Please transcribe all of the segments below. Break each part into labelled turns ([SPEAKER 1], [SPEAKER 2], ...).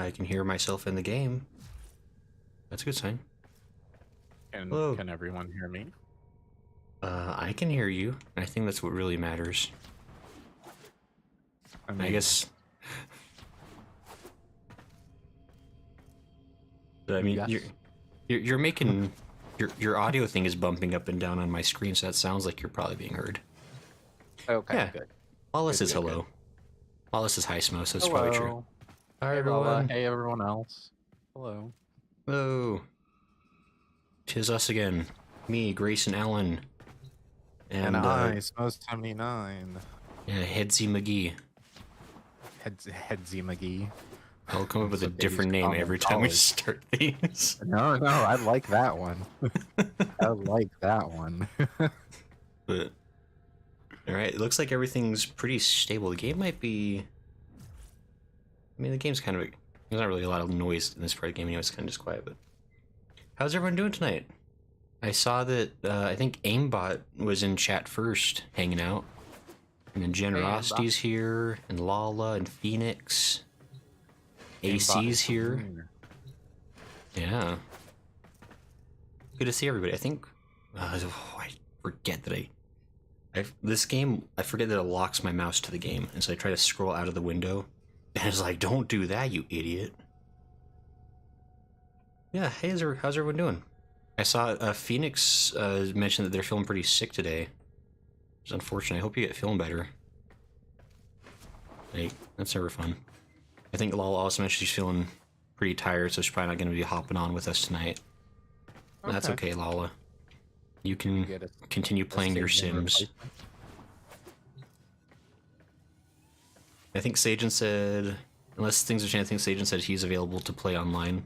[SPEAKER 1] I can hear myself in the game. That's a good sign. Hello.
[SPEAKER 2] Can everyone hear me?
[SPEAKER 1] I can hear you. I think that's what really matters. I guess. But I mean,
[SPEAKER 2] yes.
[SPEAKER 1] you're making your audio thing is bumping up and down on my screen, so that sounds like you're probably being heard.
[SPEAKER 2] Okay,
[SPEAKER 1] Yeah.
[SPEAKER 2] good.
[SPEAKER 1] Wallace
[SPEAKER 2] Good,
[SPEAKER 1] is
[SPEAKER 2] good,
[SPEAKER 1] hello.
[SPEAKER 2] good.
[SPEAKER 1] Wallace is hi Smo, so it's
[SPEAKER 2] Hello.
[SPEAKER 1] probably true. Hi
[SPEAKER 2] Hey,
[SPEAKER 1] everyone.
[SPEAKER 2] Lola. Hey, everyone else. Hello.
[SPEAKER 1] Hello. 'Tis us again. Me, Grace, and Alan.
[SPEAKER 2] And I, Smo79.
[SPEAKER 1] Yeah, Headsy McGee.
[SPEAKER 2] Headsy McGee.
[SPEAKER 1] I'll come up with a
[SPEAKER 2] That's what
[SPEAKER 1] different
[SPEAKER 2] they used to
[SPEAKER 1] name
[SPEAKER 2] call me in
[SPEAKER 1] every time we
[SPEAKER 2] college.
[SPEAKER 1] start these.
[SPEAKER 2] No, I like that one. I like that one.
[SPEAKER 1] But alright, it looks like everything's pretty stable. The game might be... I mean, the game's kind of... There's not really a lot of noise in this part of the game anyway, it's kind of just quiet, but... How's everyone doing tonight? I saw that, I think Aimbot was in chat first, hanging out. And then Generosity's here, and Lala, and Phoenix. AC's here. Yeah. Good to see everybody. I think... I forget that this game, I forget that it locks my mouse to the game, and so I try to scroll out of the window, and it's like, don't do that, you idiot. Yeah, hey, how's everyone doing? I saw Phoenix mention that they're feeling pretty sick today. It's unfortunate. I hope you get feeling better. Hey, that's never fun. I think Lala also mentioned she's feeling pretty tired, so she's probably not going to be hopping on with us tonight. Okay. That's okay, Lala. You can continue playing your Sims. I think Sagen said, unless things have changed, I think Sagen said he's available to play online.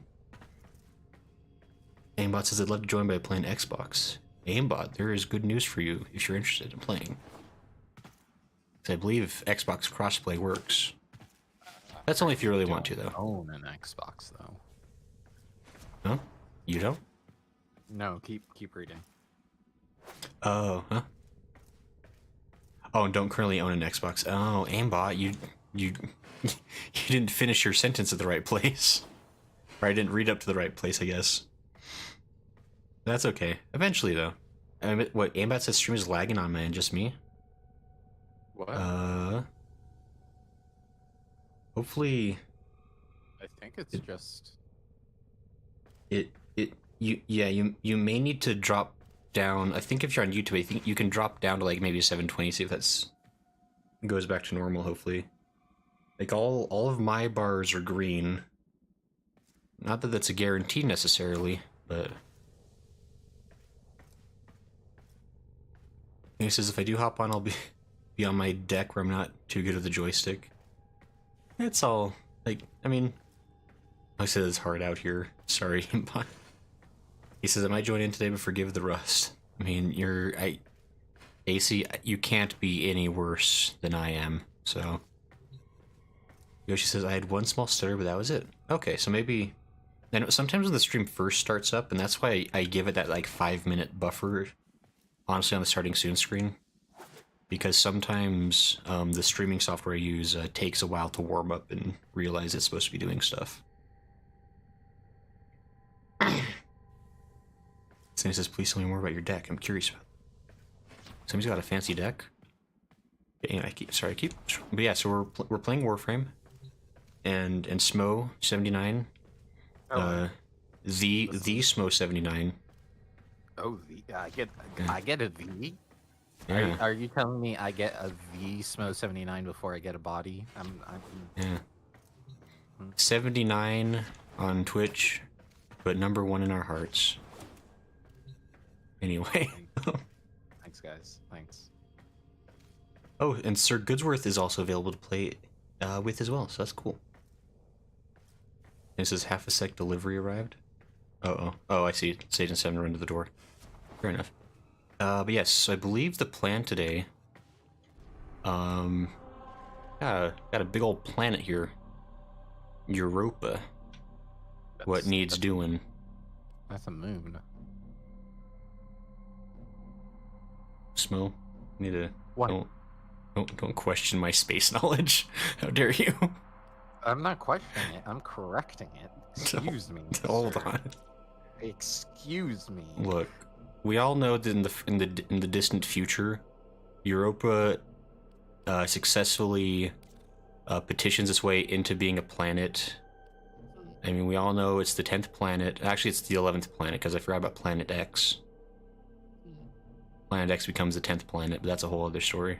[SPEAKER 1] Aimbot says I'd love to join by playing Xbox. Aimbot, there is good news for you if you're interested in playing. I believe Xbox crossplay works. That's only if you really want to, though.
[SPEAKER 2] Own an Xbox, though.
[SPEAKER 1] Huh? You don't?
[SPEAKER 2] No, keep reading.
[SPEAKER 1] Oh, huh? Oh, and don't currently own an Xbox. Oh, Aimbot, you you didn't finish your sentence at the right place. Or I didn't read up to the right place, I guess. That's okay. Eventually, though. I mean, what, Aimbot says stream is lagging on, man, just me?
[SPEAKER 2] What?
[SPEAKER 1] Hopefully...
[SPEAKER 2] I think it's just...
[SPEAKER 1] You may need to drop down. I think if you're on YouTube, I think you can drop down to like maybe 720, see if that's goes back to normal, hopefully. Like all of my bars are green. Not that that's a guarantee necessarily, but... He says if I do hop on, I'll be on my deck where I'm not too good with the joystick. It's all, like, I mean... I said it's hard out here. Sorry, but... He says I might join in today, but forgive the rust. I mean, AC, you can't be any worse than I am, so... Yoshi says, I had one small stutter, but that was it. Okay, so maybe... And sometimes when the stream first starts up, and that's why I give it that, like, 5-minute buffer, honestly, on the starting soon screen. Because sometimes the streaming software I use takes a while to warm up and realize it's supposed to be doing stuff. Sammy says, please tell me more about your deck. I'm curious about it. Sammy's got a fancy deck. Yeah, but yeah, so we're playing Warframe. And Smo 79.
[SPEAKER 2] Oh,
[SPEAKER 1] the Smo 79.
[SPEAKER 2] Oh, I get a V?
[SPEAKER 1] Yeah.
[SPEAKER 2] Are you telling me I get a V Smo 79 before I get a body?
[SPEAKER 1] Yeah. 79 on Twitch, but #1 in our hearts. Anyway.
[SPEAKER 2] Thanks, guys. Thanks.
[SPEAKER 1] Oh, and Sir Goodsworth is also available to play with as well, so that's cool. And it says half a sec delivery arrived. Oh, I see. Satan's having to run to the door. Fair enough. But yes, so I believe the plan today... got a big old planet here. Europa. What needs doing?
[SPEAKER 2] That's a moon.
[SPEAKER 1] Smo, need to...
[SPEAKER 2] What?
[SPEAKER 1] Don't question my space knowledge. How dare you?
[SPEAKER 2] I'm not questioning it. I'm correcting it. Excuse me.
[SPEAKER 1] Hold
[SPEAKER 2] sir.
[SPEAKER 1] on.
[SPEAKER 2] Excuse me.
[SPEAKER 1] Look, we all know that in the distant future, Europa successfully petitions its way into being a planet. I mean, we all know it's the 10th planet. Actually, it's the 11th planet, because I forgot about Planet X. Planet X becomes the 10th planet, but that's a whole other story.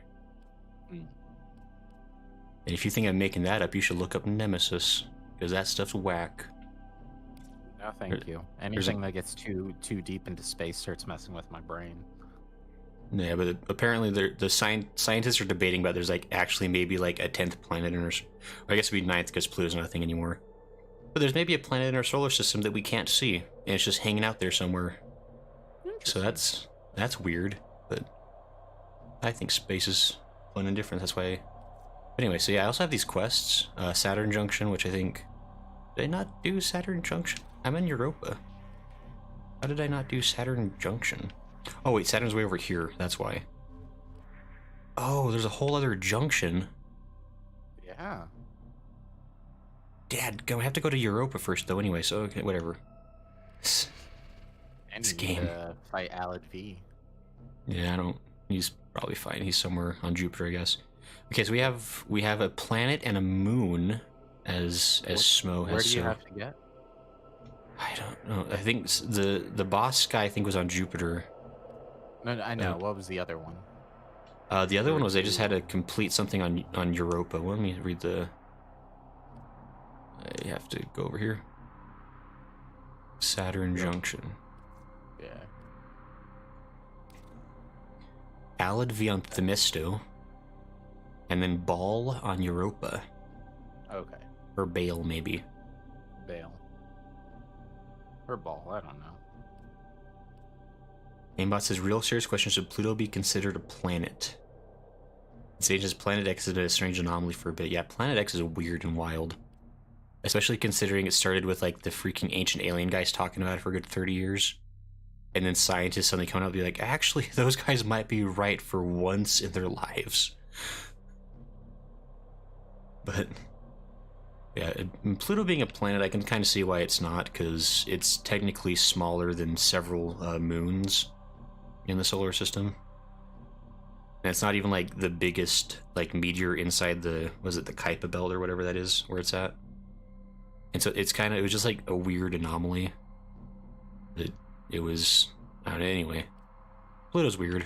[SPEAKER 1] And if you think I'm making that up, you should look up Nemesis, because that stuff's whack.
[SPEAKER 2] No, thank you. Anything that gets too deep into space starts messing with my brain.
[SPEAKER 1] Yeah, but apparently the scientists are debating about there's like actually maybe like a 10th planet in our, or I guess it'd be 9th because Pluto's not a thing anymore. But there's maybe a planet in our solar system that we can't see, and it's just hanging out there somewhere. So that's weird, but I think space is fun and different. That's why. Anyway, so yeah, I also have these quests. Saturn Junction, which I think... Did I not do Saturn Junction? I'm in Europa. How did I not do Saturn Junction? Oh wait, Saturn's way over here, that's why. Oh, there's a whole other junction.
[SPEAKER 2] Yeah.
[SPEAKER 1] Dad, I have to go to Europa first though anyway, so okay, whatever.
[SPEAKER 2] And
[SPEAKER 1] This
[SPEAKER 2] you
[SPEAKER 1] game.
[SPEAKER 2] need to fight Alad V.
[SPEAKER 1] Yeah, I don't... He's probably fine. He's somewhere on Jupiter, I guess. Okay, so we have a planet and a moon, as Smo has.
[SPEAKER 2] Where do you have to get?
[SPEAKER 1] I don't know. I think the boss guy I think was on Jupiter.
[SPEAKER 2] No, I know. What was the other one?
[SPEAKER 1] The other one was I just had to complete something on Europa. Well, let me read the... I have to go over here. Saturn Junction.
[SPEAKER 2] Yeah.
[SPEAKER 1] Alad V on Themisto. And then Ball on Europa.
[SPEAKER 2] Okay.
[SPEAKER 1] Or Bale, maybe.
[SPEAKER 2] Bale. Or Ball, I don't know.
[SPEAKER 1] Aimbot says, real serious question, should Pluto be considered a planet? Sage says, Planet X has been a strange anomaly for a bit. Yeah, Planet X is weird and wild. Especially considering it started with, like, the freaking ancient alien guys talking about it for a good 30 years. And then scientists suddenly come out and be like, actually, those guys might be right for once in their lives. But, yeah, Pluto being a planet, I can kind of see why it's not, because it's technically smaller than several moons in the solar system. And it's not even, like, the biggest, like, meteor inside the, was it the Kuiper belt or whatever that is, where it's at? And so it's kind of, it was just, like, a weird anomaly. It was, I don't know, anyway. Pluto's weird.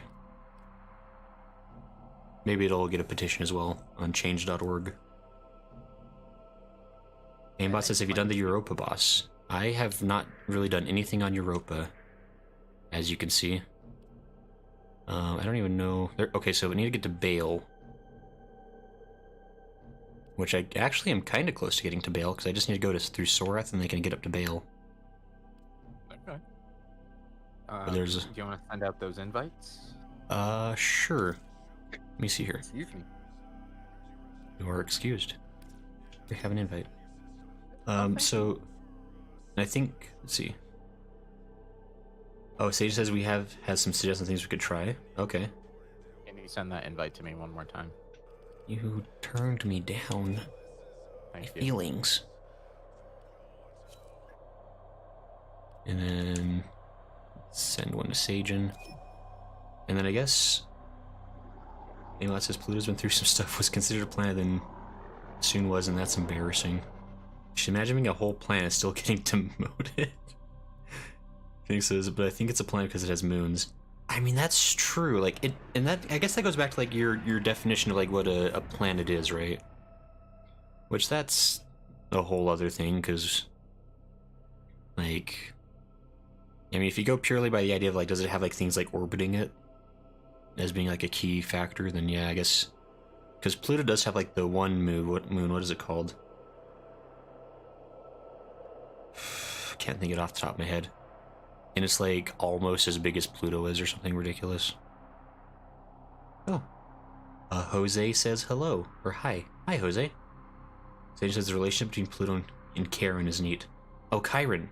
[SPEAKER 1] Maybe it'll get a petition as well on change.org. Aimbot says, have you done the Europa boss? I have not really done anything on Europa, as you can see. I don't even know... Okay, so we need to get to Bale. Which I actually am kind of close to getting to Bale, because I just need to go through Sorath and they can get up to Bale.
[SPEAKER 2] Okay.
[SPEAKER 1] There's...
[SPEAKER 2] Do you want to send out those invites?
[SPEAKER 1] Sure. Let me see here.
[SPEAKER 2] Excuse me.
[SPEAKER 1] You are excused. We have an invite. So, I think, let's see. Oh, Sage says we has some suggestions things we could try. Okay.
[SPEAKER 2] Can you send that invite to me one more time?
[SPEAKER 1] You turned me down.
[SPEAKER 2] Thank you.
[SPEAKER 1] Feelings. And then send one to Sagen. And then I guess Aimot says Pluto's been through some stuff, was considered a planet, then soon was, and that's embarrassing. Just imagine being a whole planet still getting demoted. Phoenix says, but I think it's a planet because it has moons. I mean, that's true. Like it, and that I guess that goes back to like your definition of like what a planet is, right? Which that's a whole other thing, because like, I mean, if you go purely by the idea of like, does it have like things like orbiting it as being like a key factor, then yeah, I guess, because Pluto does have like the one moon. What is it called? Can't think it off the top of my head. And it's like almost as big as Pluto is, or something ridiculous. Oh. Jose says hello, or hi. Hi, Jose. Sage says the relationship between Pluto and Charon is neat. Oh, Chiron.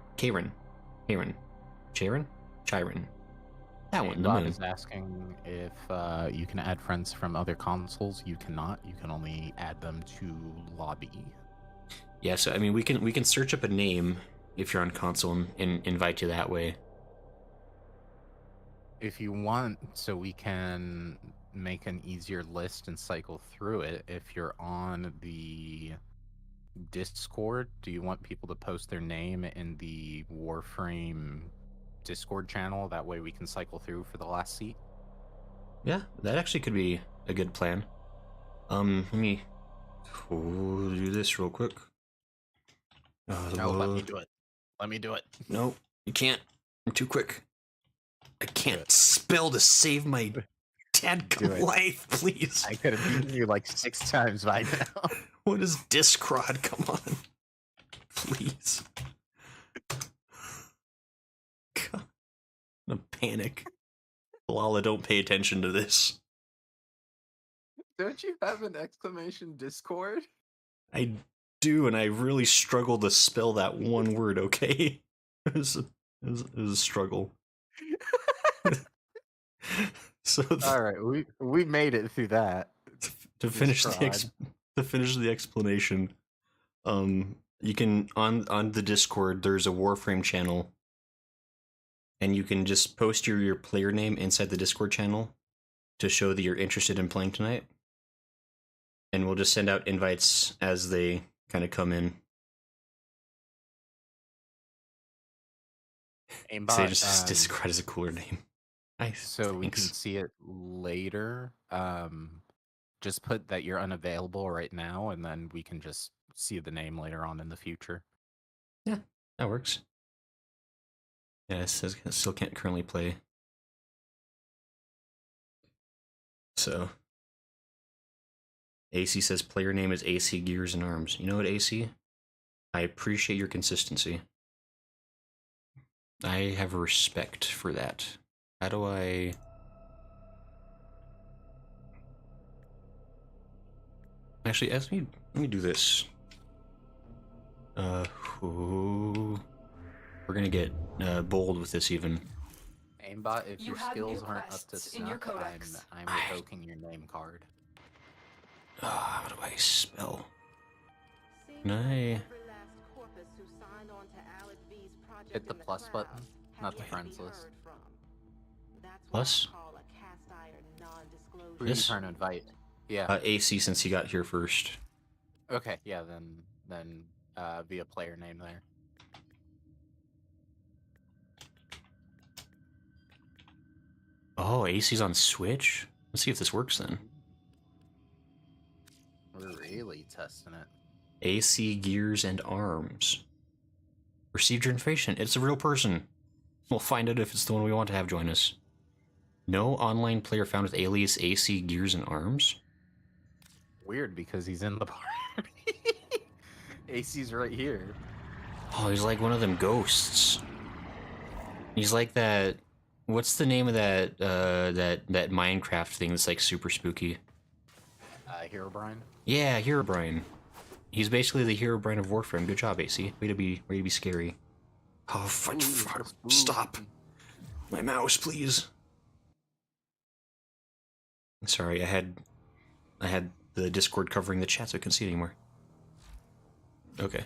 [SPEAKER 1] That one, the
[SPEAKER 2] Bot
[SPEAKER 1] moon.
[SPEAKER 2] is asking if you can add friends from other consoles. You cannot. You can only add them to lobby.
[SPEAKER 1] Yeah, so I mean, we can search up a name if you're on console and invite you that way.
[SPEAKER 2] If you want, so we can make an easier list and cycle through it. If you're on the Discord, do you want people to post their name in the Warframe Discord channel? That way we can cycle through for the last seat.
[SPEAKER 1] Yeah, that actually could be a good plan. Let me do this real quick.
[SPEAKER 2] No, let me do it. Let me do it.
[SPEAKER 1] No, you can't. I'm too quick. I
[SPEAKER 2] Do
[SPEAKER 1] can't
[SPEAKER 2] it.
[SPEAKER 1] spell to save my
[SPEAKER 2] Do it.
[SPEAKER 1] life, please.
[SPEAKER 2] I could have beaten you like 6 times by now.
[SPEAKER 1] What is Discrod? Come on. Please. God, I'm gonna panic. Lala, don't pay attention to this.
[SPEAKER 2] Don't you have an exclamation Discord?
[SPEAKER 1] I do, and I really struggle to spell that one word, okay? It was a struggle. So
[SPEAKER 2] All right, we made it through that.
[SPEAKER 1] to finish the explanation, you can on the Discord there's a Warframe channel, and you can just post your player name inside the Discord channel to show that you're interested in playing tonight, and we'll just send out invites as they kind of come in.
[SPEAKER 2] Aimbot,
[SPEAKER 1] Say just Discord is a cooler name. Nice.
[SPEAKER 2] so we can
[SPEAKER 1] Thanks.
[SPEAKER 2] see it later. Just put that you're unavailable right now, and then we can just see the name later on in the future.
[SPEAKER 1] Yeah, that works. Yeah, it says still can't currently play. So, AC says player name is AC Gears and Arms. You know what, AC? I appreciate your consistency. I have respect for that. How do I... Actually, let me do this. We're gonna get bold with this even.
[SPEAKER 2] Aimbot, if
[SPEAKER 3] You
[SPEAKER 2] your
[SPEAKER 3] have
[SPEAKER 2] skills
[SPEAKER 3] new
[SPEAKER 2] aren't up to
[SPEAKER 3] quests in your
[SPEAKER 2] snuff,
[SPEAKER 3] codex.
[SPEAKER 2] I'm revoking your name card.
[SPEAKER 1] How do I spell? Can I...
[SPEAKER 2] Hit the plus button, not the friends list.
[SPEAKER 1] Plus?
[SPEAKER 2] Who are you
[SPEAKER 1] This?
[SPEAKER 2] trying to invite? Yeah.
[SPEAKER 1] AC, since he got here first.
[SPEAKER 2] Okay. Yeah. Then be a player name there.
[SPEAKER 1] Oh, AC's on Switch? Let's see if this works then.
[SPEAKER 2] We're really testing it.
[SPEAKER 1] AC Gears and Arms. Received your information. It's a real person. We'll find out if it's the one we want to have join us. No online player found with alias AC Gears and Arms?
[SPEAKER 2] Weird, because he's in the party. AC's right here.
[SPEAKER 1] Oh, he's like one of them ghosts. He's like that... What's the name of that that Minecraft thing that's like super spooky?
[SPEAKER 2] Herobrine?
[SPEAKER 1] Yeah, Herobrine. He's basically the Herobrine of Warframe. Good job, AC. Way to be scary. Oh, stop. My mouse, please. Sorry, I had the Discord covering the chat so I couldn't see it anymore. Okay.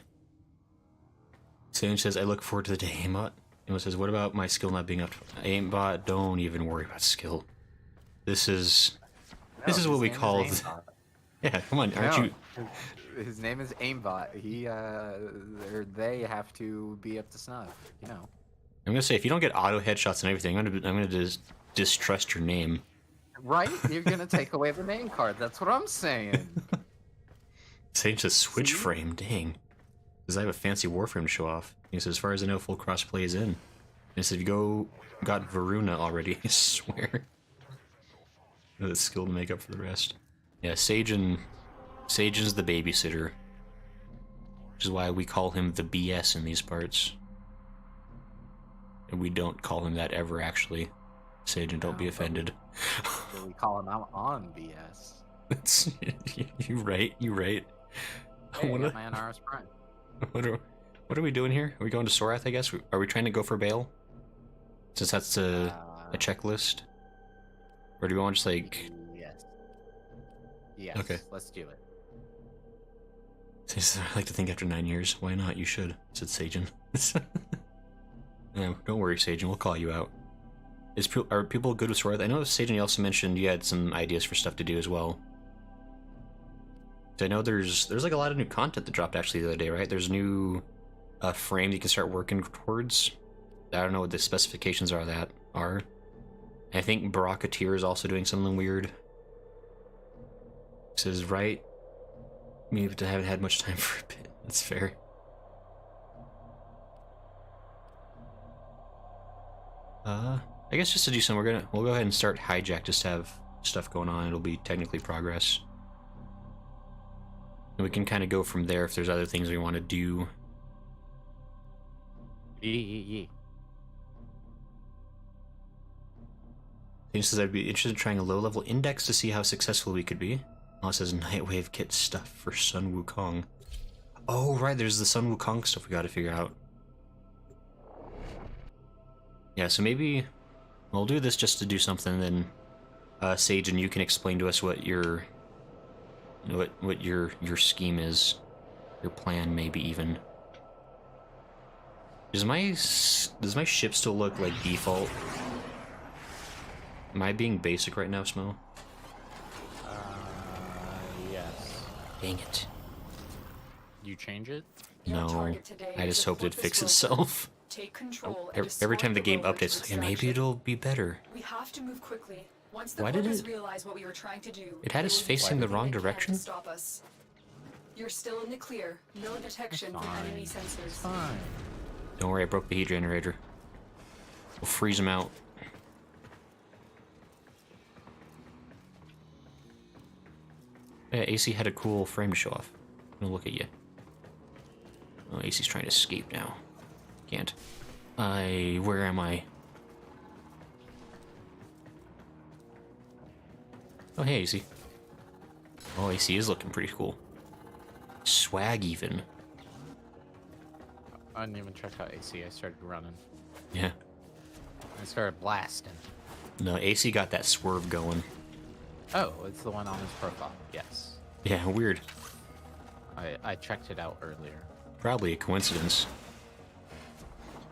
[SPEAKER 1] Sage says, I look forward to the day, Aimbot. Emma says, what about my skill not being up to... Aimbot, don't even worry about skill. This is what we call... Yeah, come on, aren't you...
[SPEAKER 2] His name is Aimbot. They have to be up to snuff, you know.
[SPEAKER 1] I'm gonna say, if you don't get auto headshots and everything, I'm gonna just distrust your name.
[SPEAKER 2] Right? You're gonna take away the name card. That's what I'm saying.
[SPEAKER 1] Sage says switch frame, dang. Because I have a fancy Warframe to show off. He says, as far as I know, full crossplay is in. And he said, you got Varuna already, I swear. The skill to make up for the rest. Yeah, Sage is the babysitter. Which is why we call him the BS in these parts. And we don't call him that ever, actually. Sage, and don't be offended.
[SPEAKER 2] So we call him out on BS.
[SPEAKER 1] You right.
[SPEAKER 2] Hey, I got my NRS Prime.
[SPEAKER 1] What are we doing here? Are we going to Sorath, I guess? Are we trying to go for Bale? Since that's a checklist? Or do we want to just like...
[SPEAKER 2] Yes. Yes,
[SPEAKER 1] okay.
[SPEAKER 2] Let's do it.
[SPEAKER 1] I like to think after 9 years. Why not? You should, said Sajin. No, don't worry, Sajin. We'll call you out. Are people good with Sword? I know, Sajin, you also mentioned you had some ideas for stuff to do as well. I know there's like a lot of new content that dropped actually the other day, right? There's new frame that you can start working towards. I don't know what the specifications are. I think Barakatir is also doing something weird. This is right. Maybe I haven't had much time for a bit. That's fair. I guess just to do some, we'll go ahead and start Hijack, just to have stuff going on. It'll be technically progress. And we can kind of go from there if there's other things we want to do.
[SPEAKER 2] Yeah.
[SPEAKER 1] He says I'd be interested in trying a low-level index to see how successful we could be. Oh, it says Nightwave kit stuff for Sun Wukong. Oh, right, there's the Sun Wukong stuff we gotta figure out. Yeah, so maybe we'll do this just to do something, then Sage, and you can explain to us what your scheme is, your plan, maybe even. Does my ship still look like default? Am I being basic right now, Smo?
[SPEAKER 2] Yes.
[SPEAKER 1] Dang it.
[SPEAKER 2] You change it?
[SPEAKER 1] No, I just hoped it'd fix itself.
[SPEAKER 3] Take control.
[SPEAKER 1] Every time the game updates, like, maybe it'll be better.
[SPEAKER 3] We have to move quickly. Once the
[SPEAKER 1] Why did
[SPEAKER 3] Corvus
[SPEAKER 1] it?
[SPEAKER 3] realize what we were trying to do,
[SPEAKER 1] It had us facing the wrong direction?
[SPEAKER 3] stop us. You're still in the clear. No detection from enemy sensors.
[SPEAKER 2] Fine.
[SPEAKER 1] Don't worry, I broke the heat generator. We'll freeze them out. Yeah, AC had a cool frame to show off. I'm gonna look at you. Oh, AC's trying to escape now. Can't. Where am I? Oh, hey, AC. Oh, AC is looking pretty cool. Swag, even.
[SPEAKER 2] I didn't even check out AC. I started running.
[SPEAKER 1] Yeah.
[SPEAKER 2] I started blasting.
[SPEAKER 1] No, AC got that swerve going.
[SPEAKER 2] Oh, it's the one on his profile. Yes.
[SPEAKER 1] Yeah, weird.
[SPEAKER 2] I checked it out earlier.
[SPEAKER 1] Probably a coincidence.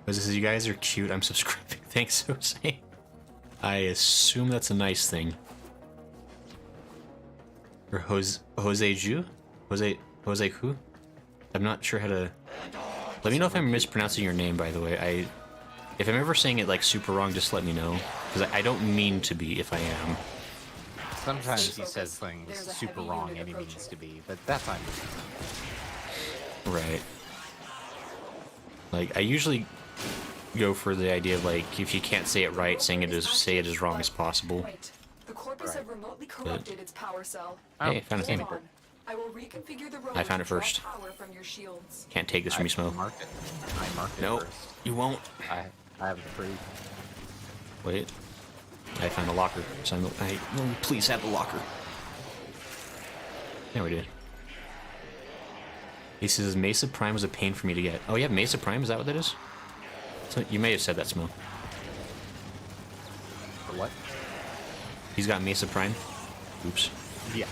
[SPEAKER 1] Because it says, you guys are cute, I'm subscribing. Thanks, Jose. I assume that's a nice thing. Or Jose Ju? Jose who? I'm not sure how to... Let me know if I'm mispronouncing your name, by the way. If I'm ever saying it like super wrong, just let me know. Because I don't mean to be if I am.
[SPEAKER 2] Sometimes he says things super wrong and he means to be, but that's on me.
[SPEAKER 1] Right. Like, I usually go for the idea of, like, if you can't say it right, say it as wrong as possible.
[SPEAKER 3] Wait. The Corpus have remotely corrupted its power cell.
[SPEAKER 1] Hey, found a thing.
[SPEAKER 3] Hold on. I will reconfigure the rover
[SPEAKER 1] I found it
[SPEAKER 3] to draw
[SPEAKER 1] first.
[SPEAKER 3] power from your shields.
[SPEAKER 1] Can't take this from you, Smo.
[SPEAKER 2] Marked it. I marked it
[SPEAKER 1] No,
[SPEAKER 2] first.
[SPEAKER 1] you won't.
[SPEAKER 2] I have it free.
[SPEAKER 1] Wait. I found a locker. So no, please have the locker. Yeah, we did. He says Mesa Prime was a pain for me to get. Oh, you have Mesa Prime? Is that what that is? So you may have said that, Smo.
[SPEAKER 2] For what?
[SPEAKER 1] He's got Mesa Prime. Oops.
[SPEAKER 2] Yeah.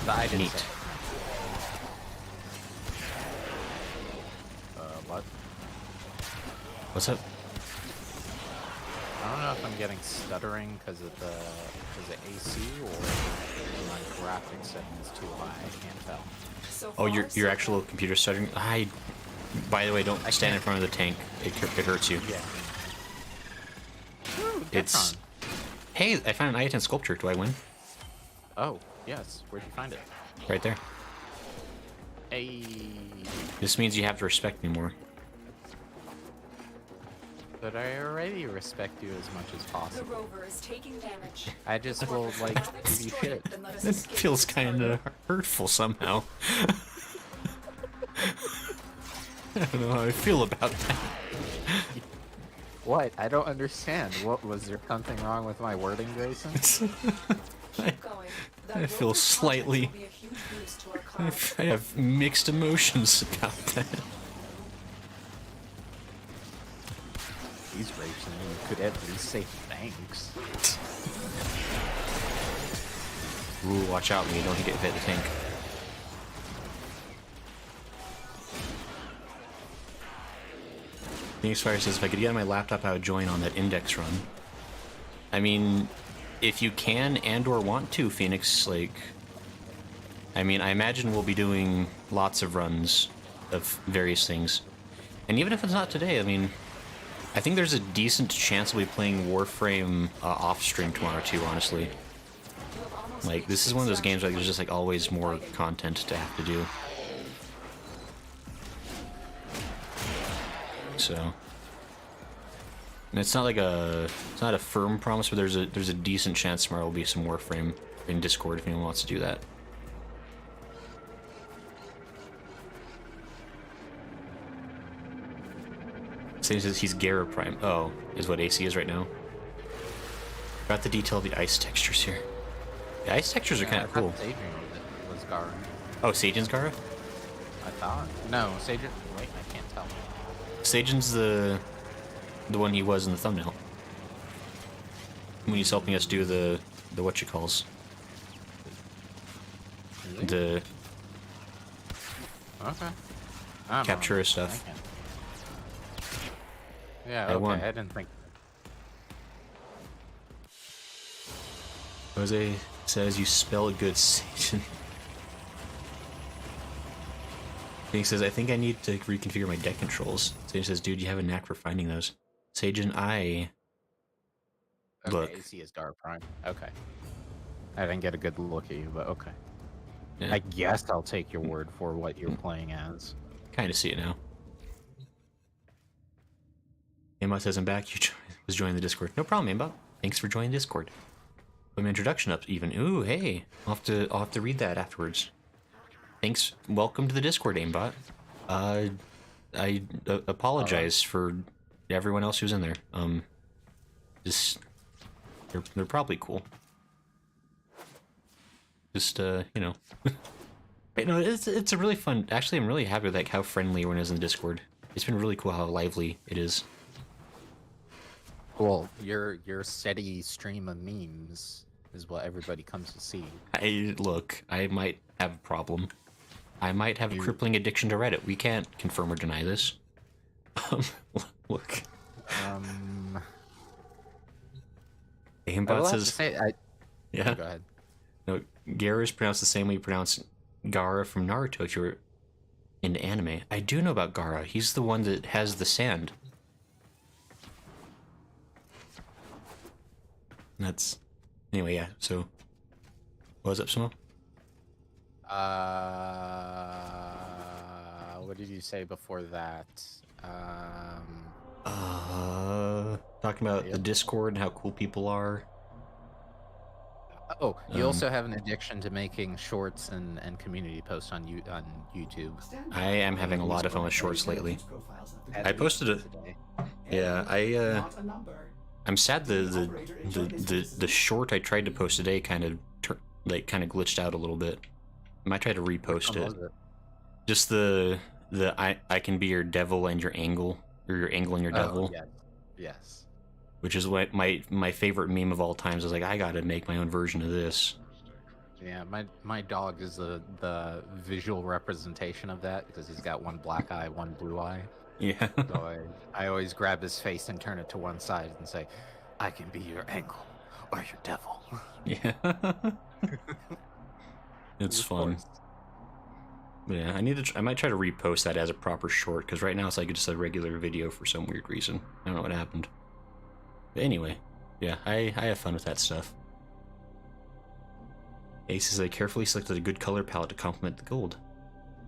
[SPEAKER 2] But I didn't
[SPEAKER 1] Neat.
[SPEAKER 2] say. What?
[SPEAKER 1] What's up?
[SPEAKER 2] I don't know if I'm getting stuttering because of the AC or my graphics setting is too high. I can't tell.
[SPEAKER 3] So
[SPEAKER 1] Oh,
[SPEAKER 3] far,
[SPEAKER 1] your actual computer stuttering? By the way, don't stand in front of the tank. It hurts you.
[SPEAKER 2] Yeah. Ooh,
[SPEAKER 1] It's...
[SPEAKER 2] Detron.
[SPEAKER 1] Hey, I found an I-10 sculpture. Do I win?
[SPEAKER 2] Oh, yes. Where'd you find it?
[SPEAKER 1] Right there.
[SPEAKER 2] Hey.
[SPEAKER 1] This means you have to respect me more.
[SPEAKER 2] But I already respect you as much as
[SPEAKER 3] The
[SPEAKER 2] possible.
[SPEAKER 3] rover is taking damage.
[SPEAKER 2] I just will, like, give you shit.
[SPEAKER 3] Then let us
[SPEAKER 1] That
[SPEAKER 3] escape
[SPEAKER 1] feels
[SPEAKER 3] this
[SPEAKER 1] kind
[SPEAKER 3] target.
[SPEAKER 1] of hurtful somehow. I don't know how I feel about that.
[SPEAKER 2] What? I don't understand. What, was there something wrong with my wording, Grayson?
[SPEAKER 3] Keep going. That
[SPEAKER 1] I feel
[SPEAKER 3] rover's
[SPEAKER 1] slightly-
[SPEAKER 3] content will be a huge boost to our cause.
[SPEAKER 1] I have mixed emotions about that.
[SPEAKER 2] These Grayson, you could at least say thanks.
[SPEAKER 1] Ooh, watch out when you don't get hit the tank. Phoenix Fire says, if I could get on my laptop, I would join on that index run. I mean, if you can and or want to, Phoenix, like... I mean, I imagine we'll be doing lots of runs of various things. And even if it's not today, I mean... I think there's a decent chance we'll be playing Warframe off-stream tomorrow too, honestly. Like, this is one of those games where there's just, like, always more content to have to do. So... And it's not like it's not a firm promise, but there's a decent chance tomorrow will be some Warframe in Discord if anyone wants to do that. He says he's Gara Prime. Oh, is what AC is right now. Got the detail of the ice textures here. The ice textures are kind of cool.
[SPEAKER 2] Sajin was Gara.
[SPEAKER 1] Oh, Sajin's Gara?
[SPEAKER 2] I thought. No, Sajin. Wait, I can't tell.
[SPEAKER 1] Sajin's the one he was in the thumbnail. When he's helping us do the whatchalls. The
[SPEAKER 2] Okay.
[SPEAKER 1] capture stuff.
[SPEAKER 2] Yeah,
[SPEAKER 1] I won.
[SPEAKER 2] I didn't think.
[SPEAKER 1] Jose says you spell good, Sajin. He says, I think I need to reconfigure my deck controls. Sajin says, dude, you have a knack for finding those. Sajin, look.
[SPEAKER 2] AC is Gara Prime. Okay. I didn't get a good look at you, but okay.
[SPEAKER 1] Yeah.
[SPEAKER 2] I guess I'll take your word for what you're playing as.
[SPEAKER 1] Kind of see it now. Aimbot says I'm back. You was joining the Discord. No problem, Aimbot. Thanks for joining Discord. Put my introduction up even. Ooh, hey. I'll have to read that afterwards. Thanks. Welcome to the Discord, Aimbot. I apologize for everyone else who's in there. Just they're probably cool. Just you know. But no, it's a really fun. Actually, I'm really happy with like how friendly everyone is in the Discord. It's been really cool how lively it is.
[SPEAKER 2] Well, your steady stream of memes is what everybody comes to see.
[SPEAKER 1] Look, I might have a problem. I might have a crippling addiction to Reddit. We can't confirm or deny this. Look. Aimbot says... yeah.
[SPEAKER 2] Go ahead.
[SPEAKER 1] No, Gara is pronounced the same way you pronounce Gara from Naruto if you're into anime. I do know about Gara. He's the one that has the sand. That's... Anyway, yeah, so... What was up, Samo?
[SPEAKER 2] What did you say before that?
[SPEAKER 1] Talking about the Discord and how cool people are.
[SPEAKER 2] Oh, you also have an addiction to making shorts and community posts on YouTube.
[SPEAKER 1] I am having a lot of fun with shorts lately. I posted it. Yeah, I'm sad the short I tried to post today kind of glitched out a little bit. I might try to repost it. Just the I can be your devil and your angle, or your angle and your devil.
[SPEAKER 2] Yes.
[SPEAKER 1] Which is what my favorite meme of all times is like, I gotta make my own version of this.
[SPEAKER 2] Yeah, my dog is the visual representation of that because he's got one black eye, one blue eye.
[SPEAKER 1] Yeah.
[SPEAKER 2] So I always grab his face and turn it to one side and say, I can be your angle or your devil.
[SPEAKER 1] Yeah. It's fun. Yeah, I might try to repost that as a proper short, because right now it's like just a regular video for some weird reason. I don't know what happened. But anyway, yeah, I have fun with that stuff. Ace says I carefully selected a good color palette to complement the gold.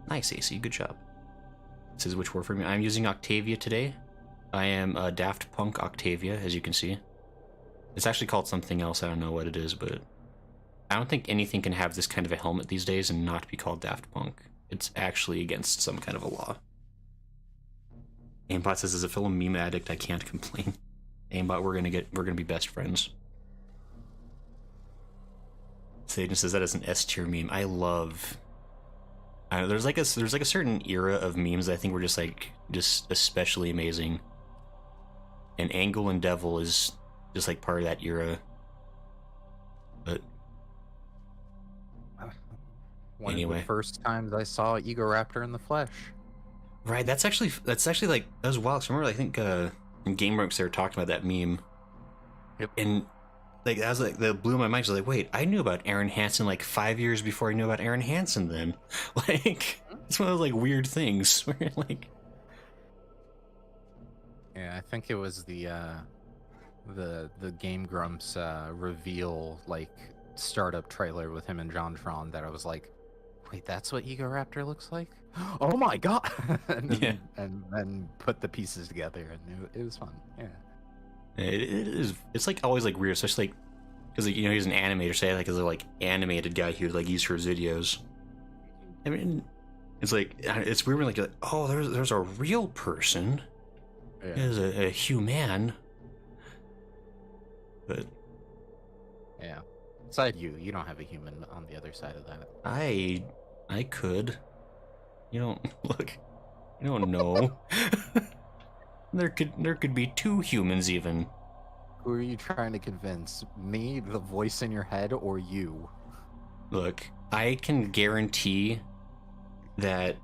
[SPEAKER 1] Nice, AC, good job. It says which Warframe. I'm using Octavia today. I am Daft Punk Octavia, as you can see. It's actually called something else, I don't know what it is, but I don't think anything can have this kind of a helmet these days and not be called Daft Punk. It's actually against some kind of a law. Aimbot says, as a fellow meme addict, I can't complain. Aimbot, we're gonna be best friends. Sajin says that is an S tier meme. I love. There's like a certain era of memes that I think were just especially amazing. And Angle and Devil is just like part of that era. But
[SPEAKER 2] One of
[SPEAKER 1] Anyway.
[SPEAKER 2] the first times I saw Egoraptor in the flesh.
[SPEAKER 1] Right, that's actually like, that was wild. 'Cause I remember, I think in Game Works they were talking about that meme.
[SPEAKER 2] Yep.
[SPEAKER 1] And like that was like, that blew my mind. I was like, wait, I knew about Aaron Hansen like 5 years before I knew about Aaron Hansen then. Like, it's one of those like weird things where you're like,
[SPEAKER 2] Yeah, I think it was the Game Grumps reveal like startup trailer with him and JonTron that I was like, wait, that's what Egoraptor looks like? Oh my god!
[SPEAKER 1] Yeah.
[SPEAKER 2] And then put the pieces together, and it was fun. Yeah.
[SPEAKER 1] it is. It's like always like weird, especially like because like, you know, he's an animator, say like as a like animated guy he would like use for his videos. I mean, it's like it's weird when like, you're like, oh, there's a real person.
[SPEAKER 2] Yeah.
[SPEAKER 1] There's a human. But
[SPEAKER 2] Yeah. Beside you don't have a human on the other side of that.
[SPEAKER 1] I could. You don't look. You don't know. There could be two humans even.
[SPEAKER 2] Who are you trying to convince? Me, the voice in your head, or you?
[SPEAKER 1] Look, I can guarantee that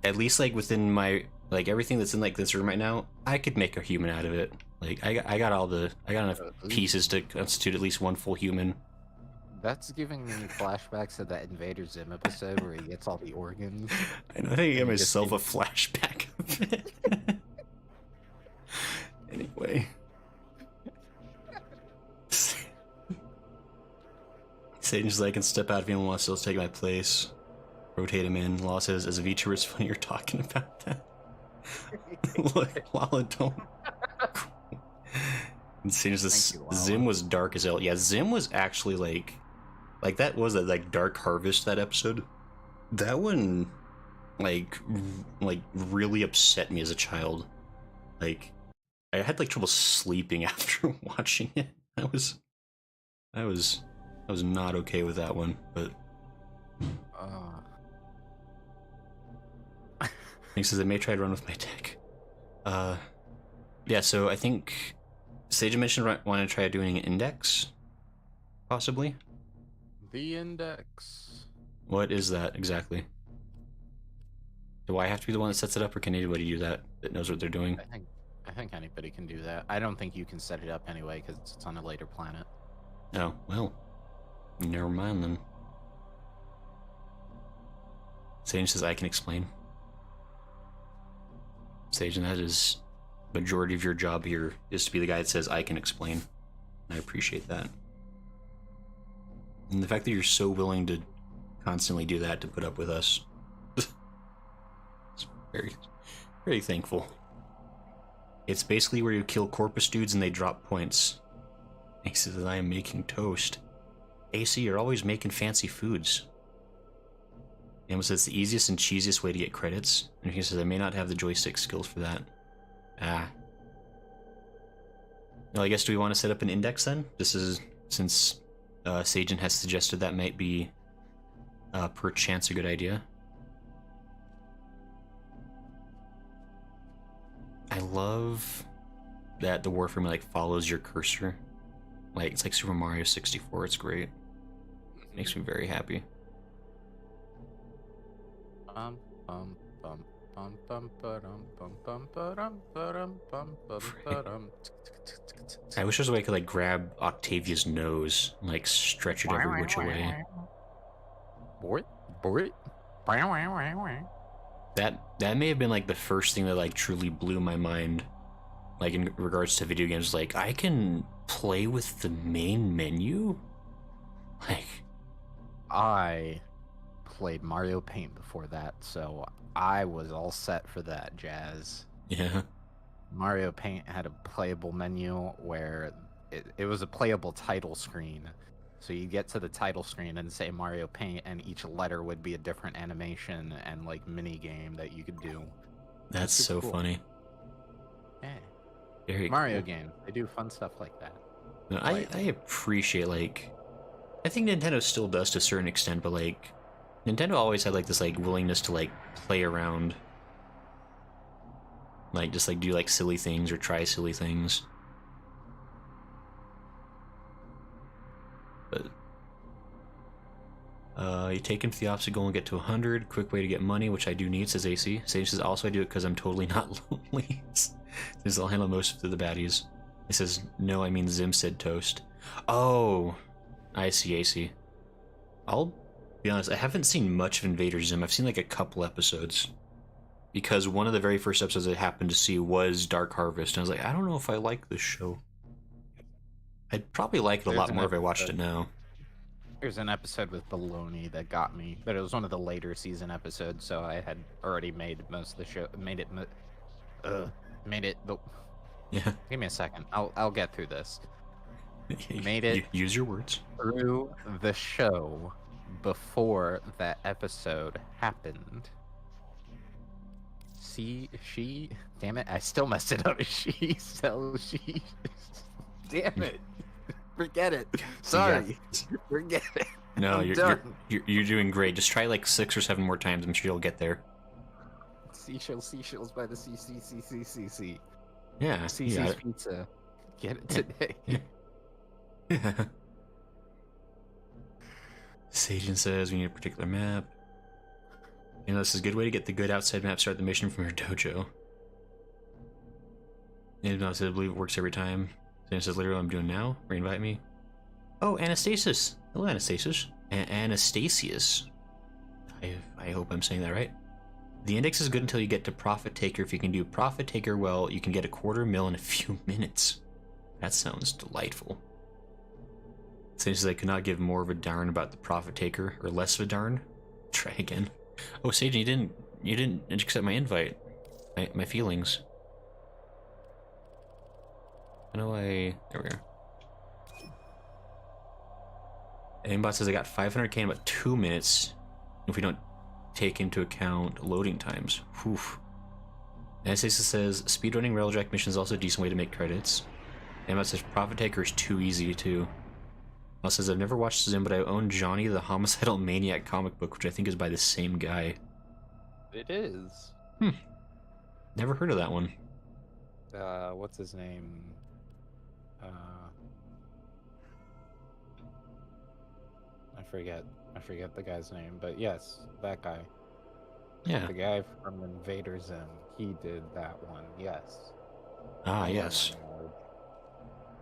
[SPEAKER 1] at least like within my like everything that's in like this room right now, I could make a human out of it. Like I got enough pieces to constitute at least one full human.
[SPEAKER 2] That's giving me flashbacks to that Invader Zim episode where he gets all the organs.
[SPEAKER 1] I know, I think I gave
[SPEAKER 2] And you just
[SPEAKER 1] myself a
[SPEAKER 2] think-
[SPEAKER 1] flashback of it. Anyway. Satan's like, I can step out if anyone wants to, let's take my place. Rotate him in. Law says, as a VTuber, it's funny you're talking about that. Look, Lala, don't. And Satan's this,
[SPEAKER 2] Thank you, Lala.
[SPEAKER 1] Zim was dark as hell. Yeah, Zim was actually like that was that like Dark Harvest, that episode. That one, like really upset me as a child. Like, I had like trouble sleeping after watching it. I was not okay with that one, but he says I may try to run with my deck. Yeah, so I think Sage mentioned want to try doing an index, possibly.
[SPEAKER 2] The index.
[SPEAKER 1] What is that exactly? Do I have to be the one that sets it up, or can anybody do that knows what they're doing?
[SPEAKER 2] I think anybody can do that. I don't think you can set it up anyway because it's on a later planet.
[SPEAKER 1] Oh, well, never mind then. Sage says I can explain. Sage, and that is majority of your job here is to be the guy that says I can explain. I appreciate that. And the fact that you're so willing to constantly do that to put up with us. It's very, very thankful. It's basically where you kill corpus dudes and they drop points. He says I am making toast. AC, you're always making fancy foods. Emma says it's the easiest and cheesiest way to get credits. And he says I may not have the joystick skills for that. Ah. Well, I guess do we want to set up an index then? This is since Sagen has suggested that might be perchance a good idea. I love that the Warframe like follows your cursor. Like it's like Super Mario 64. It's great. Makes me very happy.
[SPEAKER 2] Bum bum bum bum bum ba-dum, bum bum ba-dum, ba-dum, bum bum ba-dum.
[SPEAKER 1] I wish there was a way I could like grab Octavia's nose and like stretch it every which way.
[SPEAKER 2] Boy, boy.
[SPEAKER 1] That may have been like the first thing that like truly blew my mind, like in regards to video games. Like I can play with the main menu. Like
[SPEAKER 2] I played Mario Paint before that, so I was all set for that jazz.
[SPEAKER 1] yeah,
[SPEAKER 2] Mario Paint had a playable menu where it was a playable title screen. So you get to the title screen and say Mario Paint, and each letter would be a different animation and like mini game that you could do.
[SPEAKER 1] that's so
[SPEAKER 2] cool.
[SPEAKER 1] funny.
[SPEAKER 2] Yeah.
[SPEAKER 1] Very
[SPEAKER 2] Mario
[SPEAKER 1] cool.
[SPEAKER 2] game. They do fun stuff like that.
[SPEAKER 1] No, I appreciate like I think Nintendo still does to a certain extent, but like Nintendo always had like this like willingness to like play around, like just like do like silly things or try silly things. But You take him to the obstacle goal and get to 100. Quick way to get money, which I do need, says AC. Sage says, also I do it because I'm totally not lonely. Says I'll handle most of the baddies. He says, no, I mean Zim said toast. Oh, I see, AC. I'll be honest, I haven't seen much of Invader Zim. I've seen like a couple episodes. Because one of the very first episodes I happened to see was Dark Harvest. And I was like, I don't know if I like this show. I'd probably like it a lot more if I watched it now.
[SPEAKER 2] There's an episode with Baloney that got me, but it was one of the later season episodes, so I had already made most of the show.
[SPEAKER 1] Yeah.
[SPEAKER 2] Give me a second. I'll get through this. Made it.
[SPEAKER 1] Use your words.
[SPEAKER 2] Through the show before that episode happened. She. Damn it! I still messed it up. She. Damn it. Forget it. Sorry.
[SPEAKER 1] Yeah.
[SPEAKER 2] Forget it.
[SPEAKER 1] No, you're doing great. Just try like 6 or 7 more times. I'm sure you'll get there.
[SPEAKER 2] Seashells by the sea.
[SPEAKER 1] Yeah.
[SPEAKER 2] CC's Pizza. Get it today.
[SPEAKER 1] Yeah. Sagen says we need a particular map. You know, this is a good way to get the good outside map. Start the mission from your dojo. And I believe it works every time. Then it says, literally, I'm doing now. Reinvite me. Oh, Anastasis. Hello, Anastasis. Anastasius. I hope I'm saying that right. The index is good until you get to Profit Taker. If you can do Profit Taker well, you can get a $250,000 in a few minutes. That sounds delightful. Since I could not give more of a darn about the Profit Taker, or less of a darn. Try again. Oh, Sage, you didn't accept my invite. My feelings. I know there we are. Aimbot says I got 500k in about 2 minutes if we don't take into account loading times. Whew. Anastasia says speedrunning Railjack mission is also a decent way to make credits. Aimbot says Profit Taker is too easy too. Also says I've never watched Zim, but I own Johnny the Homicidal Maniac comic book, which I think is by the same guy.
[SPEAKER 2] It is.
[SPEAKER 1] Never heard of that one.
[SPEAKER 2] What's his name? I forget the guy's name, but yes, that guy.
[SPEAKER 1] Yeah.
[SPEAKER 2] The guy from Invader Zim. He did that one. Yes.
[SPEAKER 1] Ah, yes.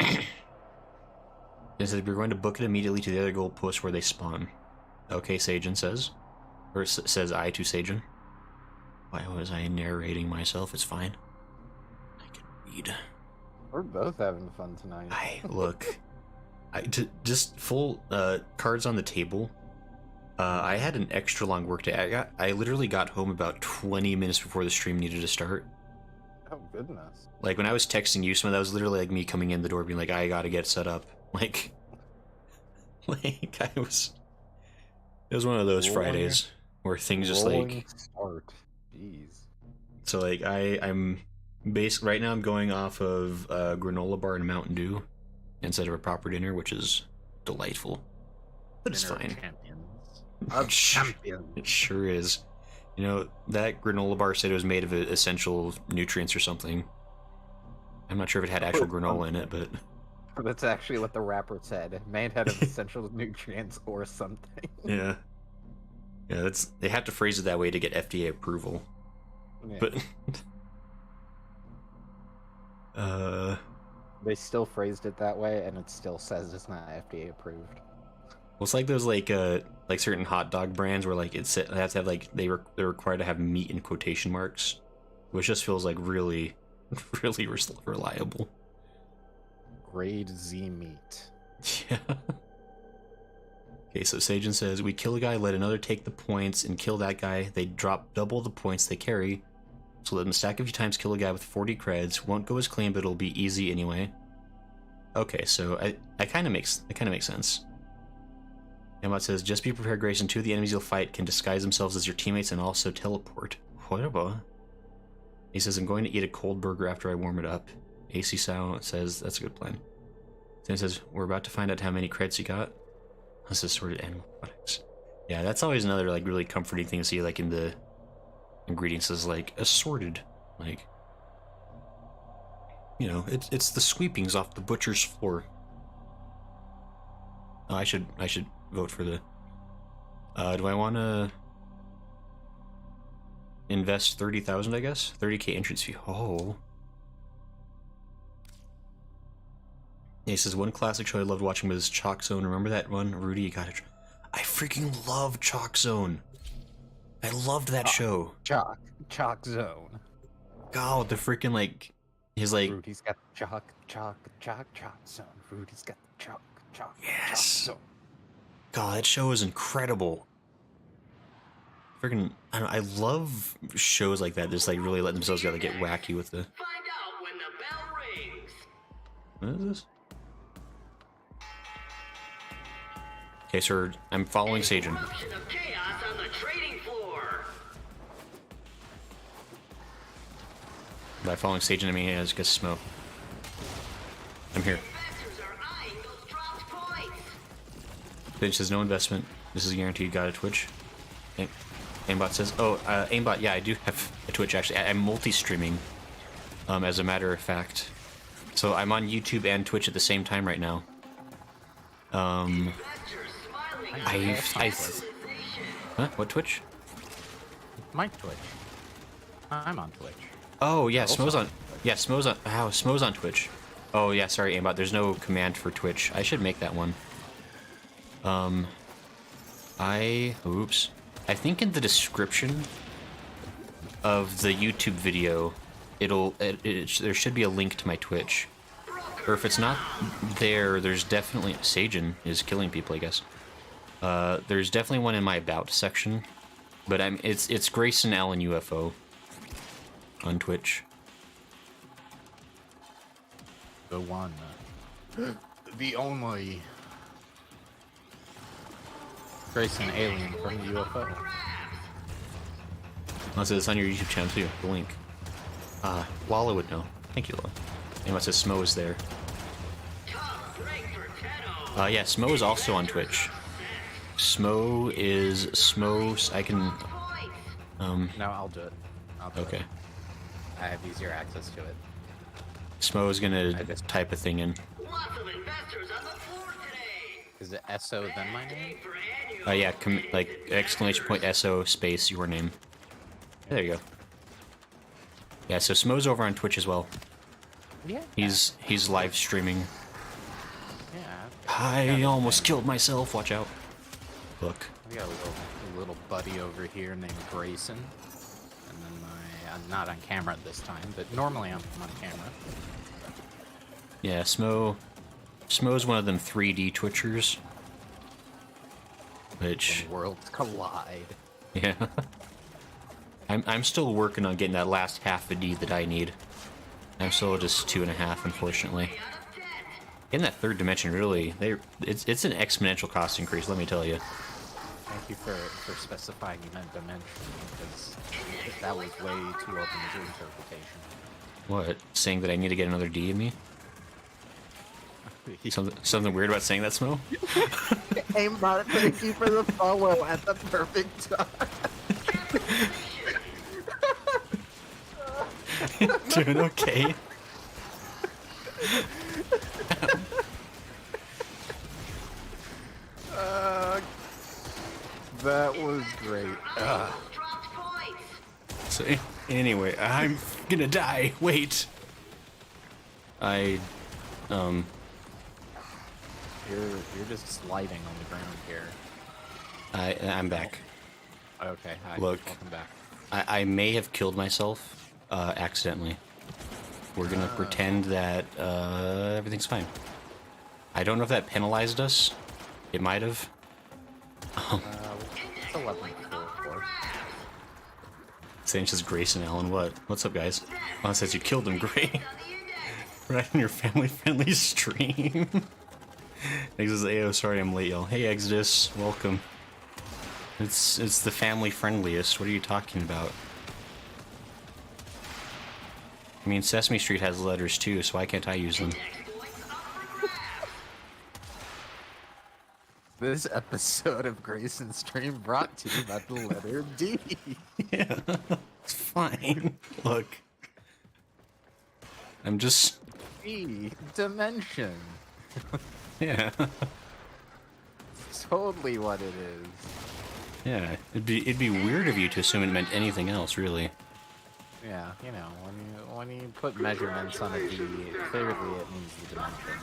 [SPEAKER 1] It says we're going to book it immediately to the other goalpost where they spawn. Okay, Sagen says. Or says I to Sagen. Why was I narrating myself? It's fine. I can read.
[SPEAKER 2] We're both having fun tonight.
[SPEAKER 1] Look. Just full cards on the table. I had an extra long work day. I literally got home about 20 minutes before the stream needed to start.
[SPEAKER 2] Oh, goodness.
[SPEAKER 1] Like, when I was texting you, that was literally like me coming in the door being like, I gotta get set up. It was one of those Fridays where things just like
[SPEAKER 2] start. Jeez.
[SPEAKER 1] So like I'm basically right now I'm going off of granola bar and Mountain Dew instead of a proper dinner, which is delightful, but it's fine. It sure is. You know, that granola bar said it was made of essential nutrients or something. I'm not sure if it had actual granola in it, but
[SPEAKER 2] that's actually what the rapper said. Made out of essential nutrients or something.
[SPEAKER 1] Yeah, they have to phrase it that way to get FDA approval. Yeah. But
[SPEAKER 2] they still phrased it that way, and it still says it's not FDA approved.
[SPEAKER 1] Well, it's like those like certain hot dog brands where like they have to have they're required to have meat in quotation marks, which just feels like really reliable.
[SPEAKER 2] Grade Z meat.
[SPEAKER 1] Yeah. Okay, so Sagen says we kill a guy, let another take the points, and kill that guy. They drop double the points they carry. So let them stack a few times, kill a guy with 40 creds. Won't go as clean, but it'll be easy anyway. Okay, so that kind of makes sense. Emot says, just be prepared, Grayson. 2 of the enemies you'll fight can disguise themselves as your teammates and also teleport. Whatever. He says, I'm going to eat a cold burger after I warm it up. AC Sound says, that's a good plan. Then says, we're about to find out how many creds you got. This is assorted animal products. Yeah, that's always another really comforting thing to see in the ingredients is assorted. It's the sweepings off the butcher's floor. Oh, I should vote for the Do I want to invest 30,000? I guess 30k entrance fee. Oh. Yeah, he says one classic show I loved watching was Chalk Zone. Remember that one, Rudy? You got it. I freaking love Chalk Zone. I loved that show.
[SPEAKER 2] Chalk Zone.
[SPEAKER 1] God, the freaking like, his like.
[SPEAKER 2] Rudy's got chalk zone. Rudy's got the chalk
[SPEAKER 1] Yes.
[SPEAKER 2] zone.
[SPEAKER 1] God, that show is incredible. Freaking, I don't know, I love shows like that. Just like really let themselves get wacky with the.
[SPEAKER 4] Find out when the bell rings.
[SPEAKER 1] What is this? Okay, sir, I'm following Sajin.
[SPEAKER 4] Eruption of chaos on the trading floor.
[SPEAKER 1] By following Sajin, I mean I just get smoke. I'm here.
[SPEAKER 4] Investors are eyeing those dropped points.
[SPEAKER 1] Bitch says no investment. This is guaranteed. Got a Twitch. Aimbot says, oh, Aimbot, yeah, I do have a Twitch actually. I'm multi-streaming, as a matter of fact. So I'm on YouTube and Twitch at the same time right now. Huh? What Twitch?
[SPEAKER 2] My Twitch. I'm on Twitch.
[SPEAKER 1] Oh yeah, Smo's on. Yeah, Smo's on. Wow, Smo's on Twitch. Oh yeah, sorry, Aimbot. There's no command for Twitch. I should make that one. Oops. I think in the description of the YouTube video, there should be a link to my Twitch. Or if it's not there, there's definitely Sajin is killing people, I guess. There's definitely one in my about section, but it's Grayson Allen UFO on Twitch.
[SPEAKER 2] The one. The only. Grayson Alien from the UFO.
[SPEAKER 1] Unless it's on your YouTube channel too, the link. Lala would know. Thank you, Lala. Unless it Smo is there. Yeah, Smo is also on Twitch. Smo is Smo. I can.
[SPEAKER 2] No, I'll do it.
[SPEAKER 1] Okay.
[SPEAKER 2] I have easier access to it.
[SPEAKER 1] Smo is gonna type a thing in.
[SPEAKER 4] Lots of investors on the floor today.
[SPEAKER 2] Is it SO then my name?
[SPEAKER 1] Yeah, like exclamation point SO space your name. There you go. Yeah, so Smo's over on Twitch as well.
[SPEAKER 2] Yeah.
[SPEAKER 1] He's live streaming.
[SPEAKER 2] Yeah.
[SPEAKER 1] I almost killed myself. Watch out. Look.
[SPEAKER 2] We got a little buddy over here named Grayson. And then I'm not on camera this time, but normally I'm on camera.
[SPEAKER 1] Yeah, Smo's one of them 3D Twitchers. Which
[SPEAKER 2] When worlds collide.
[SPEAKER 1] yeah. I'm still working on getting that last half a D that I need. I'm still just 2.5, unfortunately. In that third dimension, really, it's an exponential cost increase. Let me tell you.
[SPEAKER 2] Thank you for specifying you meant dimension, because that was way too open to interpretation.
[SPEAKER 1] What? Saying that I need to get another D in me? Something weird about saying that, Smo?
[SPEAKER 5] Aimbot, thank you for the follow at the perfect time.
[SPEAKER 1] Doing okay.
[SPEAKER 2] That was great.
[SPEAKER 1] So anyway, I'm gonna die. Wait.
[SPEAKER 2] You're just sliding on the ground here.
[SPEAKER 1] I'm back.
[SPEAKER 2] Okay, hi.
[SPEAKER 1] Look.
[SPEAKER 2] Welcome back.
[SPEAKER 1] I may have killed myself accidentally. We're gonna pretend that everything's fine. I don't know if that penalized us. It might have.
[SPEAKER 2] It's 11 4.
[SPEAKER 1] Sanchez, Grayson, Allen, what? What's up, guys? Oh, it says you killed him, great. Right in your family-friendly stream. Exodus, AO, sorry I'm late, y'all. Hey, Exodus, welcome. It's the family-friendliest. What are you talking about? I mean, Sesame Street has letters too, so why can't I use them?
[SPEAKER 2] This episode of Grayson's Stream brought to you by the letter D.
[SPEAKER 1] Yeah, it's fine. Look. I'm just...
[SPEAKER 2] D. Dimension.
[SPEAKER 1] Yeah.
[SPEAKER 2] Totally what it is.
[SPEAKER 1] Yeah, it'd be weird of you to assume it meant anything else, really.
[SPEAKER 2] Yeah, you know, when you put measurements on a D, clearly it means the dimension.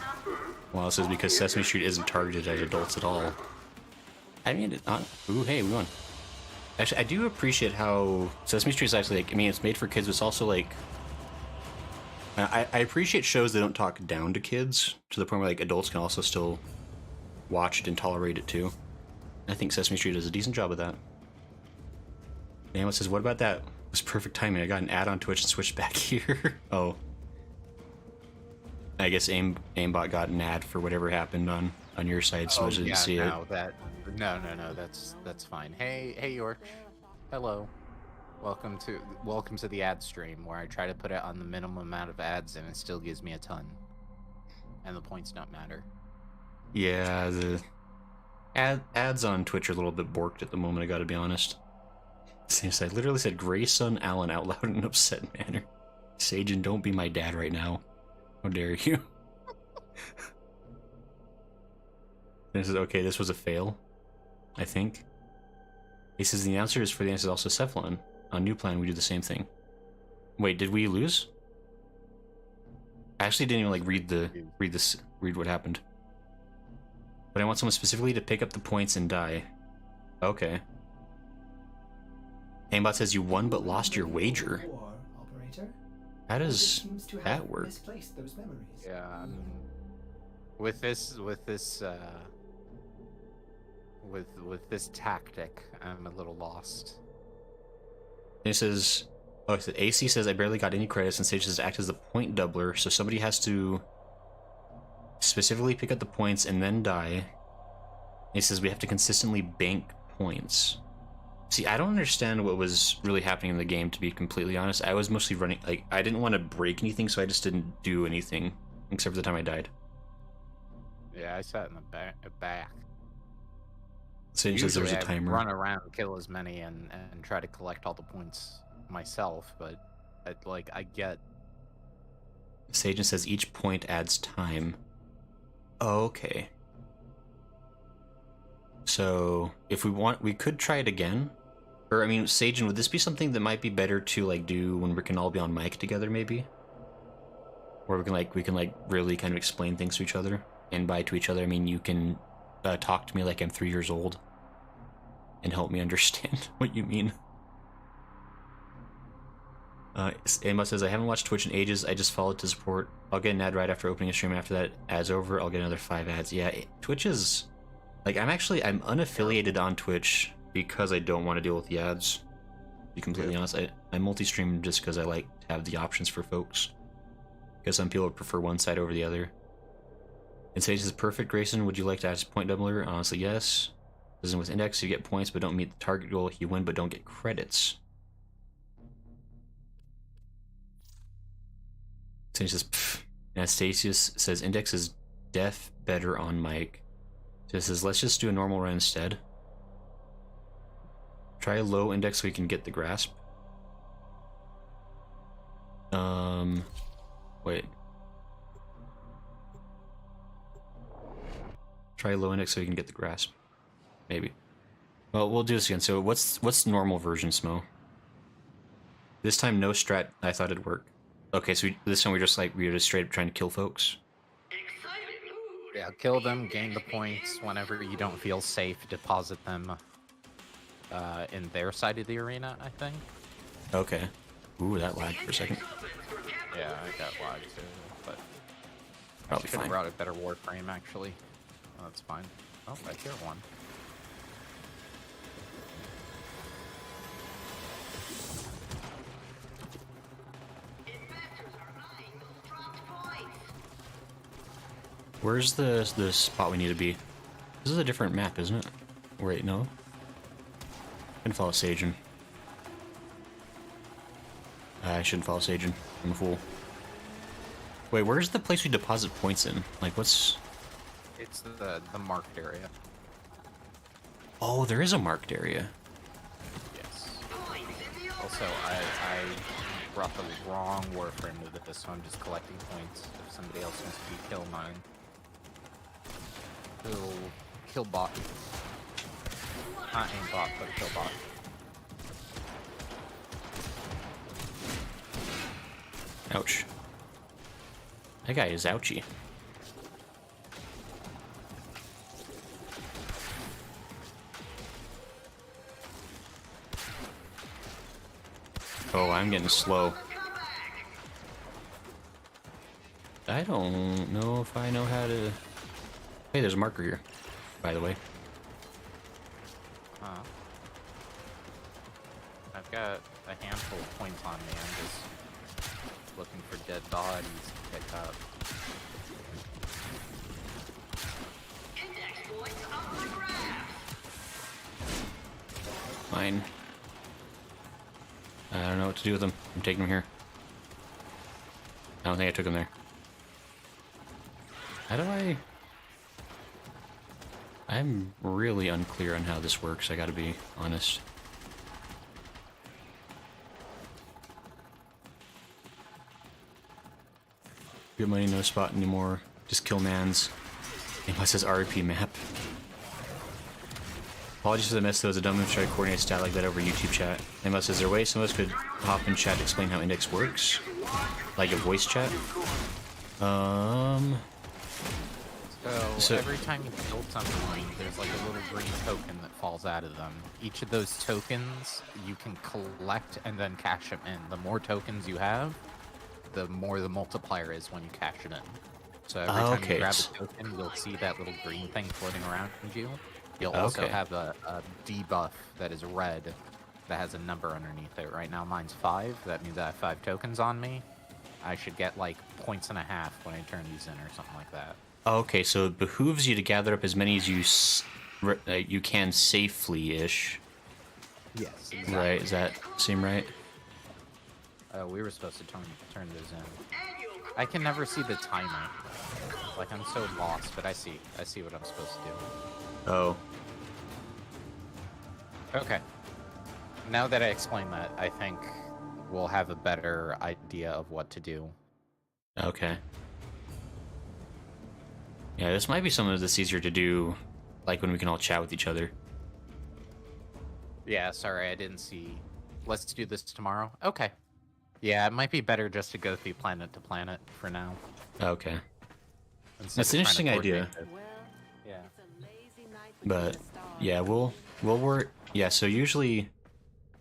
[SPEAKER 1] Well, this is because Sesame Street isn't targeted at adults at all. I mean, ooh, hey, we won. Actually, I do appreciate how Sesame Street is actually like. I mean, it's made for kids, but it's also like. I appreciate shows that don't talk down to kids to the point where like adults can also still watch it and tolerate it too. I think Sesame Street does a decent job of that. Daniel says, "What about that? It was perfect timing. I got an ad on Twitch and switched back here." Oh, I guess aimbot got an ad for whatever happened on your side, so I didn't see it.
[SPEAKER 2] No, that's fine. Hey, York. Hello. Welcome to the ad stream where I try to put it on the minimum amount of ads and it still gives me a ton. And the points don't matter.
[SPEAKER 1] Yeah, the ads on Twitch are a little bit borked at the moment, I gotta be honest. Since I literally said Grayson Allen out loud in an upset manner. Sagen, don't be my dad right now. How dare you? This is okay, this was a fail, I think. He says the answer is for the answer is also Cephalon. On New Plan, we do the same thing. Wait, did we lose? I actually didn't even like read what happened. But I want someone specifically to pick up the points and die. Okay. Aimbot says you won but lost your wager. How does that work?
[SPEAKER 2] Yeah, with this tactic, I'm a little lost.
[SPEAKER 1] It says, oh, it said AC says I barely got any credits and Sage says act as the point doubler, so somebody has to specifically pick up the points and then die. He says we have to consistently bank points. See, I don't understand what was really happening in the game, to be completely honest. I was mostly running, like, I didn't want to break anything, so I just didn't do anything, except for the time I died.
[SPEAKER 2] Yeah, I sat in the back.
[SPEAKER 1] Sage says there was a timer.
[SPEAKER 2] I run around, kill as many, and try to collect all the points myself, but I get.
[SPEAKER 1] Sage says each point adds time. Oh, okay. So if we want, we could try it again. Or I mean, Sagen, would this be something that might be better to like do when we can all be on mic together, maybe? Where we can really kind of explain things to each other, and by to each other I mean you can talk to me like I'm 3 years old and help me understand what you mean. Emma says, I haven't watched Twitch in ages, I just followed to support. I'll get an ad right after opening a stream, after that ad's over, I'll get another 5 ads. Yeah, Twitch is... Like, I'm unaffiliated on Twitch because I don't want to deal with the ads. To be completely honest, I multi-stream just because I like to have the options for folks. Because some people prefer one side over the other. And Sage says, perfect, Grayson, would you like to add point doubler? Honestly, yes. As in with Index, you get points but don't meet the target goal, you win but don't get credits. Sage says, pfft. Anastasius says, Index is def better on mic. So says, let's just do a normal run instead. Try a low Index so we can get the grasp. Wait. Try low Index so we can get the grasp. Maybe. Well, we'll do this again. So what's normal version, Smo? This time no strat. I thought it'd work. Okay, so this time we're just straight up trying to kill folks.
[SPEAKER 2] Yeah, kill them, gain the points. Whenever you don't feel safe, deposit them in their side of the arena, I think.
[SPEAKER 1] Okay. Ooh, that lagged for a second.
[SPEAKER 2] Yeah, I got lagged too, but
[SPEAKER 1] probably
[SPEAKER 2] should have
[SPEAKER 1] fine.
[SPEAKER 2] brought a better Warframe, actually. Oh, that's fine. Oh, I hear one.
[SPEAKER 1] Where's the spot we need to be? This is a different map, isn't it? Wait, no. I can follow Sagen. I shouldn't follow Sagen. I'm a fool. Wait, where's the place we deposit points in? Like, what's...
[SPEAKER 2] It's the marked area.
[SPEAKER 1] Oh, there is a marked area.
[SPEAKER 2] Yes. Also, I brought the wrong Warframe to this, so I'm just collecting points. If somebody else wants to kill mine, he'll kill bot. Not aimbot, but killbot.
[SPEAKER 1] Ouch. That guy is ouchie. Oh, I'm getting slow. I don't know if I know how to... Hey, there's a marker here, by the way.
[SPEAKER 2] Huh. I've got a handful of points on me. I'm just looking for dead bodies to pick up.
[SPEAKER 4] Index points up for grabs.
[SPEAKER 1] Mine. I don't know what to do with them. I'm taking them here. I don't think I took them there. How do I... I'm really unclear on how this works, I gotta be honest. Good money, no spot anymore. Just kill mans. Unless it's RP map. Apologies for the mess, though. It's a dumb move to try to coordinate a stat like that over YouTube chat. Unless is there a way some of us could hop in chat to explain how index works? Like a voice chat?
[SPEAKER 2] So every time you build something, there's like a little green token that falls out of them. Each of those tokens you can collect and then cash them in. The more tokens you have, the more the multiplier is when you cash it in. So every time you grab a token, you'll see that little green thing floating around you. You'll also have a debuff that is red that has a number underneath it. Right now mine's 5. That means I have 5 tokens on me. I should get like 1.5 points when I turn these in or something like that.
[SPEAKER 1] Okay, so it behooves you to gather up as many as you can safely-ish.
[SPEAKER 2] Yes. Exactly.
[SPEAKER 1] Right, does that seem right?
[SPEAKER 2] We were supposed to turn those in. I can never see the timer. Like, I'm so lost, but I see what I'm supposed to do.
[SPEAKER 1] Oh.
[SPEAKER 2] Okay. Now that I explained that, I think we'll have a better idea of what to do.
[SPEAKER 1] Okay. Yeah, this might be some of this easier to do, like when we can all chat with each other.
[SPEAKER 2] Yeah, sorry, I didn't see. Let's do this tomorrow? Okay. Yeah, it might be better just to go through planet to planet for now.
[SPEAKER 1] Okay.
[SPEAKER 2] Instead
[SPEAKER 1] That's an
[SPEAKER 2] of trying to
[SPEAKER 1] interesting idea.
[SPEAKER 2] coordinate it. Yeah.
[SPEAKER 1] But, yeah, we'll work... Yeah, so usually...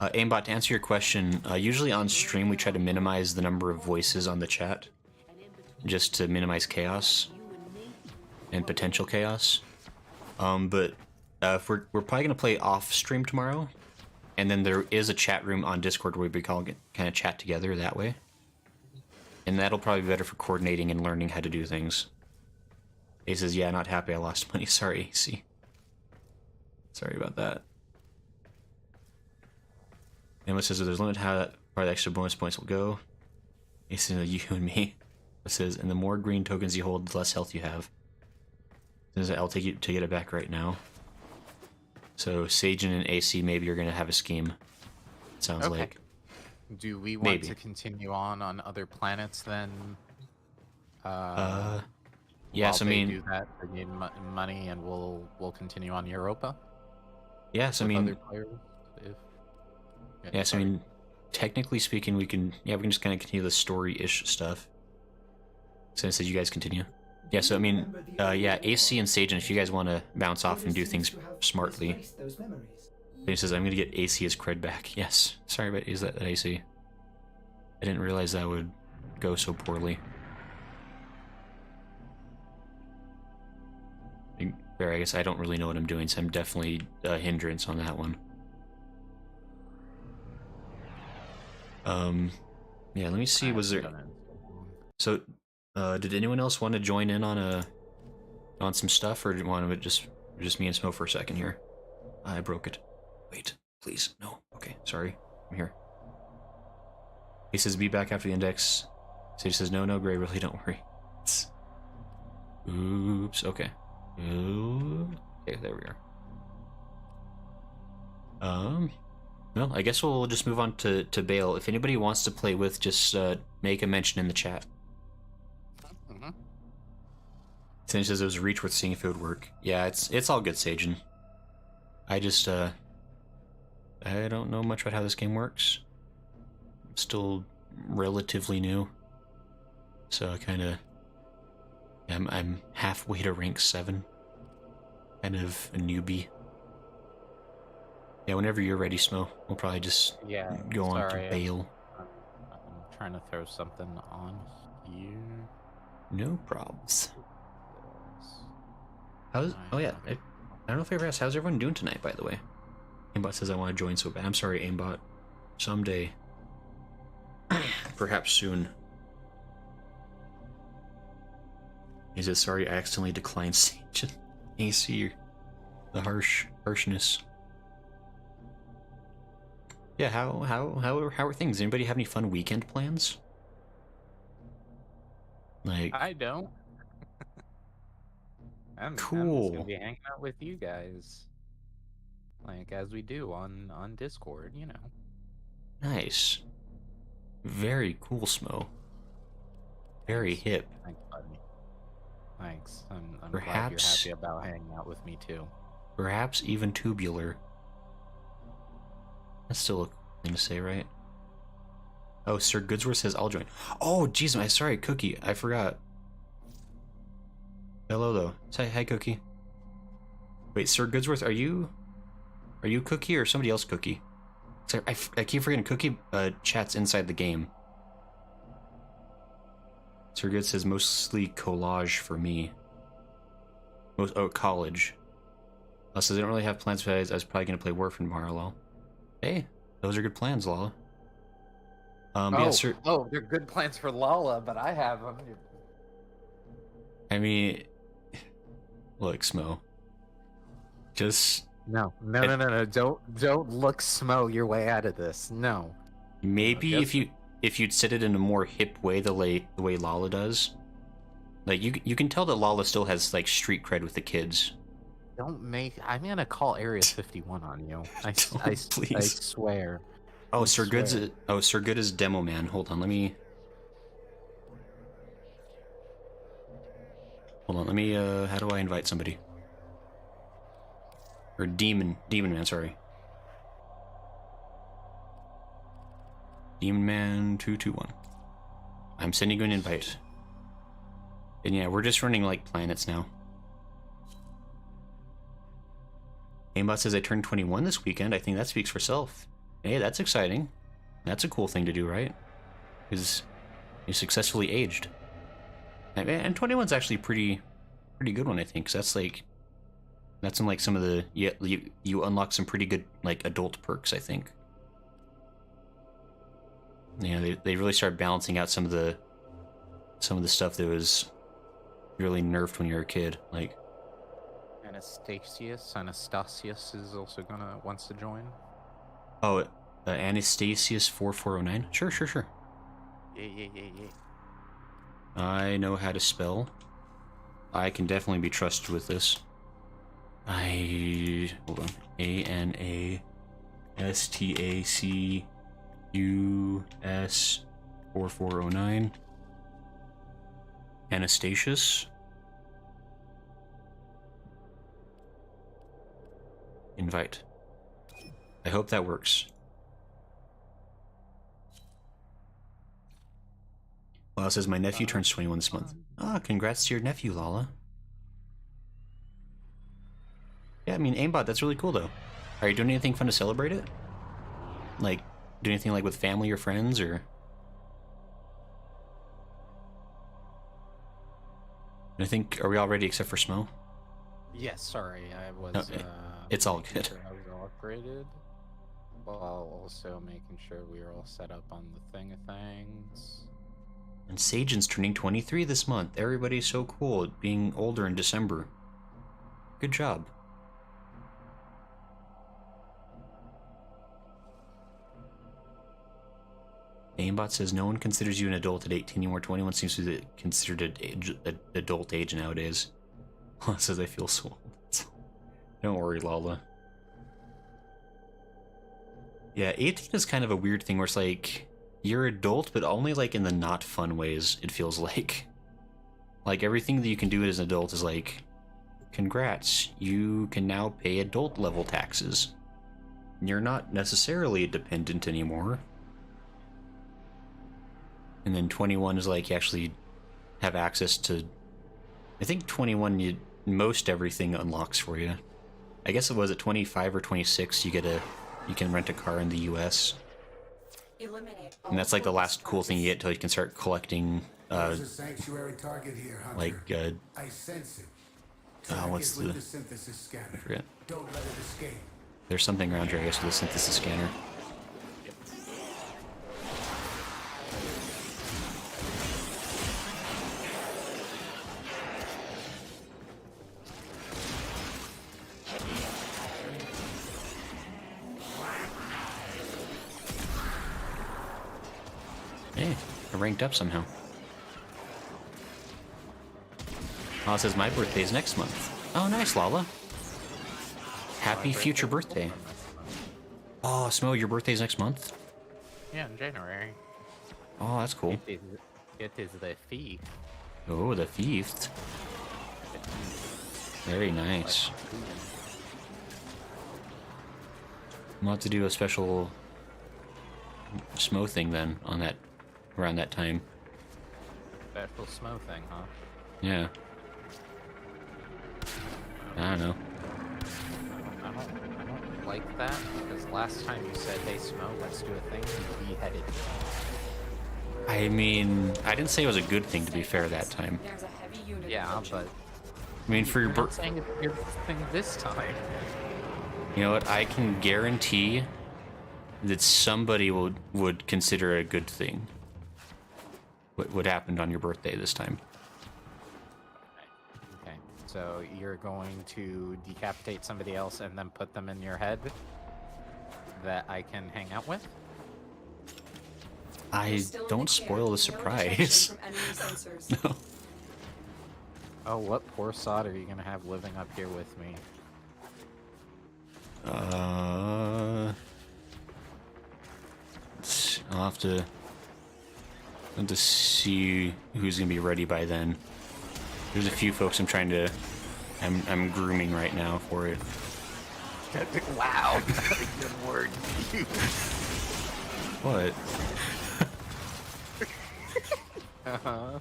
[SPEAKER 1] Aimbot, to answer your question, usually on stream we try to minimize the number of voices on the chat. Just to minimize chaos. And potential chaos. But if we're probably going to play off stream tomorrow. And then there is a chat room on Discord where we can kind of chat together that way. And that'll probably be better for coordinating and learning how to do things. He says, yeah, not happy I lost money. Sorry, AC. Sorry about that. Emma says, there's a limit how that part of the extra bonus points will go. He says, you and me. It says, and the more green tokens you hold, the less health you have. Says, I'll take you to get it back right now. So Sajin and AC maybe are going to have a scheme. Sounds like.
[SPEAKER 2] Do we want to continue on other planets then?
[SPEAKER 1] Yes, I mean,
[SPEAKER 2] do that, they need money, and we'll continue on Europa.
[SPEAKER 1] Yes, I mean,
[SPEAKER 2] other players,
[SPEAKER 1] yes, I mean, technically speaking, we can just kind of continue the story-ish stuff. Since you guys continue. Yeah, so I mean, yeah, AC and Sajin, if you guys want to bounce off and do things smartly. He says, I'm going to get AC as cred back. Yes, sorry about that AC. I didn't realize that would go so poorly. There, I guess I don't really know what I'm doing, so I'm definitely a hindrance on that one. Yeah, let me see, was there... So, did anyone else want to join in on some stuff, or did you want to just me and Smoke for a second here? I broke it. Wait, please, no. Okay, sorry, I'm here. He says, be back after the index. Sage says, no, Gray, really, don't worry. Oops, okay. Ooh. Okay, there we are. Well, I guess we'll just move on to Bale. If anybody wants to play with, just make a mention in the chat. Sage says it was a reach worth seeing if it would work. Yeah, it's all good, Sajin. I just, I don't know much about how this game works. I'm still relatively new. So I kind of, I'm halfway to rank 7. Kind of a newbie. Yeah, whenever you're ready, Smo, we'll probably just go on to bail.
[SPEAKER 2] I'm trying to throw something on here.
[SPEAKER 1] No probs. How's, oh yeah, I don't know if I ever asked, how's everyone doing tonight, by the way? Aimbot says I want to join so bad. I'm sorry, Aimbot. Someday. Perhaps soon. He says, sorry, I accidentally declined Sage. AC, the harshness. Yeah, how are things? Anybody have any fun weekend plans? Like,
[SPEAKER 2] I don't. I'm just
[SPEAKER 1] cool.
[SPEAKER 2] gonna be hanging out with you guys, like as we do on Discord, you know.
[SPEAKER 1] Nice. Very cool, Smo. Very hip.
[SPEAKER 2] Thanks, buddy. Thanks. I'm glad
[SPEAKER 1] Perhaps-
[SPEAKER 2] you're happy about hanging out with me too.
[SPEAKER 1] Perhaps even tubular. That's still a cool thing to say, right? Oh, Sir Goodsworth says I'll join. Oh, jeez, I'm sorry, Cookie. I forgot. Hello, though. Say hi, Cookie. Wait, Sir Goodsworth, are you Cookie or somebody else Cookie? Sorry, I keep forgetting Cookie chats inside the game. Sir Good says mostly collage for me. College. Says I don't really have plans, but I was probably gonna play Warframe tomorrow, lol. Hey, those are good plans, Lala. Yeah, sir.
[SPEAKER 2] Oh, they're good plans for Lala, but I have them.
[SPEAKER 1] I mean, look, Smo. Just
[SPEAKER 2] No. Don't look Smo your way out of this. No.
[SPEAKER 1] maybe
[SPEAKER 2] just-
[SPEAKER 1] if you'd said it in a more hip way, the way Lala does. Like you can tell that Lala still has like street cred with the kids.
[SPEAKER 2] Don't make. I'm gonna call Area 51 on you. I
[SPEAKER 1] Please.
[SPEAKER 2] swear.
[SPEAKER 1] Oh,
[SPEAKER 2] I
[SPEAKER 1] Sir Good's.
[SPEAKER 2] swear.
[SPEAKER 1] Sir Good is demo man. Hold on, let me. Hold on, let me. How do I invite somebody? Or demon man. Sorry. Demon man 221. I'm sending you an invite. And yeah, we're just running like planets now. Aimbot says I turned 21 this weekend. I think that speaks for itself. Hey, that's exciting. That's a cool thing to do, right? Because you successfully aged. And 21's actually pretty good one, I think. Cause that's in like some of the you unlock some pretty good like adult perks, I think. Yeah, they really start balancing out some of the stuff that was really nerfed when you were a kid, like.
[SPEAKER 2] Anastasius is also wants to join.
[SPEAKER 1] Oh, Anastasius 4409. Sure.
[SPEAKER 2] Yeah.
[SPEAKER 1] I know how to spell. I can definitely be trusted with this. Hold on. ANASTACUS 4409. Anastasius. Invite. I hope that works. Lala says my nephew turns 21 this month. Ah, congrats to your nephew, Lala. Yeah, I mean, aimbot, that's really cool though. Are you doing anything fun to celebrate it? Like, do anything like with family or friends, or? I think, are we all ready except for Smo?
[SPEAKER 2] Yes, sorry, I was.
[SPEAKER 1] Okay. It's all
[SPEAKER 2] making
[SPEAKER 1] good.
[SPEAKER 2] Sure I was all upgraded, while also making sure we were all set up on the thing of things.
[SPEAKER 1] And Sajan's turning 23 this month. Everybody's so cool at being older in December. Good job. Aimbot says no one considers you an adult at 18 anymore. 21 seems to be considered an adult age nowadays. Lala says I feel so old. Don't worry, Lala. Yeah, 18 is kind of a weird thing where it's like, you're adult, but only like in the not fun ways, it feels like. Like everything that you can do as an adult is like congrats, you can now pay adult level taxes. You're not necessarily a dependent anymore. And then 21 is like you actually have access to, I think 21 most everything unlocks for you. I guess it was at 25 or 26 you can rent a car in the US. And that's like the last cool thing you get till you can start collecting
[SPEAKER 6] There's a sanctuary target here, Hunter.
[SPEAKER 1] like
[SPEAKER 6] I sense it.
[SPEAKER 1] what's
[SPEAKER 6] Target with
[SPEAKER 1] the
[SPEAKER 6] synthesis scanner.
[SPEAKER 1] I forget.
[SPEAKER 6] Don't let it escape.
[SPEAKER 1] There's something around here I guess with the synthesis scanner. Hey, I ranked up somehow. Oh, it says my birthday's next month. Oh, nice, Lala. Happy future birthday. Oh, Smo, your birthday's next month?
[SPEAKER 2] Yeah, in January.
[SPEAKER 1] Oh, that's cool.
[SPEAKER 2] It is the fee.
[SPEAKER 1] Oh, the fifth. Very nice. We'll have to do a special Smo thing then on that around that time.
[SPEAKER 2] Special Smo thing, huh?
[SPEAKER 1] Yeah. I don't know.
[SPEAKER 2] I don't like that because last time you said, "Hey Smo, let's do a thing," you beheaded me.
[SPEAKER 1] I mean, I didn't say it was a good thing to be fair that time.
[SPEAKER 3] There's a heavy unit
[SPEAKER 2] Yeah,
[SPEAKER 3] approaching.
[SPEAKER 2] but
[SPEAKER 1] I mean, for your
[SPEAKER 2] you're not
[SPEAKER 1] birthday,
[SPEAKER 2] saying it's a good thing this time.
[SPEAKER 1] you know what? I can guarantee that somebody would consider it a good thing. What happened on your birthday this time?
[SPEAKER 2] Okay, so you're going to decapitate somebody else and then put them in your head that I can hang out with?
[SPEAKER 1] I
[SPEAKER 3] Still in the
[SPEAKER 1] don't
[SPEAKER 3] clear.
[SPEAKER 1] spoil the
[SPEAKER 3] No
[SPEAKER 1] surprise.
[SPEAKER 3] detection from enemy sensors.
[SPEAKER 1] No.
[SPEAKER 2] Oh, what poor sod are you gonna have living up here with me?
[SPEAKER 1] I'll have to see who's gonna be ready by then. There's a few folks I'm grooming right now for it.
[SPEAKER 5] Wow, that's a good word.
[SPEAKER 1] What?
[SPEAKER 2] Uh-huh.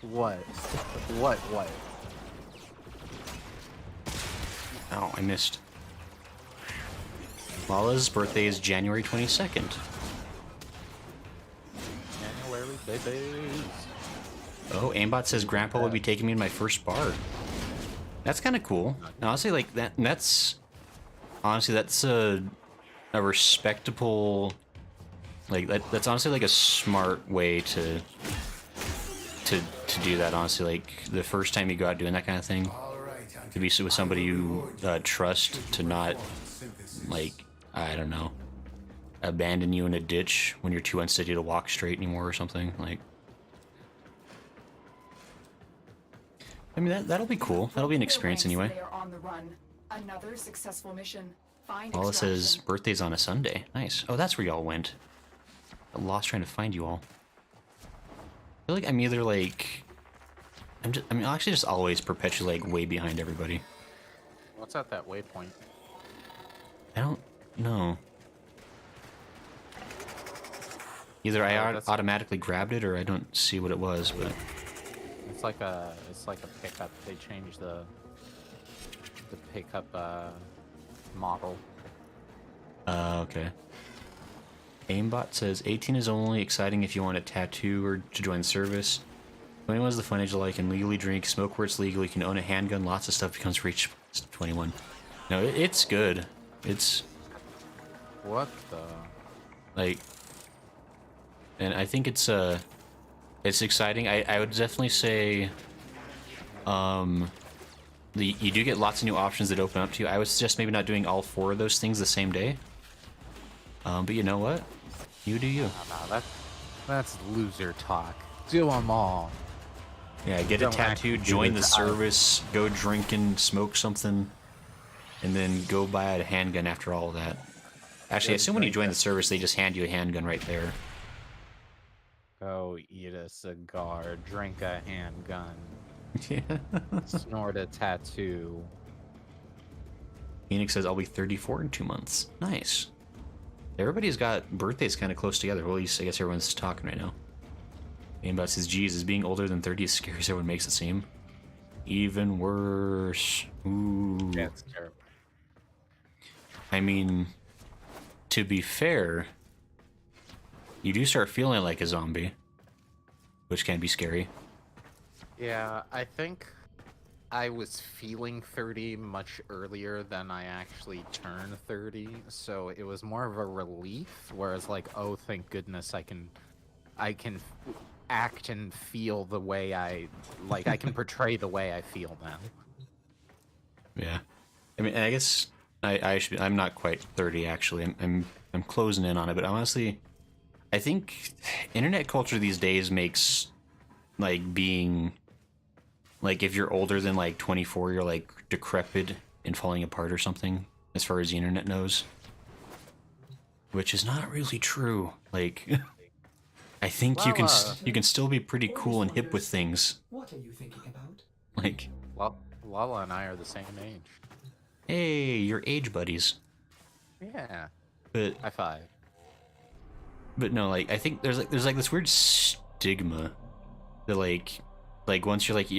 [SPEAKER 2] What? What?
[SPEAKER 1] Oh, I missed. Lala's birthday is January 22nd.
[SPEAKER 2] January babies.
[SPEAKER 1] Oh, Aimbot says Grandpa would be taking me to my first bar. That's kind of cool. Honestly, like that's a respectable, like that's honestly like a smart way to do that. Honestly, like the first time you go out doing that kind of thing,
[SPEAKER 6] All right, Hunter.
[SPEAKER 1] to be with somebody you trust, to not like, I don't know, abandon you in a ditch when you're too unsteady to walk straight anymore or something. Like, I mean, that'll be cool. That'll be an experience anyway.
[SPEAKER 3] They are on the run. Another successful mission. Find
[SPEAKER 1] All it says
[SPEAKER 3] extraction.
[SPEAKER 1] birthday's on a Sunday. Nice. Oh, that's where y'all went. I'm lost trying to find you all. I feel like I'm either like, I'm actually just always perpetually like way behind everybody.
[SPEAKER 2] What's at that waypoint?
[SPEAKER 1] I don't know. Either I
[SPEAKER 2] that's-
[SPEAKER 1] automatically grabbed it or I don't see what it was, but
[SPEAKER 2] It's like a pickup. They changed the pickup model.
[SPEAKER 1] okay. Aimbot says 18 is only exciting if you want a tattoo or to join the service. 21 is the fun age like and legally drink, smoke where it's legal, you can own a handgun, lots of stuff becomes reach 21. No, it's good. It's
[SPEAKER 2] What the?
[SPEAKER 1] like, and I think it's exciting. I would definitely say you do get lots of new options that open up to you. I would suggest maybe not doing all 4 of those things the same day. But you know what? You do you.
[SPEAKER 2] No, that's loser talk. Do them all.
[SPEAKER 1] Yeah, get a
[SPEAKER 2] Don't
[SPEAKER 1] tattoo,
[SPEAKER 2] actually do
[SPEAKER 1] join the
[SPEAKER 2] this.
[SPEAKER 1] service, go drinking, smoke something, and then go buy a handgun after all of that. Actually, I assume when you join the service, they just hand you a handgun right there.
[SPEAKER 2] Go eat a cigar, drink a handgun.
[SPEAKER 1] Yeah.
[SPEAKER 2] Snort a tattoo.
[SPEAKER 1] Phoenix says I'll be 34 in 2 months. Nice. Everybody's got birthdays kind of close together. Well, at least I guess everyone's talking right now. Aimbot says, "Jesus, being older than 30 is scary as everyone makes it seem. Even worse." Ooh.
[SPEAKER 2] Yeah, it's terrible.
[SPEAKER 1] I mean, to be fair, you do start feeling like a zombie, which can be scary.
[SPEAKER 2] Yeah, I think I was feeling 30 much earlier than I actually turned 30, so it was more of a relief, whereas like, oh, thank goodness I can act and feel the way I can portray the way I feel now.
[SPEAKER 1] Yeah. I mean, I guess I'm not quite 30 actually. I'm closing in on it, but honestly, I think internet culture these days makes like being like if you're older than like 24, you're like decrepit and falling apart or something as far as the internet knows. Which is not really true. Like I think you can still be pretty cool and hip with things.
[SPEAKER 7] What are you thinking about?
[SPEAKER 1] Like,
[SPEAKER 2] Lala and I are the same age.
[SPEAKER 1] hey, you're age buddies.
[SPEAKER 2] Yeah.
[SPEAKER 1] But
[SPEAKER 2] High five.
[SPEAKER 1] But no, like I think there's like this weird stigma that like once you're like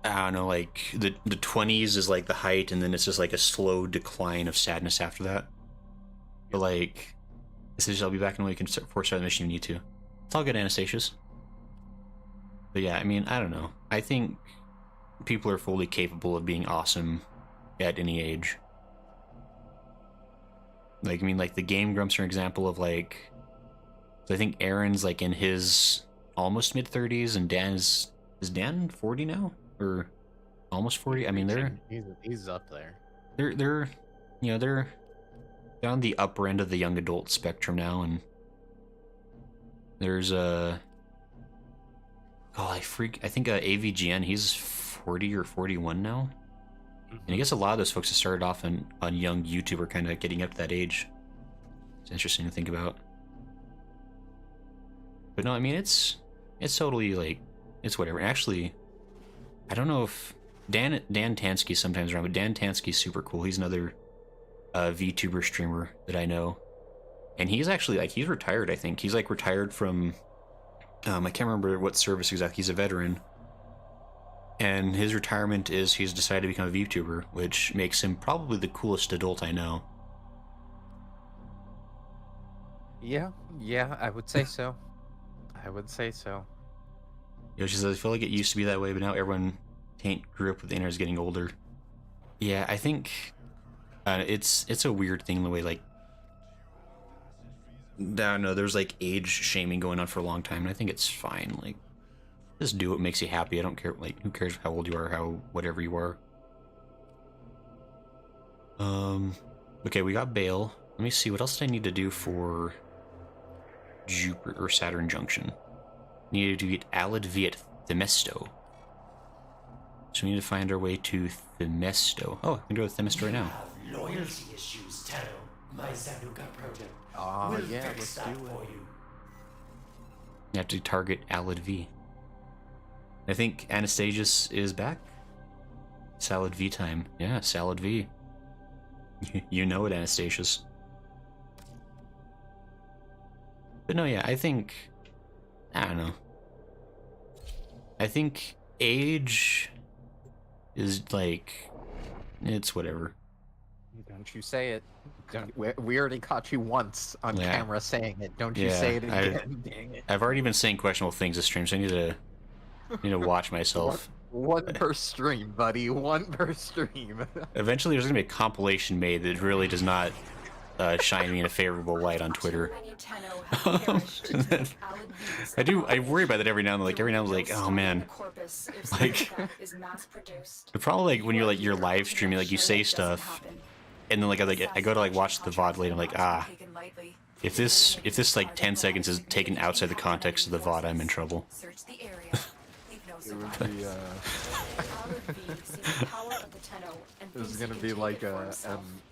[SPEAKER 1] I don't know, like the 20s is like the height, and then it's just like a slow decline of sadness after that. But like, this is I'll be back in a week and start the mission you need to. It's all good, Anastasius. But yeah, I mean, I don't know. I think people are fully capable of being awesome at any age. Like, I mean, like the Game Grumps are an example of like, so I think Aaron's like in his almost mid 30s, and Dan is Dan 40 now or almost 40? I mean,
[SPEAKER 2] he's up there.
[SPEAKER 1] They're you know they're on the upper end of the young adult spectrum now, and there's I think AVGN, he's 40 or 41 now. And I guess a lot of those folks that started off on young YouTube are kind of getting up to that age. It's interesting to think about. But no, I mean, it's totally like, it's whatever. Actually, I don't know if Dan Tansky's sometimes around, but Dan Tansky's super cool. He's another VTuber streamer that I know. And he's actually like, he's retired, I think. He's like retired from, I can't remember what service exactly. He's a veteran. And his retirement is he's decided to become a VTuber, which makes him probably the coolest adult I know.
[SPEAKER 2] Yeah, I would say so. I would say so.
[SPEAKER 1] You know, she says, I feel like it used to be that way, but now everyone grew up with the internet is getting older. Yeah, I think it's a weird thing the way, like, I don't know, there's like age shaming going on for a long time, and I think it's fine. Like, just do what makes you happy. I don't care, like, who cares how old you are, whatever you are. Okay, we got Bale. Let me see, what else do I need to do for Jupiter or Saturn Junction? Needed to get Alid V at Themisto. So we need to find our way to Themisto. Oh, I can go to Themisto right now.
[SPEAKER 7] Loyalty issues, Tenno. My Zanuka project.
[SPEAKER 2] Oh,
[SPEAKER 7] will
[SPEAKER 2] yeah,
[SPEAKER 7] fix
[SPEAKER 2] let's
[SPEAKER 7] that
[SPEAKER 2] do it.
[SPEAKER 7] for you.
[SPEAKER 1] You have to target Alid V. I think Anastasius is back. Salad V time. Yeah, Salad V. You know it, Anastasius. But no, yeah, I think... I don't know. I think age is like... It's whatever.
[SPEAKER 2] Don't you say it. We already caught you once on
[SPEAKER 1] Yeah.
[SPEAKER 2] camera saying it. Don't you
[SPEAKER 1] Yeah,
[SPEAKER 2] say it again. Dang it.
[SPEAKER 1] I've already been saying questionable things this stream, so I need to watch myself.
[SPEAKER 2] One per stream, buddy. One per stream.
[SPEAKER 1] Eventually, there's gonna be a compilation made that really does not shine me in a favorable light on Twitter. I worry about that every now and then. Like every now and then, like, oh man, like the problem, like when you're live streaming, like you say stuff, and then like I go to like watch the VOD later, I'm like, if this like 10 seconds is taken outside the context of the VOD, I'm in trouble.
[SPEAKER 2] It would be, This is gonna be like a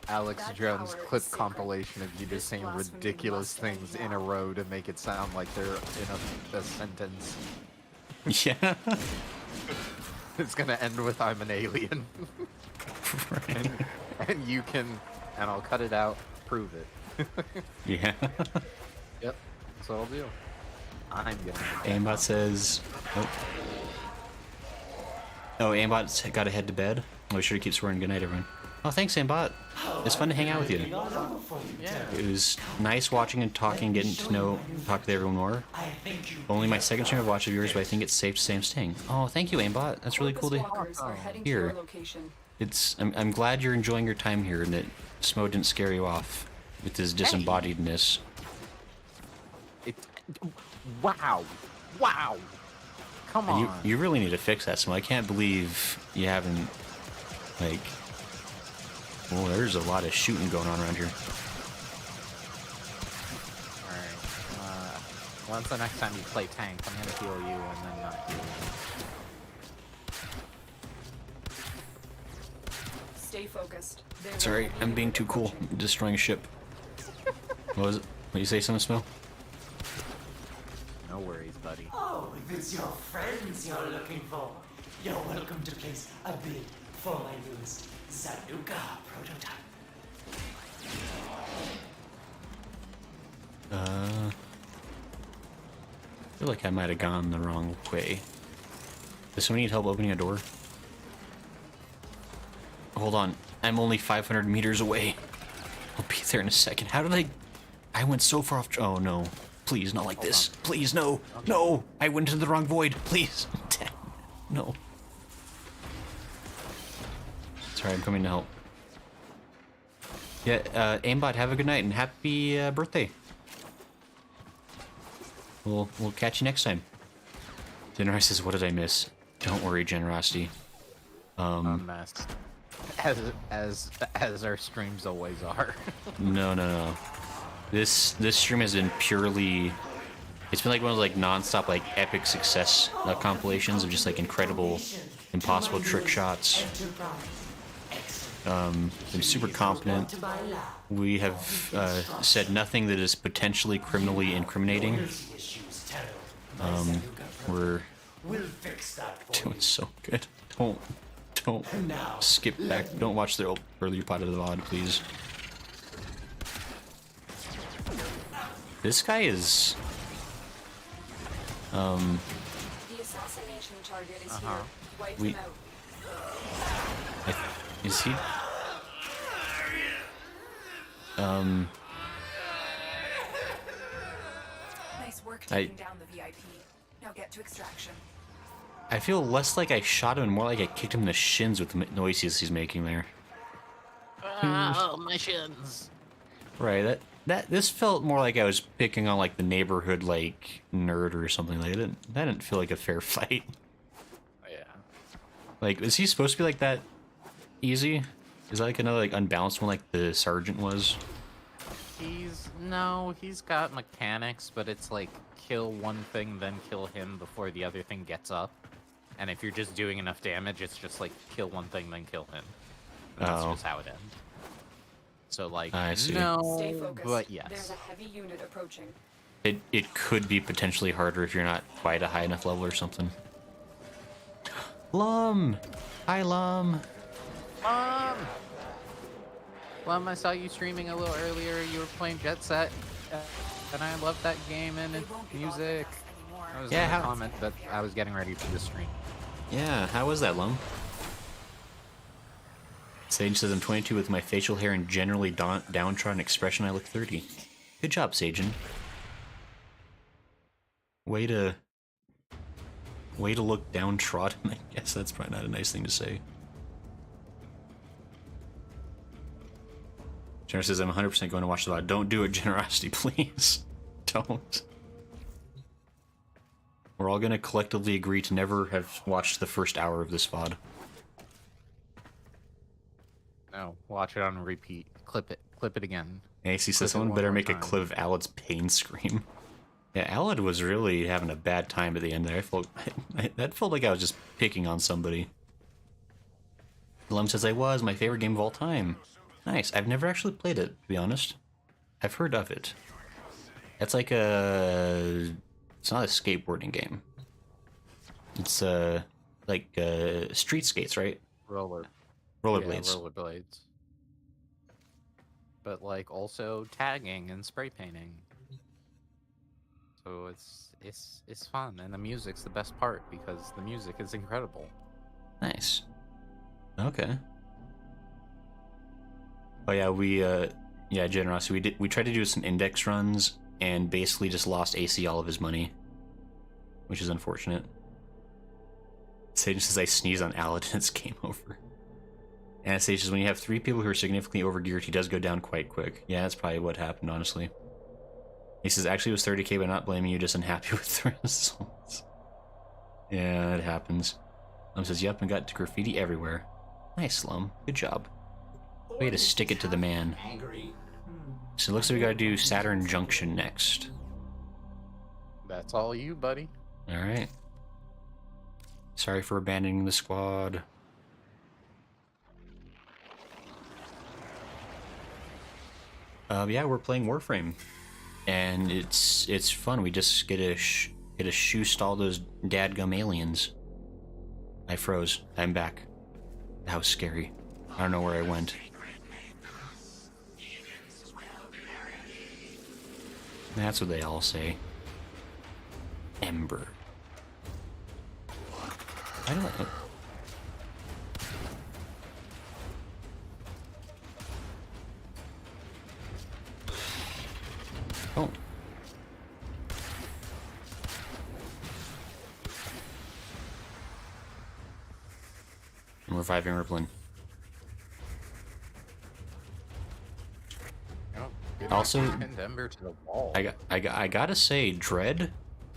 [SPEAKER 2] Alex Jones clip compilation of you just saying ridiculous things in a row to make it sound like they're in a sentence.
[SPEAKER 1] Yeah.
[SPEAKER 2] It's gonna end with I'm an alien.
[SPEAKER 1] Right.
[SPEAKER 2] And you can, and I'll cut it out, prove it.
[SPEAKER 1] Yeah.
[SPEAKER 2] Yep, that's what I'll do. I'm getting
[SPEAKER 1] Aimbot says... Oh, Aimbot's got to head to bed. I'll be sure to keep swearing goodnight, everyone. Oh, thanks, Aimbot. It's fun to hang out with you. It was nice watching and talking, getting to talk to everyone more. Only my second stream I've watched of yours, but I think it's safe to say I'm staying. Oh, thank you, Aimbot. That's really cool to
[SPEAKER 3] Walkers are heading to
[SPEAKER 1] hear.
[SPEAKER 3] your location.
[SPEAKER 1] I'm glad you're enjoying your time here and that Smo didn't scare you off with his disembodiedness.
[SPEAKER 2] it. Wow. Wow. Come on.
[SPEAKER 1] You really need to fix that, Smo. I can't believe you haven't, like... Well, there's a lot of shooting going on around here.
[SPEAKER 2] Alright. Once the next time you play tank, I'm gonna heal you and then not heal you.
[SPEAKER 3] Stay focused. There's
[SPEAKER 1] Sorry,
[SPEAKER 3] a-
[SPEAKER 1] I'm being too cool. I'm destroying a ship. What was it? What you say, something, Smo?
[SPEAKER 2] No worries, buddy.
[SPEAKER 7] Oh, if it's your friends you're looking for, you're welcome to place a bid for my newest Zanuka prototype.
[SPEAKER 1] I feel like I might have gone the wrong way. Does someone need help opening a door? Hold on. I'm only 500 meters away. I'll be there in a second. How did I went so far off... Oh, no. Please, not like this. Please, no. No! I went into the wrong void. Please. No. Sorry, I'm coming to help. Yeah, Aimbot, have a good night and happy birthday. We'll catch you next time. Generosity says, what did I miss? Don't worry, Generosity.
[SPEAKER 2] A mess. As our streams always are.
[SPEAKER 1] No. This stream has been purely... It's been like one of those like non-stop like epic success compilations of just like incredible, impossible trick shots. I'm super competent. We have said nothing that is potentially criminally incriminating. We're doing so good. Don't skip back. Don't watch the earlier part of the VOD, please. This guy is...
[SPEAKER 3] The assassination target is here. Wipe
[SPEAKER 1] We-
[SPEAKER 3] him out.
[SPEAKER 1] Is he...
[SPEAKER 3] Nice work taking down the VIP. Now get to extraction.
[SPEAKER 1] I feel less like I shot him and more like I kicked him in the shins with the noises he's making there.
[SPEAKER 2] Oh, my shins.
[SPEAKER 1] Right, this felt more like I was picking on like the neighborhood like nerd or something like that. That didn't feel like a fair fight.
[SPEAKER 2] Yeah.
[SPEAKER 1] Like, is he supposed to be like that easy? Is that like another like unbalanced one like the sergeant was?
[SPEAKER 2] He's got mechanics, but it's like kill one thing, then kill him before the other thing gets up. And if you're just doing enough damage, it's just like kill one thing, then kill him. And that's just how it ends. So like,
[SPEAKER 1] I see.
[SPEAKER 2] no,
[SPEAKER 3] Stay focused.
[SPEAKER 2] but
[SPEAKER 3] There's
[SPEAKER 2] yes.
[SPEAKER 3] a heavy unit approaching.
[SPEAKER 1] It could be potentially harder if you're not quite a high enough level or something. Lum! Hi, Lum!
[SPEAKER 2] Lum, I saw you streaming a little earlier. You were playing Jet Set, and I love that game and its music. That was
[SPEAKER 1] Yeah,
[SPEAKER 2] a
[SPEAKER 1] how-
[SPEAKER 2] comment, but I was getting ready for the stream.
[SPEAKER 1] Yeah, how was that, Lum? Sage says I'm 22 with my facial hair and generally downtrodden expression. I look 30. Good job, Sagen. Way to look downtrodden. I guess that's probably not a nice thing to say. Generous says I'm 100% going to watch the VOD. Don't do it, Generosity, please. Don't. We're all going to collectively agree to never have watched the first hour of this VOD.
[SPEAKER 2] No, watch it on repeat. Clip it again.
[SPEAKER 1] AC
[SPEAKER 2] Clip
[SPEAKER 1] says
[SPEAKER 2] it
[SPEAKER 1] someone
[SPEAKER 2] one
[SPEAKER 1] better
[SPEAKER 2] more
[SPEAKER 1] make a
[SPEAKER 2] time.
[SPEAKER 1] clip of Alad's pain scream. Yeah, Alad was really having a bad time at the end there. That felt like I was just picking on somebody. Lum says I was my favorite game of all time. Nice. I've never actually played it, to be honest. I've heard of it. It's like a... It's not a skateboarding game. It's like street skates, right?
[SPEAKER 2] Rollerblades.
[SPEAKER 1] Rollerblades.
[SPEAKER 2] Yeah, rollerblades. But like also tagging and spray painting. So it's fun, and the music's the best part because the music is incredible.
[SPEAKER 1] Nice. Okay. Oh yeah, yeah, generosity. We tried to do some index runs and basically just lost AC all of his money, which is unfortunate. Sage says I sneeze on Aladdin, it's game over. And Sage says when you have 3 people who are significantly overgeared, he does go down quite quick. Yeah, that's probably what happened, honestly. He says actually it was 30k, but not blaming you, just unhappy with the results. Yeah, it happens. Slum says, yep, and got graffiti everywhere. Nice, Slum. Good job. Way to stick it to the man.
[SPEAKER 6] Angry.
[SPEAKER 1] So it looks like we gotta do Saturn Junction next.
[SPEAKER 2] That's all you, buddy.
[SPEAKER 1] Alright. Sorry for abandoning the squad. Yeah, we're playing Warframe. And it's fun. We just get to shoost all those dadgum aliens. I froze. I'm back. That was scary. I don't know where I went. That's what they all say. Ember. I don't know. Oh. I'm reviving Riplin. Also,
[SPEAKER 2] Ember to the wall.
[SPEAKER 1] I gotta say, Dread,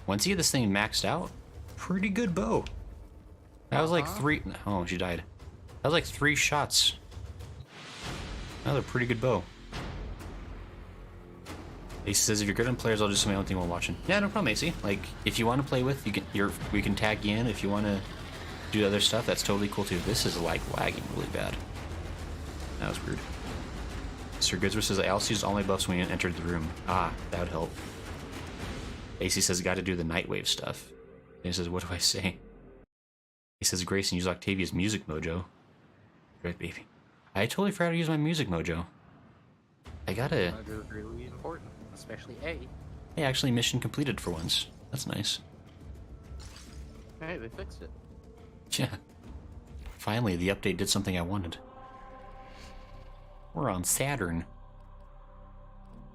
[SPEAKER 1] once you get this thing maxed out, pretty good bow. That was like 3. Oh, she died. That was like 3 shots. Another pretty good bow. Ace says, if you're good on players, I'll just do my own thing while watching. Yeah, no problem, AC. Like, if you want to play with, we can tag you in. If you want to do other stuff, that's totally cool too. This is like lagging really bad. That was weird. Sir Goodsworth says, I also used all my buffs when you entered the room. Ah, that would help. AC says, got to do the Nightwave stuff. And he says, what do I say? He says, Grayson, use Octavia's music mojo. Great baby. I totally forgot to use my music mojo. I gotta...
[SPEAKER 2] Mojo is really important, especially A.
[SPEAKER 1] Hey, actually, mission completed for once. That's nice.
[SPEAKER 2] Hey, they fixed it.
[SPEAKER 1] Yeah. Finally, the update did something I wanted. We're on Saturn.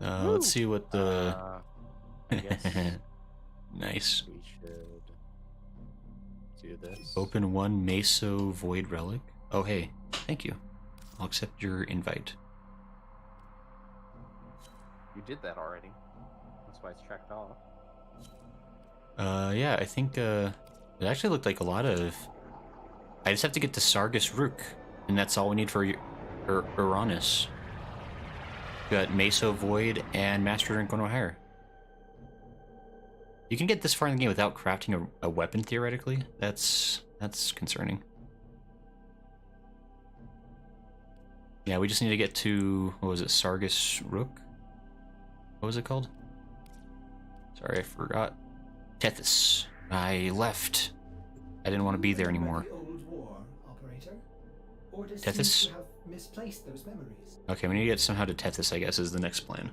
[SPEAKER 1] Let's see what the...
[SPEAKER 2] I guess
[SPEAKER 1] Nice.
[SPEAKER 2] we should do this.
[SPEAKER 1] Open 1 Meso Void Relic. Oh, hey. Thank you. I'll accept your invite.
[SPEAKER 2] You did that already. That's why it's checked off.
[SPEAKER 1] Yeah, I think, it actually looked like a lot of... I just have to get to Sargus Rook, and that's all we need for Uranus. We got Meso Void and Master Drink Going Higher. You can get this far in the game without crafting a weapon, theoretically. That's concerning. Yeah, we just need to get to, what was it, Sargus Rook? What was it called? Sorry, I forgot. Tethys. I left. I didn't want to be there anymore.
[SPEAKER 8] The old war, operator? Or does
[SPEAKER 1] Tethys?
[SPEAKER 8] seem to have misplaced those memories?
[SPEAKER 1] Okay, we need to get somehow to Tethys, I guess, is the next plan.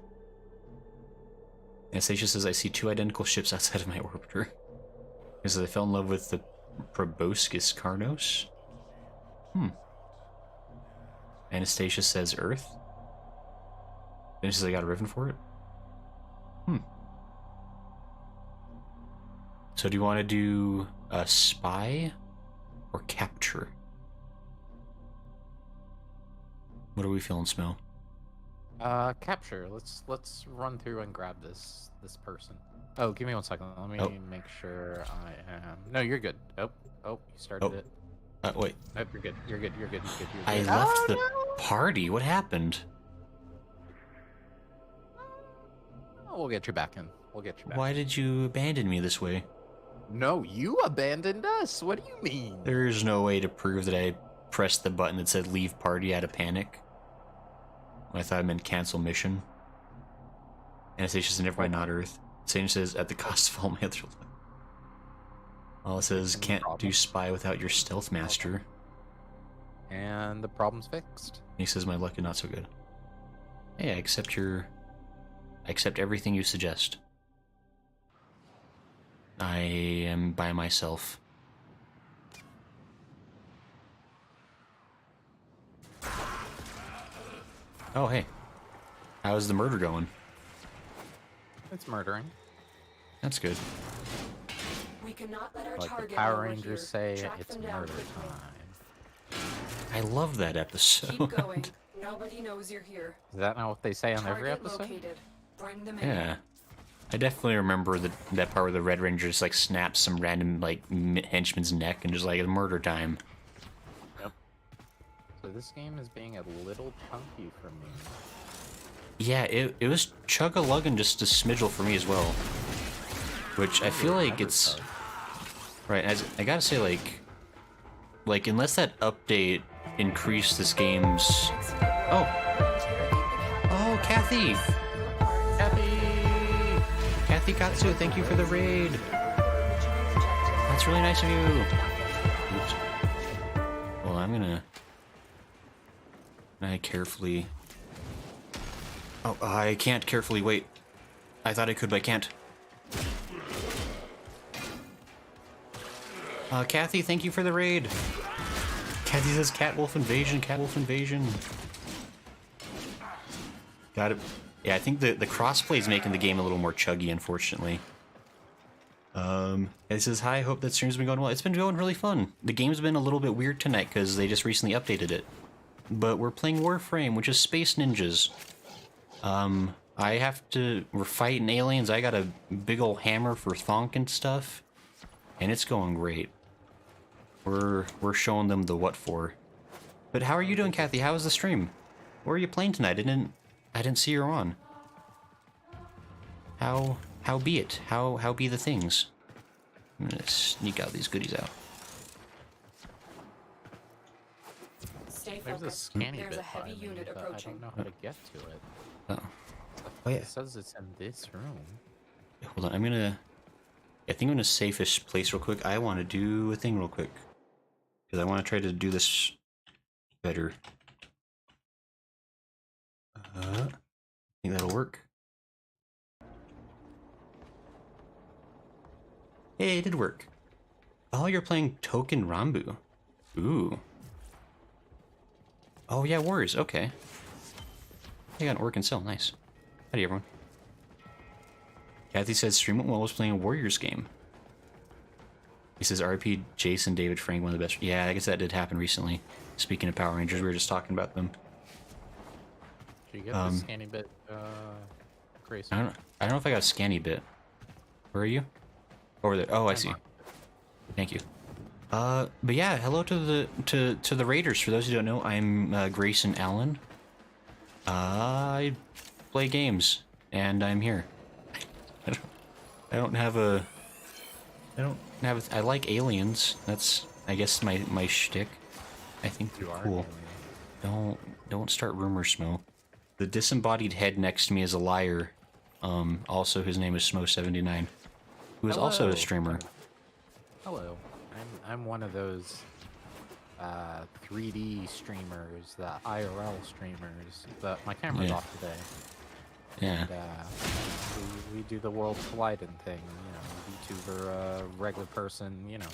[SPEAKER 1] Anastasia says, I see 2 identical ships outside of my orbiter. Because I fell in love with the Proboscis Carnos. Anastasia says Earth. Then she says I got a ribbon for it. So do you want to do a spy or capture? What are we feeling, Smell?
[SPEAKER 2] Capture. Let's run through and grab this person. Oh, give me 1 second. Let me make sure I am. No, you're good. Oh, you started it.
[SPEAKER 1] Wait.
[SPEAKER 2] Nope, you're good. You're good. You're good. You're good. You're
[SPEAKER 1] I
[SPEAKER 2] good.
[SPEAKER 1] left the party. What happened?
[SPEAKER 2] Oh, we'll get you back in. We'll get you back.
[SPEAKER 1] Why did you abandon me this way?
[SPEAKER 2] No, you abandoned us. What do you mean?
[SPEAKER 1] There's no way to prove that I pressed the button that said leave party out of panic. I thought I meant cancel mission. Anastasia says never mind, not Earth. Satan says at the cost of all my other life. Well, it says can't do spy without your stealth master.
[SPEAKER 2] And the problem's fixed.
[SPEAKER 1] He says my luck is not so good. Hey, I accept everything you suggest. I am by myself. Oh, hey. How's the murder going?
[SPEAKER 2] It's murdering.
[SPEAKER 1] That's good.
[SPEAKER 3] We cannot let our
[SPEAKER 2] Like
[SPEAKER 3] target
[SPEAKER 2] the Power
[SPEAKER 3] know we're
[SPEAKER 2] Rangers
[SPEAKER 3] here.
[SPEAKER 2] say,
[SPEAKER 3] Track
[SPEAKER 2] it's
[SPEAKER 3] them down
[SPEAKER 2] murder
[SPEAKER 3] quickly.
[SPEAKER 2] time.
[SPEAKER 1] I love that episode.
[SPEAKER 3] Keep going. Nobody knows you're here.
[SPEAKER 2] Is that not what they say on every
[SPEAKER 3] Target
[SPEAKER 2] episode?
[SPEAKER 3] located. Bring them in.
[SPEAKER 1] Yeah. I definitely remember that part where the Red Ranger just like snaps some random like henchman's neck and just like murder time.
[SPEAKER 2] So this game is being a little chunky for me.
[SPEAKER 1] Yeah, it was chug-a-lugging just a smidgel for me as well. Which I feel like it's... Right, I gotta say, like unless that update increased this game's... Oh! Oh, Kathy! Kathy Katsu, thank you for the raid! That's really nice of you! Oops. Well, I'm gonna... I carefully... Oh, I can't carefully wait. I thought I could, but I can't. Kathy, thank you for the raid. Kathy says Catwolf Invasion, Catwolf Invasion. Got it. Yeah, I think the crossplay is making the game a little more chuggy, unfortunately. It says, hi, hope that stream's been going well. It's been going really fun. The game's been a little bit weird tonight because they just recently updated it. But we're playing Warframe, which is space ninjas. We're fighting aliens. I got a big old hammer for thonk and stuff. And it's going great. We're showing them the what for. But how are you doing, Kathy? How was the stream? Where are you playing tonight? I didn't see her on. How be it? How be the things? I'm gonna sneak out these goodies out.
[SPEAKER 3] Stay
[SPEAKER 2] There's a
[SPEAKER 3] focused.
[SPEAKER 2] scanny
[SPEAKER 3] There's
[SPEAKER 2] bit
[SPEAKER 3] a heavy
[SPEAKER 2] by me,
[SPEAKER 3] unit
[SPEAKER 2] but
[SPEAKER 3] approaching.
[SPEAKER 2] I don't know how to get to it.
[SPEAKER 1] Oh. Oh yeah.
[SPEAKER 2] It says it's in this room.
[SPEAKER 1] Hold on. I think I'm gonna save this place real quick. I want to do a thing real quick because I want to try to do this better. I think that'll work. Hey, it did work. Oh, you're playing Token Rambu. Ooh. Oh yeah, Warriors. Okay. I got it working still. Nice. Howdy, everyone. Kathy says stream went well, was playing a Warriors game. He says RP Jason, David, Frank, one of the best. Yeah, I guess that did happen recently. Speaking of Power Rangers, we were just talking about them.
[SPEAKER 2] Did you get the scanny bit, Grace?
[SPEAKER 1] I don't know if I got a scanny bit. Where are you? Over there. Oh, I see. Thank you. But yeah, hello to the Raiders. For those who don't know, I'm Grayson Allen. I play games, and I'm here. I like aliens. That's, I guess, my shtick. I think they're cool. Don't start rumors, Smo. The disembodied head next to me is a liar. Also, his name is Smo79, who is also a streamer.
[SPEAKER 2] Hello. I'm one of those 3D streamers, the IRL streamers. My camera's off today.
[SPEAKER 1] Yeah.
[SPEAKER 2] And, we do the world colliding thing, you know, YouTuber, regular person, you know.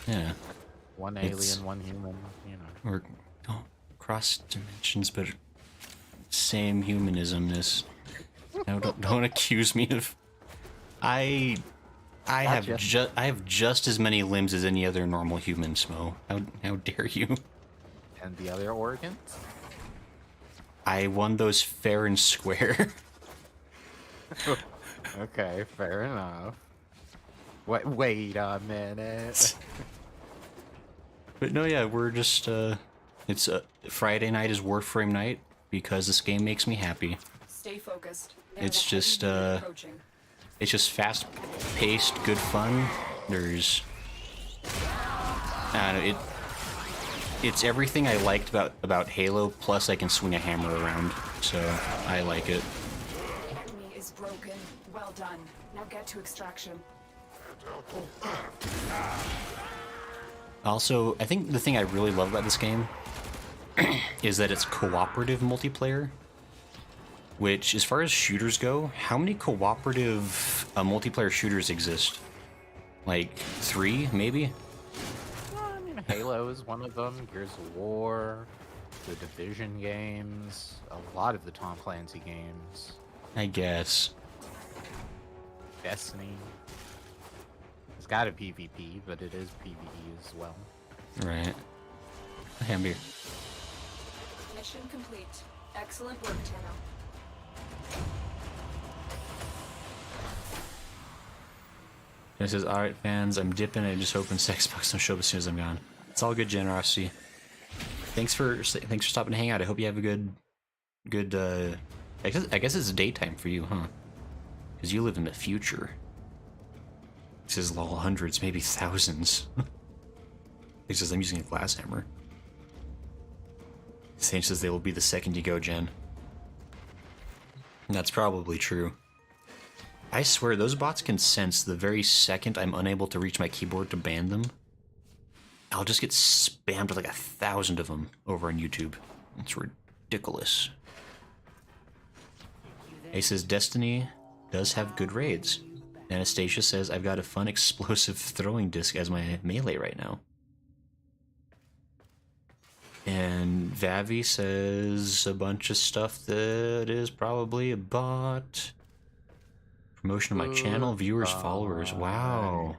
[SPEAKER 1] Yeah.
[SPEAKER 2] One alien, one human, you know.
[SPEAKER 1] Or cross dimensions, but same humanismness. No, don't accuse me of. I have just as many limbs as any other normal human, Smo. How dare you?
[SPEAKER 2] And the other organs?
[SPEAKER 1] I won those fair and square.
[SPEAKER 2] Okay, fair enough. Wait a minute.
[SPEAKER 1] But no, yeah, we're just it's Friday night is Warframe night because this game makes me happy.
[SPEAKER 3] Stay focused.
[SPEAKER 1] It's just fast-paced, good fun. There's I don't know, it's everything I liked about Halo, plus I can swing a hammer around, so I like it.
[SPEAKER 3] The enemy is broken. Well done. Now get to extraction.
[SPEAKER 1] Also, I think the thing I really love about this game is that it's cooperative multiplayer. Which, as far as shooters go, how many cooperative multiplayer shooters exist? Like 3, maybe?
[SPEAKER 2] I mean, Halo is one of them. Gears of War, the Division games, a lot of the Tom Clancy games,
[SPEAKER 1] I guess.
[SPEAKER 2] Destiny. It's got a PvP, but it is PvE as well.
[SPEAKER 1] Right. Hey, I'm here.
[SPEAKER 3] Mission complete. Excellent work, Tenno.
[SPEAKER 1] It says, "Alright, fans, I'm dipping. I just opened Xbox and show up as soon as I'm gone." It's all good generosity. Thanks for stopping to hang out. I hope you have a good. I guess it's daytime for you, huh? Because you live in the future. It says lol hundreds, maybe thousands. It says I'm using a glass hammer. Sage says they will be the second you go, Jen. And that's probably true. I swear, those bots can sense the very second I'm unable to reach my keyboard to ban them. I'll just get spammed with like 1,000 of them over on YouTube. It's ridiculous. Ace says Destiny does have good raids. Anastasia says I've got a fun explosive throwing disc as my melee right now. And Vavi says a bunch of stuff that is probably a bot. Promotion of my channel, viewers, followers. Wow.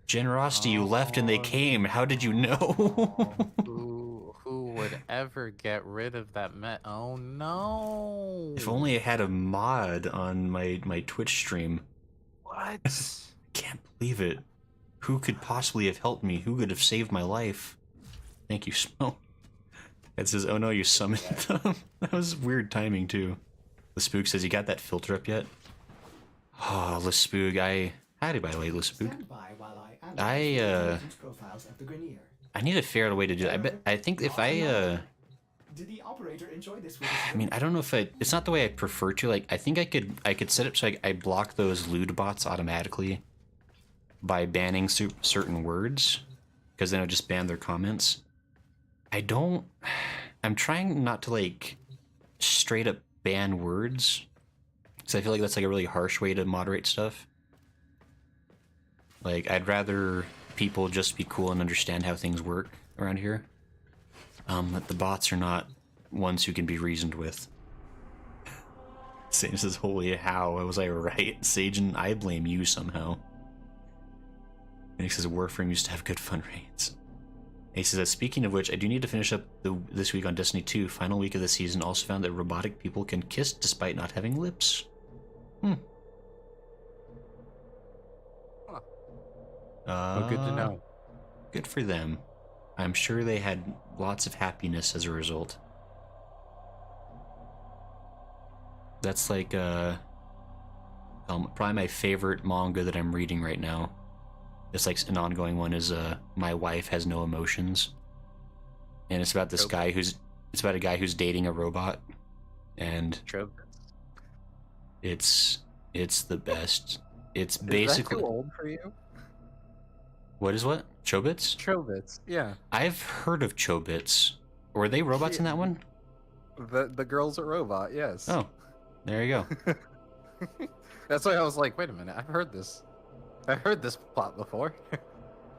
[SPEAKER 1] Generosity, you left and they came. How did you know?
[SPEAKER 2] Who would ever get rid of that Oh no!
[SPEAKER 1] If only I had a mod on my Twitch stream.
[SPEAKER 2] What?
[SPEAKER 1] Can't believe it. Who could possibly have helped me? Who could have saved my life? Thank you, Smo. It says, "Oh no, you summoned them." That was weird timing too. The Spook says, "You got that filter up yet?" Oh, the Spook, howdy by the way, the Spook.
[SPEAKER 8] Stand by while I analyze the profiles of the Grenier.
[SPEAKER 1] I need to figure out a way to do that. I think if I
[SPEAKER 8] Did the operator enjoy this with
[SPEAKER 1] I mean, I don't know if it's not the way I prefer to. Like, I think I could set it so I block those lewd bots automatically by banning certain words, because then I just ban their comments. I'm trying not to like straight up ban words, because I feel like that's like a really harsh way to moderate stuff. Like, I'd rather people just be cool and understand how things work around here. That the bots are not ones who can be reasoned with. Sage says, "Holy how, was I right? Sage, and I blame you somehow." And he says, "Warframe used to have good fun rates." He says, "Speaking of which, I do need to finish up this week on Destiny 2. Final week of the season. Also found that robotic people can kiss despite not having lips."
[SPEAKER 2] Well, good to know.
[SPEAKER 1] Good for them. I'm sure they had lots of happiness as a result. That's like probably my favorite manga that I'm reading right now. It's like an ongoing one is My Wife Has No Emotions. And it's about this guy it's about a guy who's dating a robot, and it's the best. It's basically
[SPEAKER 2] Is that too old for you?
[SPEAKER 1] What is what? Chobits?
[SPEAKER 2] Chobits, yeah.
[SPEAKER 1] I've heard of Chobits. Were they robots in that one?
[SPEAKER 2] The girl's a robot, yes.
[SPEAKER 1] Oh, there you go.
[SPEAKER 2] That's why I was like, wait a minute, I've heard this plot before.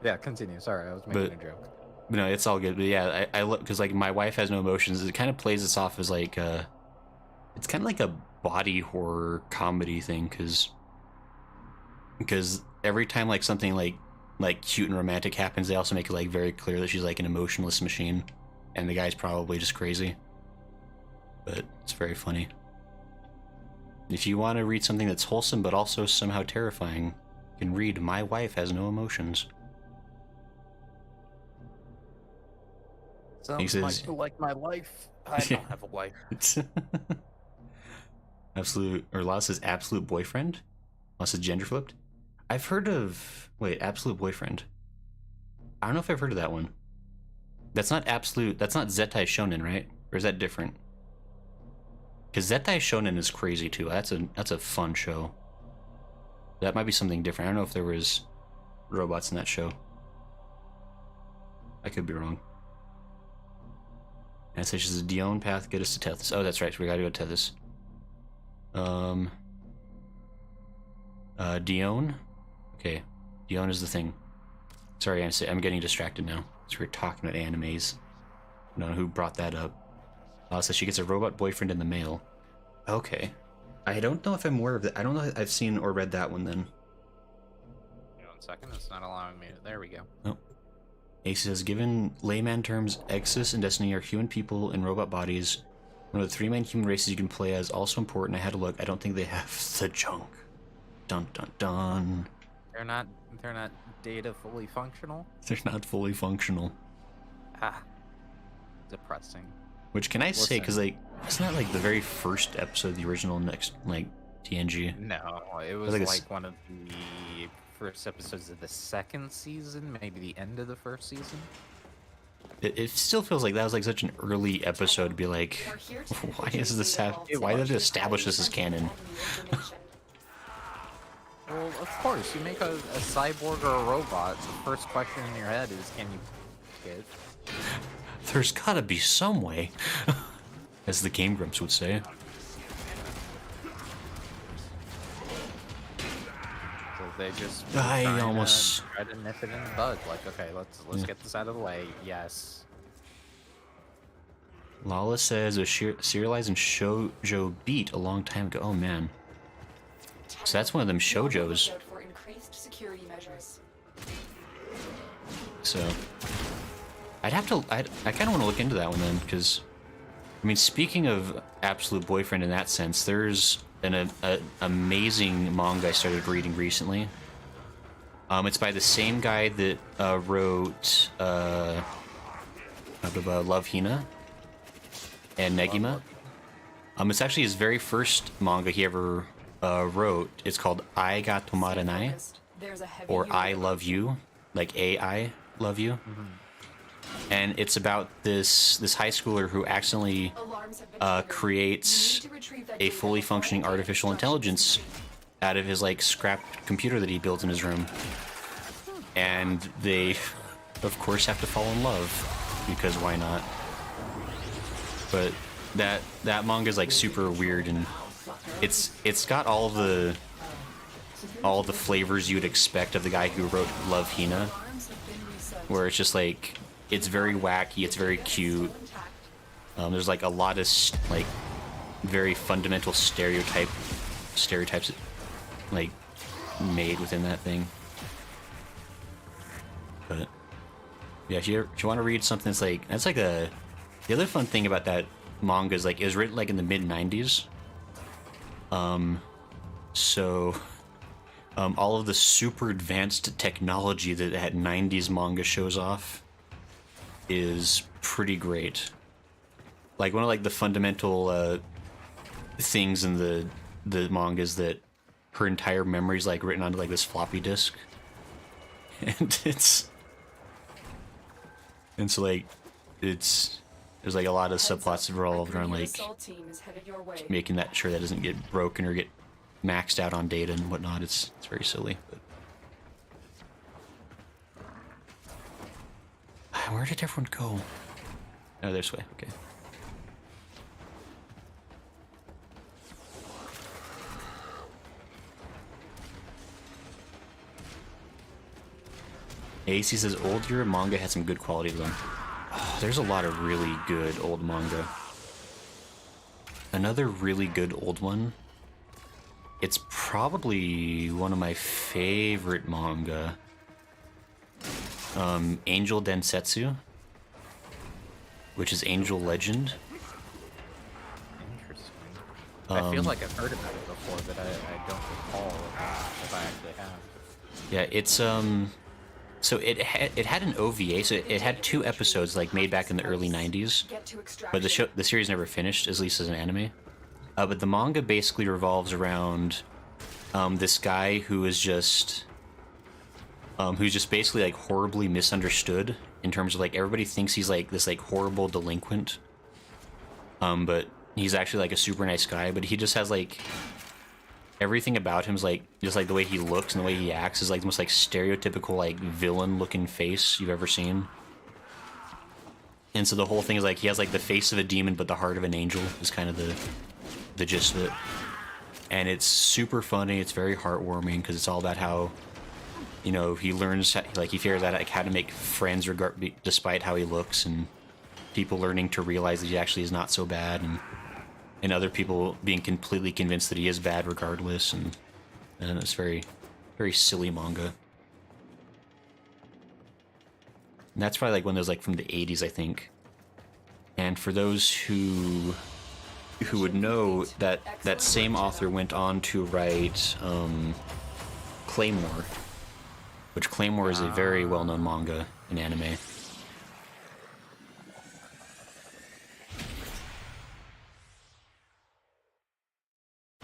[SPEAKER 2] Yeah, continue. Sorry, I was making a joke.
[SPEAKER 1] But no, it's all good. But yeah, I look, because like My Wife Has No Emotions. It kind of plays this off as like it's kind of like a body horror comedy thing, because every time like something like cute and romantic happens, they also make it like very clear that she's like an emotionless machine, and the guy's probably just crazy. But it's very funny. If you want to read something that's wholesome but also somehow terrifying, you can read My Wife Has No Emotions.
[SPEAKER 2] Sounds like my life. I don't have a wife.
[SPEAKER 1] Absolute, or Law says absolute boyfriend. Law says gender flipped. I've heard of absolute boyfriend. I don't know if I've heard of that one. That's not absolute. That's not Zettai Shonen, right? Or is that different? Because Zettai Shonen is crazy too. That's a fun show. That might be something different. I don't know if there was robots in that show. I could be wrong. And it says the Dion path get us to Tethys. Oh, that's right. So we gotta go to Tethys. Dion. Okay, Dion is the thing. Sorry, I'm getting distracted now. So we're talking about animes. I don't know who brought that up. So she gets a robot boyfriend in the mail. Okay. I don't know if I'm aware of that. I don't know if I've seen or read that one then.
[SPEAKER 2] 1 second, it's not allowing me. There we go.
[SPEAKER 1] Oh. Ace says, given layman terms, Exodus and Destiny are human people in robot bodies. One of the 3 main human races you can play as. Also important, I had a look. I don't think they have the junk. Dun dun dun.
[SPEAKER 2] They're not data fully functional?
[SPEAKER 1] They're not fully functional.
[SPEAKER 2] Ah. Depressing.
[SPEAKER 1] Which can I say, because like, isn't that like the very first episode of the original TNG?
[SPEAKER 2] No, it was
[SPEAKER 1] like
[SPEAKER 2] like one of the first episodes of the 2nd season, maybe the end of the 1st season.
[SPEAKER 1] It still feels like that was like such an early episode to be like, why is this why did they establish this as canon?
[SPEAKER 2] Well, of course, you make a cyborg or a robot, the first question in your head is, can you get?
[SPEAKER 1] There's gotta be some way, as the Game Grumps would say.
[SPEAKER 2] So they just
[SPEAKER 1] I
[SPEAKER 2] try
[SPEAKER 1] almost
[SPEAKER 2] to nip it in the bud. Like, okay, let's get this out of the way. Yes.
[SPEAKER 1] Lala says it was serialized in Shoujo Beat a long time ago. Oh man. So that's one of them shoujos.
[SPEAKER 3] For increased security measures.
[SPEAKER 1] So I'd have to. I kind of want to look into that one then, because I mean, speaking of absolute boyfriend in that sense, there's an amazing manga I started reading recently. It's by the same guy that wrote Love Hina and Negima. It's actually his very first manga he ever wrote. It's called I Ga Tomaranai, or I Love You, like I Love You. And it's about this high schooler who accidentally creates a fully functioning artificial intelligence out of his like scrapped computer that he built in his room, and they of course have to fall in love, because why not? But that manga is like super weird, and it's got all the flavors you'd expect of the guy who wrote Love Hina, where it's just like, it's very wacky, it's very cute. There's like a lot of like very fundamental stereotypes like made within that thing. But yeah, if you want to read something that's like the other fun thing about that manga is like it was written like in the mid-90s. So all of the super advanced technology that that 90s manga shows off is pretty great. Like one of like the fundamental things in the manga is that her entire memory is like written onto like this floppy disk, and so like there's like a lot of subplots revolved around like making that sure that doesn't get broken or get maxed out on data and whatnot. It's very silly. But where did everyone go? Oh, this way. Okay. AC says old year manga had some good quality to them. Oh, there's a lot of really good old manga. Another really good old one. It's probably one of my favorite manga. Angel Densetsu, which is Angel Legend.
[SPEAKER 2] Interesting. I feel like I've heard about it before, but I don't recall if I actually have.
[SPEAKER 1] Yeah, it's so it had an OVA, so it had 2 episodes like made back in the early 90s, but the series never finished, at least as an anime. But the manga basically revolves around this guy who is just who's just basically like horribly misunderstood in terms of like everybody thinks he's like this like horrible delinquent, but he's actually like a super nice guy. But he just has like everything about him is like just like the way he looks and the way he acts is like the most like stereotypical like villain looking face you've ever seen. And so the whole thing is like he has like the face of a demon but the heart of an angel is kind of the gist of it. And it's super funny. It's very heartwarming because it's all about how, you know, he learns like he figures out like how to make friends despite how he looks, and people learning to realize that he actually is not so bad, and other people being completely convinced that he is bad regardless, and it's very, very silly manga. And that's probably like one of those like from the 80s, I think. And for those who would know, that same author went on to write Claymore, which Claymore is a very well-known manga in anime.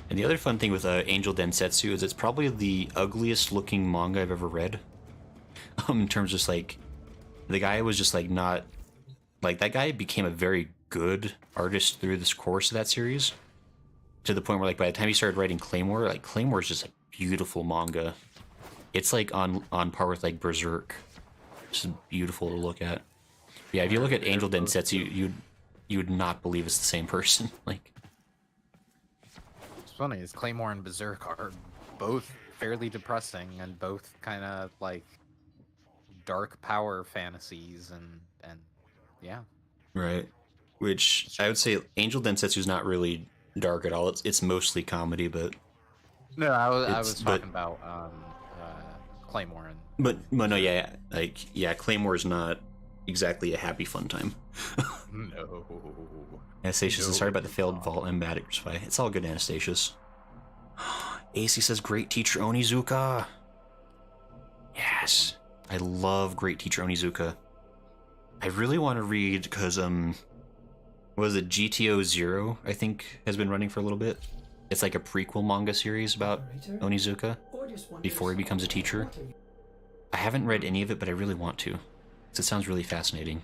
[SPEAKER 1] And the other fun thing with Angel Densetsu is it's probably the ugliest looking manga I've ever read. In terms of just like, the guy was just like not, like that guy became a very good artist through this course of that series. To the point where like by the time he started writing Claymore, like Claymore is just a beautiful manga. It's like on par with like Berserk. Just beautiful to look at. Yeah, if you look at Angel Densetsu, you would not believe it's the same person. Like,
[SPEAKER 2] It's funny, is Claymore and Berserk are both fairly depressing and both kind of like dark power fantasies and yeah.
[SPEAKER 1] right. Which I would say Angel Densetsu is not really dark at all. It's mostly comedy, but
[SPEAKER 2] No, I was talking about Claymore and
[SPEAKER 1] but no, yeah, like yeah, Claymore is not exactly a happy fun time.
[SPEAKER 2] no.
[SPEAKER 1] Anastasius is sorry about the failed vault and bad fight. It's all good, Anastasius. AC says great teacher Onizuka. Yes, I love great teacher Onizuka. I really want to read because was it GTO 0, I think, has been running for a little bit. It's like a prequel manga series about Onizuka before he becomes a teacher. I haven't read any of it, but I really want to, because it sounds really fascinating.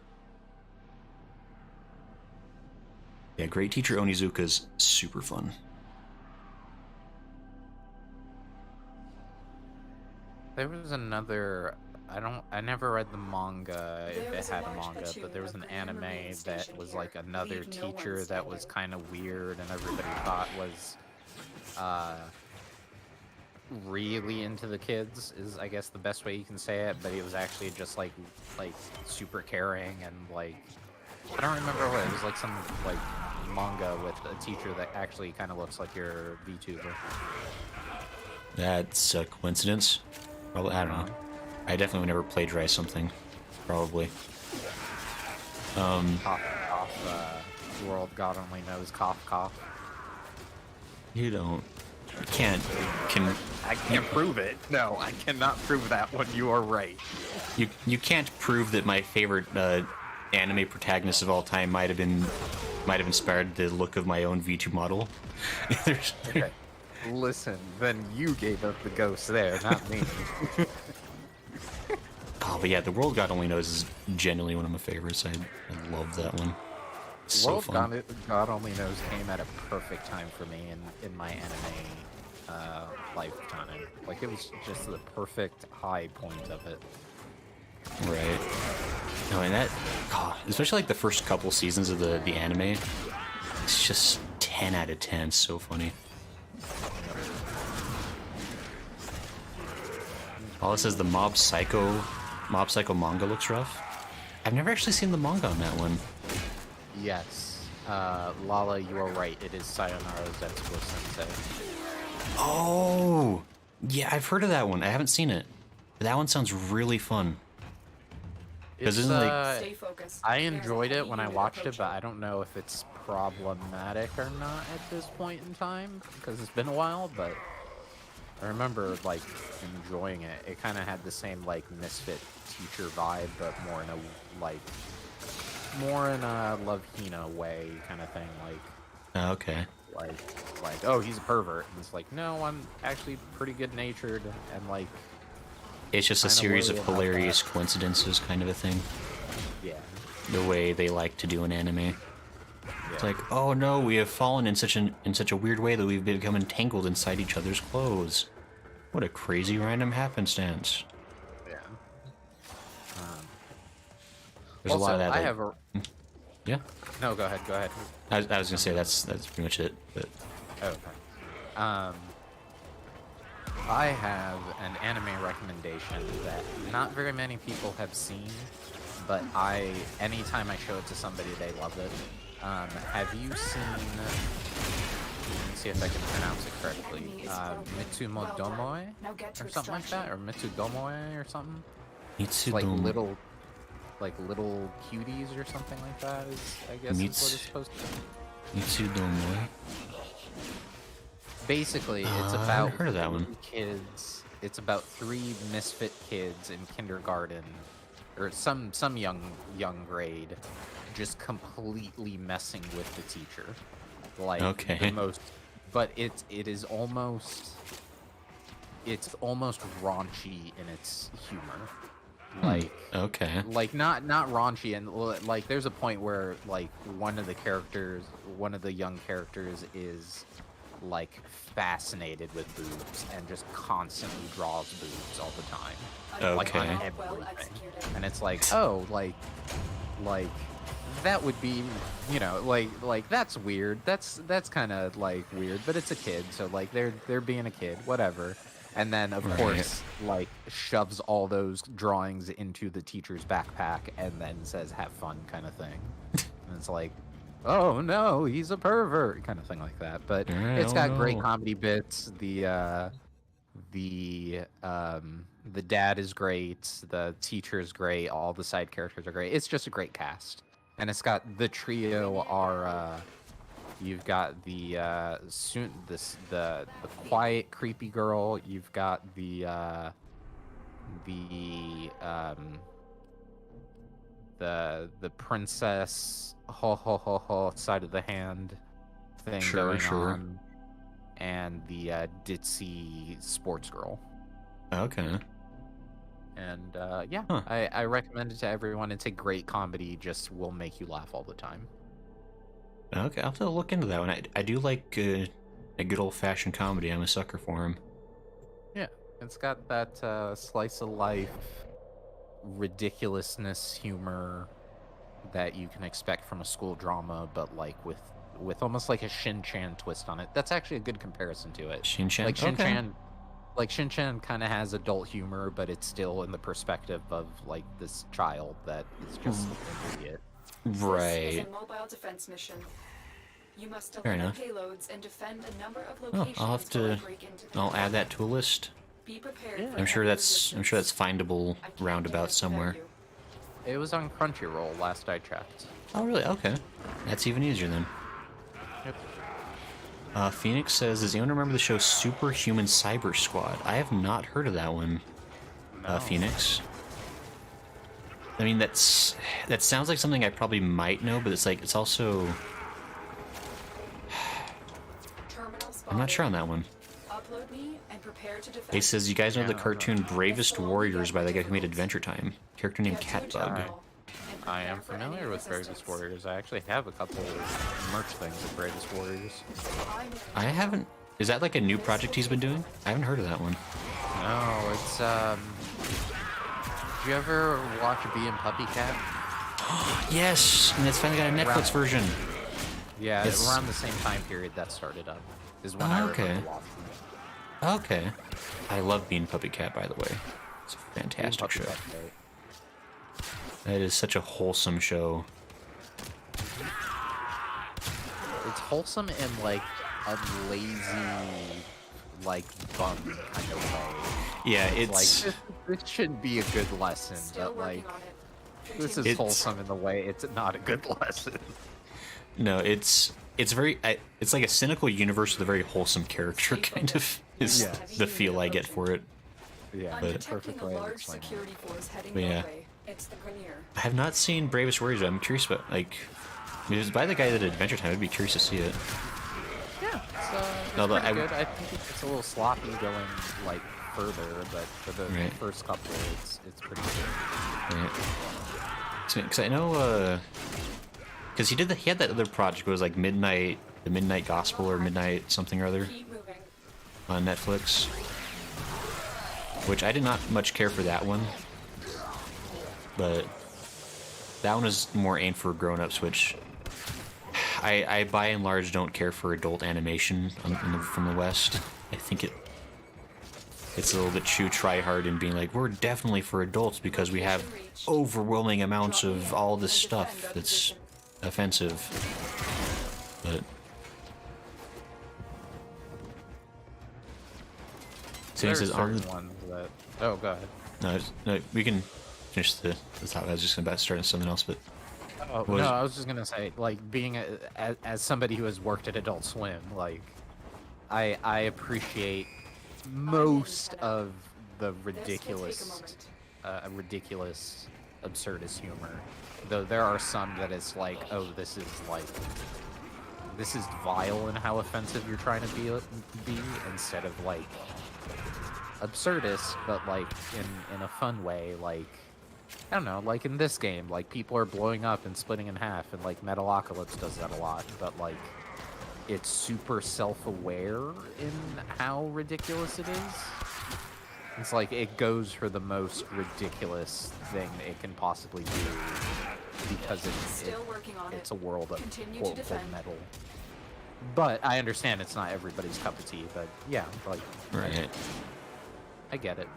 [SPEAKER 1] Yeah, Great Teacher Onizuka is super fun.
[SPEAKER 2] There was another. I never read the manga if it had a manga, but there was an anime that was like another teacher that was kind of weird and everybody thought was really into the kids, is I guess the best way you can say it, but it was actually just like super caring and like, I don't remember what it was, like some like manga with a teacher that actually kind of looks like your VTuber.
[SPEAKER 1] That's a coincidence? Probably, I don't know. I definitely would never plagiarize something. Probably.
[SPEAKER 2] Cough, cough, world God only knows, cough, cough.
[SPEAKER 1] You don't. You can't.
[SPEAKER 2] I can't prove it. No, I cannot prove that one. You are right.
[SPEAKER 1] You can't prove that my favorite anime protagonist of all time might have inspired the look of my own V2 model.
[SPEAKER 2] Okay. Listen, then you gave up the ghost there, not me.
[SPEAKER 1] Oh, but yeah, The World God Only Knows is genuinely one of my favorites. I love that one. It's so fun.
[SPEAKER 2] God Only Knows came at a perfect time for me in my anime lifetime. Like, it was just the perfect high point of it.
[SPEAKER 1] Right. No, and that, especially like the first couple seasons of the anime, it's just 10 out of 10. It's so funny. Paula says the Mob Psycho manga looks rough. I've never actually seen the manga on that one.
[SPEAKER 2] Yes. Lala, you are right. It is Sayonara Zetsuko Sensei.
[SPEAKER 1] Oh! Yeah, I've heard of that one. I haven't seen it. That one sounds really fun.
[SPEAKER 2] It's,
[SPEAKER 1] isn't
[SPEAKER 3] Stay focused.
[SPEAKER 2] I enjoyed it when I watched it, but I don't know if it's problematic or not at this point in time, because it's been a while, but I remember, like, enjoying it. It kind of had the same, like, misfit teacher vibe, but more in a Love Hina way kind of thing, like...
[SPEAKER 1] Okay.
[SPEAKER 2] Like, oh, he's a pervert. And it's like, no, I'm actually pretty good-natured, and, like...
[SPEAKER 1] It's just a series of hilarious coincidences kind of a thing.
[SPEAKER 2] Yeah.
[SPEAKER 1] The way they like to do an anime.
[SPEAKER 2] Yeah.
[SPEAKER 1] It's like, oh no, we have fallen in such a weird way that we've become entangled inside each other's clothes. What a crazy random happenstance.
[SPEAKER 2] Yeah.
[SPEAKER 1] There's a lot of that.
[SPEAKER 2] I
[SPEAKER 1] Like,
[SPEAKER 2] have a.
[SPEAKER 1] yeah.
[SPEAKER 2] No, go ahead. Go ahead.
[SPEAKER 1] I was gonna say that's pretty much it. But
[SPEAKER 2] Okay. I have an anime recommendation that not very many people have seen, but anytime I show it to somebody, they love it. Have you seen? Let me see if I can pronounce it correctly. Mitsumodomoe
[SPEAKER 3] Now get to
[SPEAKER 2] or something like that, or Mitsudomoe or something. It's like little cuties or something like that. I guess is what it's supposed to be.
[SPEAKER 1] Mitsudomoe.
[SPEAKER 2] Basically, it's
[SPEAKER 1] I
[SPEAKER 2] about
[SPEAKER 1] haven't heard of that one.
[SPEAKER 2] kids. It's about 3 misfit kids in kindergarten, or some young grade, just completely messing with the teacher. Like
[SPEAKER 1] Okay.
[SPEAKER 2] the most, but it's almost raunchy in its humor. Like
[SPEAKER 1] Okay.
[SPEAKER 2] like not raunchy, and like there's a point where like one of the young characters is like fascinated with boobs and just constantly draws boobs all the time. Like on
[SPEAKER 1] Okay.
[SPEAKER 2] everything. And it's like, oh, like that would be, like that's weird. That's kind of like weird, but it's a kid, so like they're being a kid, whatever. And then of course like shoves all those drawings into the teacher's backpack and then says have fun kind of thing. And it's like, oh no, he's a pervert kind of thing like that. But it's got great comedy bits. The dad is great, the teacher is great, all the side characters are great. It's just a great cast. And it's got the trio are you've got the quiet creepy girl, you've got the princess side of the hand thing going on, and the ditzy sports girl.
[SPEAKER 1] Okay.
[SPEAKER 2] And I recommend it to everyone. It's a great comedy, just will make you laugh all the time.
[SPEAKER 1] Okay, I'll have to look into that one. I do like a good old-fashioned comedy. I'm a sucker for them.
[SPEAKER 2] Yeah, it's got that slice of life ridiculousness humor that you can expect from a school drama, but like with almost like a Shin-chan twist on it. That's actually a good comparison to it.
[SPEAKER 1] Shin-chan?
[SPEAKER 2] Like Shin-chan, like Shin-chan kind of has adult humor, but it's still in the perspective of like this child that is just an idiot.
[SPEAKER 1] Right.
[SPEAKER 3] This is a mobile defense mission. You must
[SPEAKER 1] Fair
[SPEAKER 3] deliver
[SPEAKER 1] enough.
[SPEAKER 3] payloads and defend a number of
[SPEAKER 1] Oh,
[SPEAKER 3] locations.
[SPEAKER 1] I'll have
[SPEAKER 3] while I
[SPEAKER 1] to.
[SPEAKER 3] break into the
[SPEAKER 1] I'll
[SPEAKER 3] network.
[SPEAKER 1] add that to a list.
[SPEAKER 3] Be prepared
[SPEAKER 2] Yeah.
[SPEAKER 3] for
[SPEAKER 1] I'm sure
[SPEAKER 3] any
[SPEAKER 1] that's
[SPEAKER 3] resistance.
[SPEAKER 1] findable
[SPEAKER 3] I can't
[SPEAKER 1] roundabout
[SPEAKER 3] guarantee
[SPEAKER 1] somewhere.
[SPEAKER 3] you.
[SPEAKER 2] It was on Crunchyroll last I checked.
[SPEAKER 1] Oh, really? Okay. That's even easier then.
[SPEAKER 2] Yep.
[SPEAKER 1] Phoenix says, does anyone remember the show Superhuman Cyber Squad? I have not heard of that one.
[SPEAKER 2] No.
[SPEAKER 1] Phoenix. I mean, that sounds like something I probably might know, but it's also...
[SPEAKER 3] Terminal
[SPEAKER 1] I'm not
[SPEAKER 3] spotted.
[SPEAKER 1] sure on that one.
[SPEAKER 3] Upload me and prepare to defend.
[SPEAKER 1] He says, you guys know the
[SPEAKER 2] Yeah,
[SPEAKER 1] cartoon Bravest Warriors by the guy who made Adventure Time? Character named
[SPEAKER 3] Get to a
[SPEAKER 1] Catbug.
[SPEAKER 3] terminal and
[SPEAKER 2] I am
[SPEAKER 3] prepare for any
[SPEAKER 2] familiar with Bravest
[SPEAKER 3] resistance.
[SPEAKER 2] Warriors. I actually have a couple merch things of Bravest Warriors.
[SPEAKER 1] I haven't... Is that like a new project he's been doing? I haven't heard of that one.
[SPEAKER 2] No, it's Did you ever watch Bee and Puppy Cat?
[SPEAKER 1] Yes! And it's finally got a Netflix version.
[SPEAKER 2] Yeah,
[SPEAKER 1] It's-
[SPEAKER 2] around the same time period that started up is when
[SPEAKER 1] Oh,
[SPEAKER 2] I
[SPEAKER 1] okay.
[SPEAKER 2] remember watching it.
[SPEAKER 1] Okay. I love Bean Puppy Cat, by the way. It's a
[SPEAKER 2] Bee and
[SPEAKER 1] fantastic
[SPEAKER 2] Puppy
[SPEAKER 1] show.
[SPEAKER 2] Cat's great.
[SPEAKER 1] That is such a wholesome show.
[SPEAKER 2] It's wholesome in like a lazy, like bum kind of way.
[SPEAKER 1] Yeah,
[SPEAKER 2] Like
[SPEAKER 1] it's...
[SPEAKER 2] this should be a good lesson,
[SPEAKER 3] Still
[SPEAKER 2] but like
[SPEAKER 3] working on it.
[SPEAKER 2] this is
[SPEAKER 1] It's-
[SPEAKER 2] wholesome in the way it's not a good lesson.
[SPEAKER 1] No, it's very... it's like a cynical universe with a very wholesome character, kind of, is
[SPEAKER 2] Yeah.
[SPEAKER 1] the feel I get for it.
[SPEAKER 2] Yeah,
[SPEAKER 3] I'm
[SPEAKER 1] But-
[SPEAKER 3] detecting
[SPEAKER 2] perfect
[SPEAKER 3] a
[SPEAKER 2] way of
[SPEAKER 3] large
[SPEAKER 2] explaining it.
[SPEAKER 3] security force heading
[SPEAKER 1] But
[SPEAKER 3] your
[SPEAKER 1] yeah.
[SPEAKER 3] way. It's the Grenier.
[SPEAKER 1] I have not seen Bravest Warriors, but I'm curious about, like... I mean, if it's by the guy that did Adventure Time, I'd be curious to see it.
[SPEAKER 2] Yeah, it's
[SPEAKER 1] Although
[SPEAKER 2] pretty
[SPEAKER 1] I-
[SPEAKER 2] good. I think it's a little sloppy going like further, but for the
[SPEAKER 1] Right.
[SPEAKER 2] first couple, it's pretty good.
[SPEAKER 1] Because I know, because he had that other project. It was like the Midnight Gospel or Midnight something or other
[SPEAKER 3] Keep moving.
[SPEAKER 1] on Netflix, which I did not much care for that one, but that one is more aimed for grown-ups, which I by and large don't care for adult animation from the West. I think it's a little bit too try-hard in being like, we're definitely for adults because we have overwhelming amounts of all this stuff that's offensive. But so
[SPEAKER 2] There
[SPEAKER 1] he
[SPEAKER 2] are
[SPEAKER 1] says on
[SPEAKER 2] certain ones that. Oh, go ahead.
[SPEAKER 1] no, we can finish the thought. I was just about to start on something else, but
[SPEAKER 2] Oh,
[SPEAKER 1] was-
[SPEAKER 2] no, I was just gonna say, like, being as somebody who has worked at Adult Swim, like, I appreciate most of the ridiculous, absurdist humor. Though there are some that it's like, oh, this is vile in how offensive you're trying to be instead of like absurdist, but like in a fun way, like. I don't know, like in this game, like people are blowing up and splitting in half, and like Metalocalypse does that a lot, but like it's super self-aware in how ridiculous it is. It's like it goes for the most ridiculous thing it can possibly do because
[SPEAKER 3] Still working on
[SPEAKER 2] it's
[SPEAKER 3] it.
[SPEAKER 2] a world of
[SPEAKER 3] Continue to
[SPEAKER 2] quote
[SPEAKER 3] defend.
[SPEAKER 2] metal. But I understand it's not everybody's cup of tea, but yeah, like
[SPEAKER 1] right.
[SPEAKER 2] I get it.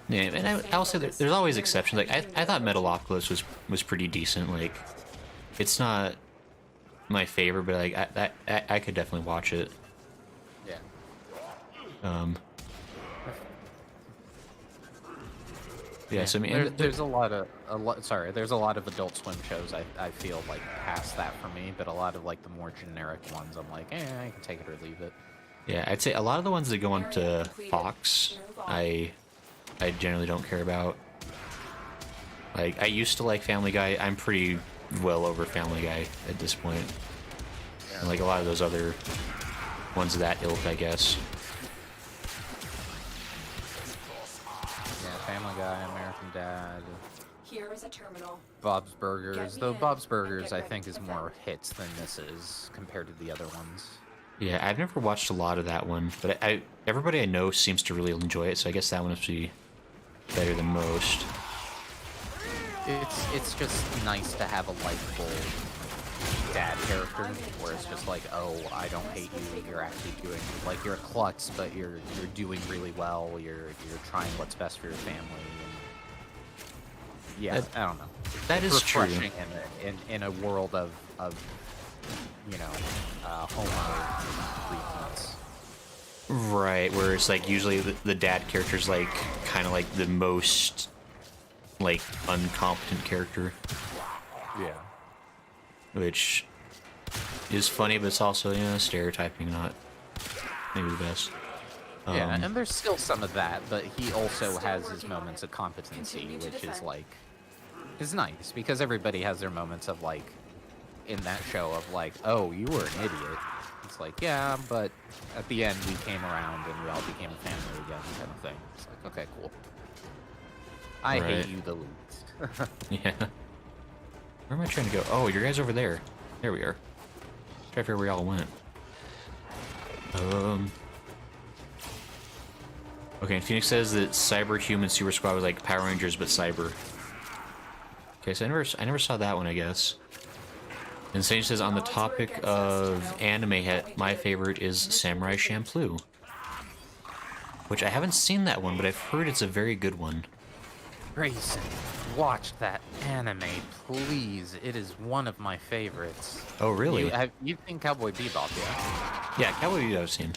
[SPEAKER 1] Yeah, and I'll say there's always exceptions. Like I thought Metalocalypse was pretty decent. Like it's not my favorite, but like I could definitely watch it.
[SPEAKER 2] Yeah.
[SPEAKER 1] Yeah, so I mean,
[SPEAKER 2] there's a lot of there's a lot of Adult Swim shows I feel like past that for me, but a lot of like the more generic ones I'm like, I can take it or leave it.
[SPEAKER 1] yeah, I'd say a lot of the ones that go on to Fox, I generally don't care about. Like I used to like Family Guy. I'm pretty well over Family Guy at this point. And like a lot of those other ones of that ilk, I guess.
[SPEAKER 2] Yeah, Family Guy, American Dad,
[SPEAKER 3] Here is a terminal.
[SPEAKER 2] Bob's Burgers. Though Bob's Burgers I think is more hits than misses compared to the other ones.
[SPEAKER 1] Yeah, I've never watched a lot of that one, but everybody I know seems to really enjoy it, so I guess that one must be better than most.
[SPEAKER 2] It's just nice to have a likable dad character where it's just like, oh, I don't hate you. You're actually doing like you're a klutz, but you're doing really well. You're trying what's best for your family. And yeah, I don't know.
[SPEAKER 1] That is true.
[SPEAKER 2] Refreshing in a world of homo treatments.
[SPEAKER 1] Right, where it's like usually the dad character's like kind of like the most like incompetent character,
[SPEAKER 2] Yeah.
[SPEAKER 1] which is funny, but it's also stereotyping, not maybe the best.
[SPEAKER 2] Yeah, and there's still some of that, but he also has his moments of competency, which is like is nice because everybody has their moments of like in that show of like, oh, you were an idiot. It's like, yeah, but at the end we came around and we all became a family again, kind of thing. It's like, okay, cool. I hate
[SPEAKER 1] Right.
[SPEAKER 2] you the least.
[SPEAKER 1] Yeah. Where am I trying to go? Oh, your guys over there. There we are. Try to figure where y'all went. Okay, and Phoenix says that Cyberhuman Super Squad was like Power Rangers but cyber. Okay, so I never saw that one, I guess. And Sage says on the topic of anime, my favorite is Samurai Champloo, which I haven't seen that one, but I've heard it's a very good one.
[SPEAKER 2] Grayson, watch that anime, please. It is one of my favorites.
[SPEAKER 1] Oh, really?
[SPEAKER 2] You've seen Cowboy Bebop, yeah?
[SPEAKER 1] Yeah, Cowboy Bebop I've seen.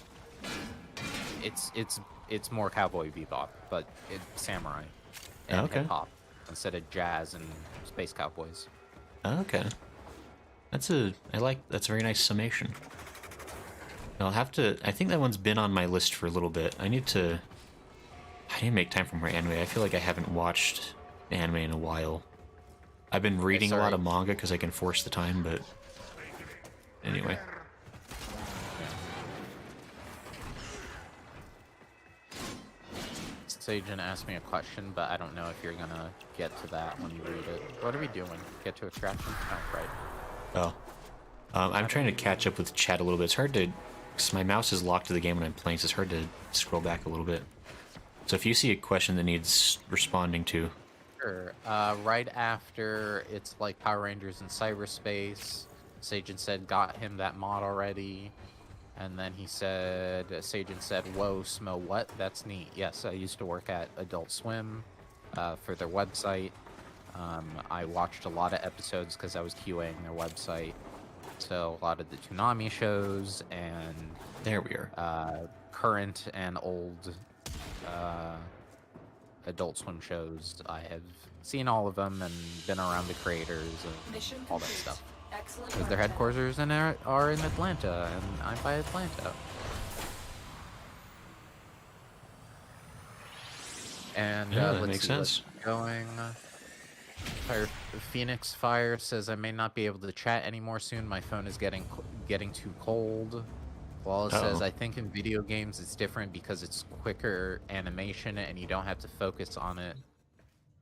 [SPEAKER 2] It's more Cowboy Bebop, but it's samurai and
[SPEAKER 1] Okay.
[SPEAKER 2] hip hop instead of jazz and space cowboys.
[SPEAKER 1] Okay. That's a very nice summation. I'll have to, I think that one's been on my list for a little bit. I need to make time for more anime. I feel like I haven't watched anime in a while. I've been reading a lot of manga because I can force the time, but anyway.
[SPEAKER 2] Sagen asked me a question, but I don't know if you're gonna get to that when you read it. What are we doing? Get to extraction? Oh, right.
[SPEAKER 1] Oh. I'm trying to catch up with chat a little bit. It's hard to... Because my mouse is locked to the game when I'm playing, so it's hard to scroll back a little bit. So if you see a question that needs responding to...
[SPEAKER 2] Sure. Right after it's like Power Rangers in cyberspace, Sajin said, got him that mod already. And then he said, Sajin said, whoa, Smo, what? That's neat. Yes, I used to work at Adult Swim for their website. I watched a lot of episodes because I was QAing their website. So a lot of the Toonami shows and
[SPEAKER 1] There we are.
[SPEAKER 2] current and old Adult Swim shows. I have seen all of them and been around the creators and
[SPEAKER 3] Mission
[SPEAKER 2] all that
[SPEAKER 3] complete.
[SPEAKER 2] stuff.
[SPEAKER 3] Excellent
[SPEAKER 2] Because their
[SPEAKER 3] work,
[SPEAKER 2] headquarters are in Atlanta, and I'm by Atlanta. And
[SPEAKER 1] Yeah, that
[SPEAKER 2] let's
[SPEAKER 1] makes
[SPEAKER 2] see
[SPEAKER 1] sense.
[SPEAKER 2] what's going. Phoenix Fire says I may not be able to chat anymore soon. My phone is getting too cold. Wallace says
[SPEAKER 1] Uh-oh.
[SPEAKER 2] I think in video games it's different because it's quicker animation and you don't have to focus on it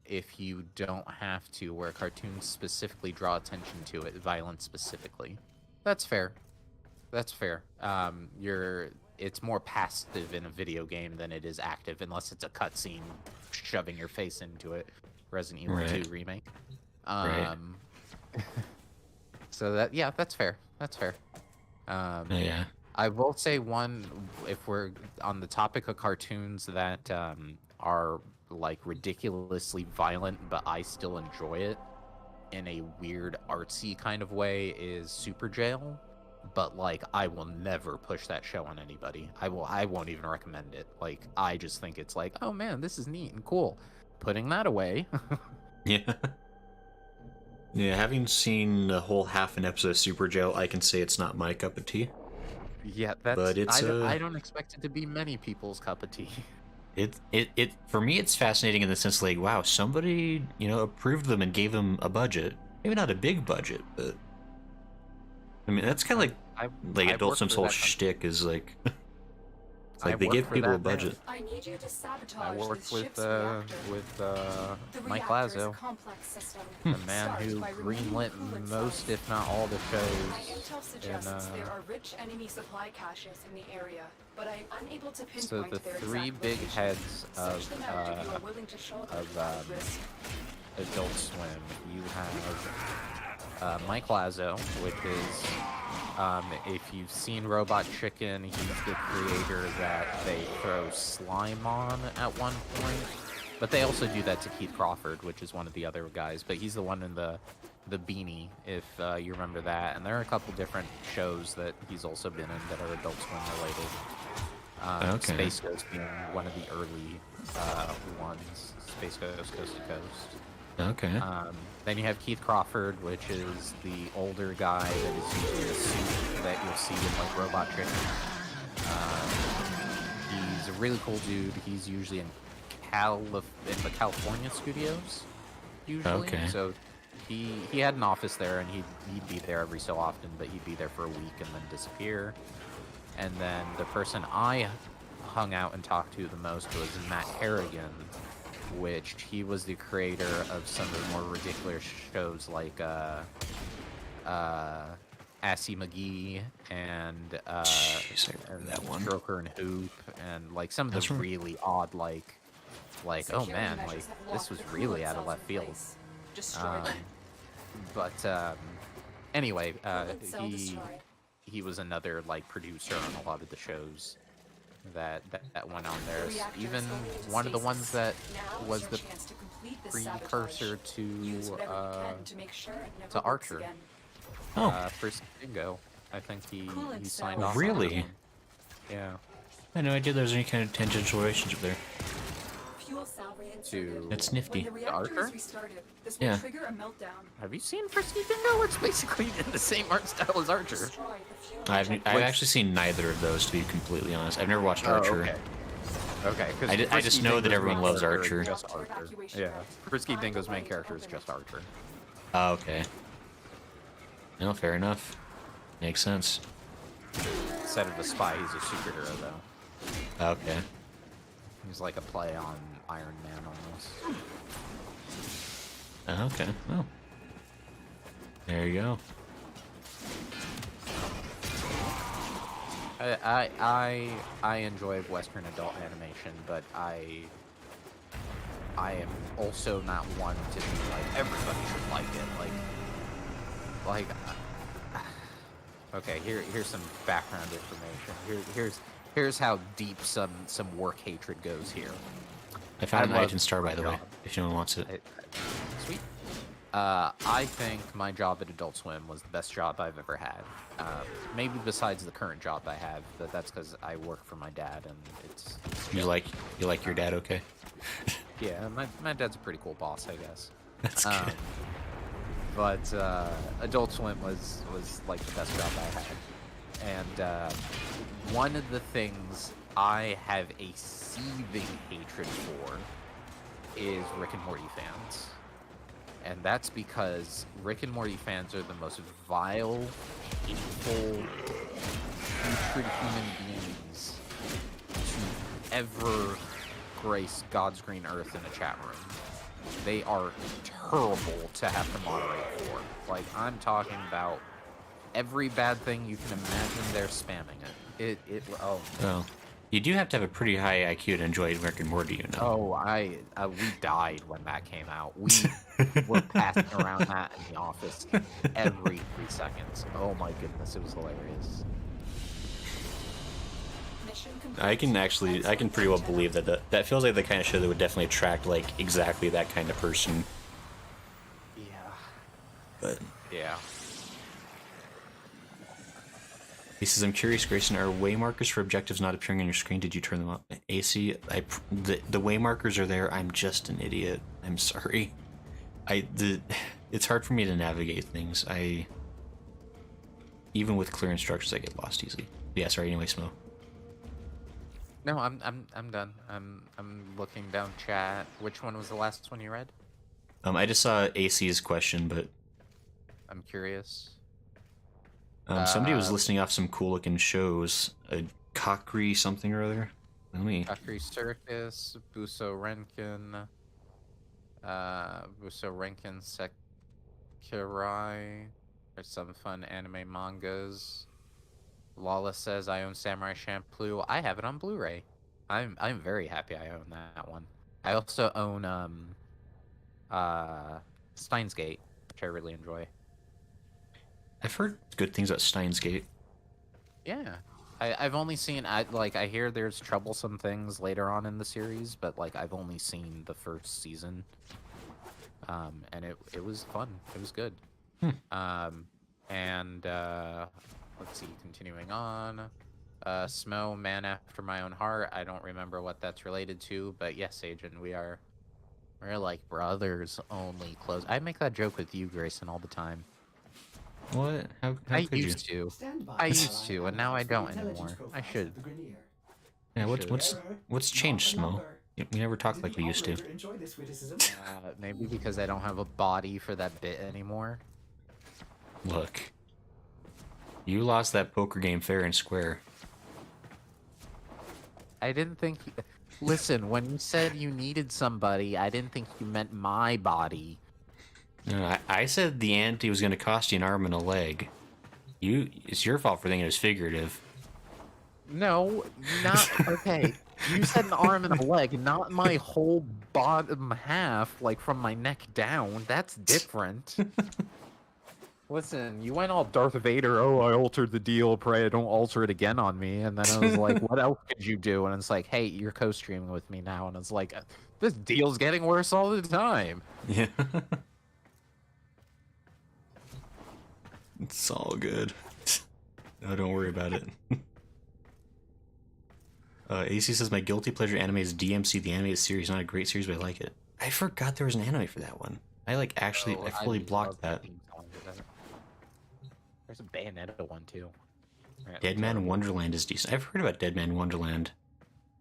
[SPEAKER 2] if you don't have to, where cartoons specifically draw attention to it, violence specifically. That's fair. That's fair. It's more passive in a video game than it is active, unless it's a cutscene shoving your face into it. Resident Evil
[SPEAKER 1] Right.
[SPEAKER 2] 2 remake.
[SPEAKER 1] Right.
[SPEAKER 2] So that's fair. That's fair.
[SPEAKER 1] Yeah.
[SPEAKER 2] I will say one, if we're on the topic of cartoons that are like ridiculously violent, but I still enjoy it in a weird artsy kind of way, is Super Jail. But like, I will never push that show on anybody. I won't even recommend it. Like, I just think it's like, oh man, this is neat and cool. Putting that away.
[SPEAKER 1] Yeah. Yeah, having seen the whole half an episode of Super Jail, I can say it's not my cup of tea.
[SPEAKER 2] Yeah, that's.
[SPEAKER 1] But it's,
[SPEAKER 2] I don't expect it to be many people's cup of tea.
[SPEAKER 1] It for me, it's fascinating in the sense like, wow, somebody, approved them and gave them a budget. Maybe not a big budget, but I mean, that's kind of like
[SPEAKER 2] I've
[SPEAKER 1] Adult
[SPEAKER 2] worked
[SPEAKER 1] Swim's
[SPEAKER 2] for
[SPEAKER 1] whole
[SPEAKER 2] that
[SPEAKER 1] shtick is like, it's like
[SPEAKER 2] I've
[SPEAKER 1] they
[SPEAKER 2] worked
[SPEAKER 1] give
[SPEAKER 2] for
[SPEAKER 1] people a
[SPEAKER 2] that man.
[SPEAKER 1] budget.
[SPEAKER 3] I need you to sabotage
[SPEAKER 2] I worked
[SPEAKER 3] this
[SPEAKER 2] with
[SPEAKER 3] ship's reactor. The
[SPEAKER 2] Mike
[SPEAKER 3] reactor is a
[SPEAKER 2] Lazo,
[SPEAKER 3] complex system.
[SPEAKER 2] the man
[SPEAKER 3] Starts
[SPEAKER 2] who
[SPEAKER 3] by removing
[SPEAKER 2] greenlit
[SPEAKER 3] coolant
[SPEAKER 2] most,
[SPEAKER 3] cells.
[SPEAKER 2] if not all, the
[SPEAKER 3] My
[SPEAKER 2] shows.
[SPEAKER 3] intel suggests
[SPEAKER 2] in,
[SPEAKER 3] there are rich enemy supply caches in the area, but I'm unable to pinpoint
[SPEAKER 2] So the
[SPEAKER 3] their
[SPEAKER 2] three
[SPEAKER 3] exact
[SPEAKER 2] big
[SPEAKER 3] location.
[SPEAKER 2] heads
[SPEAKER 3] Search them out if you are willing to shoulder
[SPEAKER 2] of,
[SPEAKER 3] the risk.
[SPEAKER 2] Adult Swim, you have Mike Lazo, which is, if you've seen Robot Chicken, he's the creator that they throw slime on at one point. But they also do that to Keith Crawford, which is one of the other guys. But he's the one in the beanie, if you remember that. And there are a couple different shows that he's also been in that are Adult Swim related.
[SPEAKER 1] Okay.
[SPEAKER 2] Space Ghost being one of the early ones. Space Ghost Coast to Coast.
[SPEAKER 1] Okay.
[SPEAKER 2] Then you have Keith Crawford, which is the older guy that is using the suit that you'll see in like Robot Chicken. He's a really cool dude. He's usually in the California studios. Usually,
[SPEAKER 1] Okay.
[SPEAKER 2] so he had an office there, and he'd be there every so often, but he'd be there for a week and then disappear. And then the person I hung out and talked to the most was Matt Harrigan, which he was the creator of some of the more ridiculous shows like Assy McGee and
[SPEAKER 1] Jeez, I remember that one.
[SPEAKER 2] Stroker and Hoop, and like some of
[SPEAKER 1] That's
[SPEAKER 2] the
[SPEAKER 1] right.
[SPEAKER 2] really odd like oh
[SPEAKER 3] Security
[SPEAKER 2] man,
[SPEAKER 3] measures
[SPEAKER 2] like
[SPEAKER 3] have
[SPEAKER 2] this
[SPEAKER 3] locked
[SPEAKER 2] was
[SPEAKER 3] the
[SPEAKER 2] really
[SPEAKER 3] coolant
[SPEAKER 2] out of
[SPEAKER 3] cells
[SPEAKER 2] left
[SPEAKER 3] in
[SPEAKER 2] field.
[SPEAKER 3] place. Destroy them.
[SPEAKER 2] But anyway,
[SPEAKER 3] Coolant cell destroyed.
[SPEAKER 2] he was another like producer on a lot of the shows that went on there.
[SPEAKER 3] The reactor
[SPEAKER 2] Even
[SPEAKER 3] is going into
[SPEAKER 2] one of the
[SPEAKER 3] stasis.
[SPEAKER 2] ones that
[SPEAKER 3] Now is
[SPEAKER 2] was
[SPEAKER 3] your
[SPEAKER 2] the
[SPEAKER 3] chance to complete this
[SPEAKER 2] precursor
[SPEAKER 3] sabotage.
[SPEAKER 2] to
[SPEAKER 3] Use whatever you can to make sure it never
[SPEAKER 2] to
[SPEAKER 3] works
[SPEAKER 2] Archer.
[SPEAKER 3] again.
[SPEAKER 1] Oh,
[SPEAKER 2] First Bingo. I think he
[SPEAKER 3] Coolant
[SPEAKER 2] signed
[SPEAKER 3] cells.
[SPEAKER 2] off. on that
[SPEAKER 1] Really?
[SPEAKER 2] one. Yeah.
[SPEAKER 1] I had no idea there was any kind of tangential relationship there.
[SPEAKER 3] Fuel cell reinserted.
[SPEAKER 2] To
[SPEAKER 1] That's nifty.
[SPEAKER 3] When the reactor
[SPEAKER 2] Archer?
[SPEAKER 3] is restarted, this will
[SPEAKER 1] Yeah.
[SPEAKER 3] trigger a meltdown.
[SPEAKER 2] Have you seen Frisky Bingo? It's basically in the same art style as Archer.
[SPEAKER 3] Destroy the fuel
[SPEAKER 1] I've
[SPEAKER 3] injector.
[SPEAKER 1] actually seen neither of those, to be completely honest. I've never watched Archer.
[SPEAKER 2] Okay. Okay. 'Cause
[SPEAKER 1] I just
[SPEAKER 2] Frisky
[SPEAKER 1] know that
[SPEAKER 2] Bingo's
[SPEAKER 1] everyone
[SPEAKER 2] main
[SPEAKER 1] loves
[SPEAKER 2] character
[SPEAKER 1] Archer.
[SPEAKER 2] is Just Archer. Yeah. Frisky Bingo's main character is just Archer.
[SPEAKER 1] Oh, okay. No, fair enough. Makes sense.
[SPEAKER 2] Instead of a spy, he's a superhero, though.
[SPEAKER 1] Okay.
[SPEAKER 2] He's like a play on Iron Man almost.
[SPEAKER 1] Okay. Well. There you go.
[SPEAKER 2] I enjoy Western adult animation, but I am also not one to be like everybody should like it. Okay, here's some background information. Here's how deep some work hatred goes here.
[SPEAKER 1] I found an
[SPEAKER 2] love
[SPEAKER 1] item star, by the way,
[SPEAKER 2] job.
[SPEAKER 1] if anyone wants it.
[SPEAKER 2] Sweet. I think my job at Adult Swim was the best job I've ever had. Maybe besides the current job I have, but that's because I work for my dad, and it's
[SPEAKER 1] You like your dad, okay?
[SPEAKER 2] yeah, my dad's a pretty cool boss, I guess.
[SPEAKER 1] That's good.
[SPEAKER 2] But Adult Swim was like the best job I had, and one of the things I have a seething hatred for is Rick and Morty fans. And that's because Rick and Morty fans are the most vile, hateful, putrid human beings to ever grace God's green earth in a chat room. They are terrible to have to moderate for. Like, I'm talking about every bad thing you can imagine, they're spamming it.
[SPEAKER 1] Well, you do have to have a pretty high IQ to enjoy Rick and Morty, you know.
[SPEAKER 2] Oh, we died when that came out. We were passing around that in the office every 3 seconds. Oh my goodness, it was hilarious.
[SPEAKER 3] Mission
[SPEAKER 1] I can pretty well believe that that feels like the kind of show that would definitely attract like exactly that kind of person.
[SPEAKER 2] Yeah.
[SPEAKER 1] But
[SPEAKER 2] Yeah.
[SPEAKER 1] he says, "I'm curious, Grayson, are way markers for objectives not appearing on your screen? Did you turn them up?" AC, the way markers are there. I'm just an idiot. I'm sorry. It's hard for me to navigate things. Even with clear instructions, I get lost easily. Yeah, sorry. Anyway, Smo.
[SPEAKER 2] No, I'm done. I'm looking down chat. Which one was the last one you read?
[SPEAKER 1] I just saw AC's question, but
[SPEAKER 2] I'm curious.
[SPEAKER 1] somebody was listing off some cool looking shows. A Cockry something or other. Let me.
[SPEAKER 2] Cockry Circus, Buso Renkin, Sekirai. There's some fun anime mangas. Lawless says, I own Samurai Champloo. I have it on Blu-ray. I'm very happy I own that one. I also own Steins Gate, which I really enjoy.
[SPEAKER 1] I've heard good things about Steins Gate.
[SPEAKER 2] Yeah. I've only seen I hear there's troublesome things later on in the series, but like I've only seen the first season. And it was fun. It was good. Let's see, continuing on. Smo, Man After My Own Heart. I don't remember what that's related to, but yes, Agent, we're like brothers only close. I make that joke with you, Grayson, all the time.
[SPEAKER 1] What? How
[SPEAKER 2] I
[SPEAKER 1] could
[SPEAKER 2] used
[SPEAKER 1] you?
[SPEAKER 2] to. I used to, and now I don't anymore. I should.
[SPEAKER 1] Yeah, what's changed, Smo? We never talked like we used to.
[SPEAKER 2] Maybe because I don't have a body for that bit anymore.
[SPEAKER 1] Look. You lost that poker game fair and square.
[SPEAKER 2] I didn't think... Listen, when you said you needed somebody, I didn't think you meant my body.
[SPEAKER 1] No, I said the ante was going to cost you an arm and a leg. It's your fault for thinking it was figurative.
[SPEAKER 2] No, not... Okay, you said an arm and a leg, not my whole bottom half, like from my neck down. That's different. Listen, you went all Darth Vader, oh, I altered the deal, pray I don't alter it again on me, and then I was like, what else could you do? And it's like, hey, you're co-streaming with me now, and it's like, this deal's getting worse all the time.
[SPEAKER 1] Yeah. It's all good. No, don't worry about it. AC says, my guilty pleasure anime is DMC, the animated series. Not a great series, but I like it. I forgot there was an anime for that one. I fully blocked that.
[SPEAKER 2] There's a Bayonetta one too. Right,
[SPEAKER 1] Dead Man Wonderland is decent. I've heard about Dead Man Wonderland.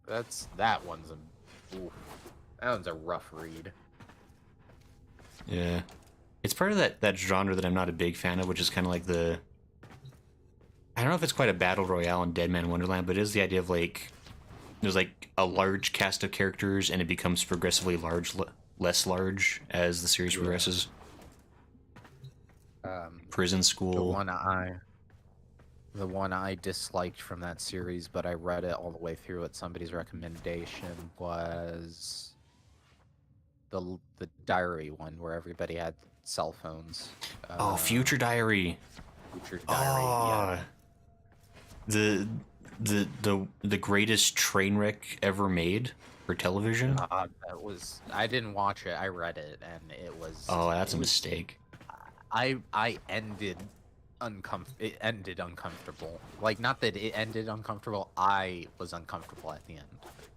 [SPEAKER 2] That one's a rough read.
[SPEAKER 1] Yeah. It's part of that genre that I'm not a big fan of, which is kind of like I don't know if it's quite a battle royale in Dead Man Wonderland, but it is the idea of like there's like a large cast of characters and it becomes progressively less large as the series progresses. Prison school.
[SPEAKER 2] The one I disliked from that series, but I read it all the way through at somebody's recommendation, was the diary one where everybody had cell phones.
[SPEAKER 1] Oh, Future Diary.
[SPEAKER 2] Future Diary. Yeah.
[SPEAKER 1] Oh, the greatest train wreck ever made for television.
[SPEAKER 2] That was. I didn't watch it. I read it, and it was.
[SPEAKER 1] Oh, that's a mistake.
[SPEAKER 2] I ended It ended uncomfortable. Like, not that it ended uncomfortable. I was uncomfortable at the end.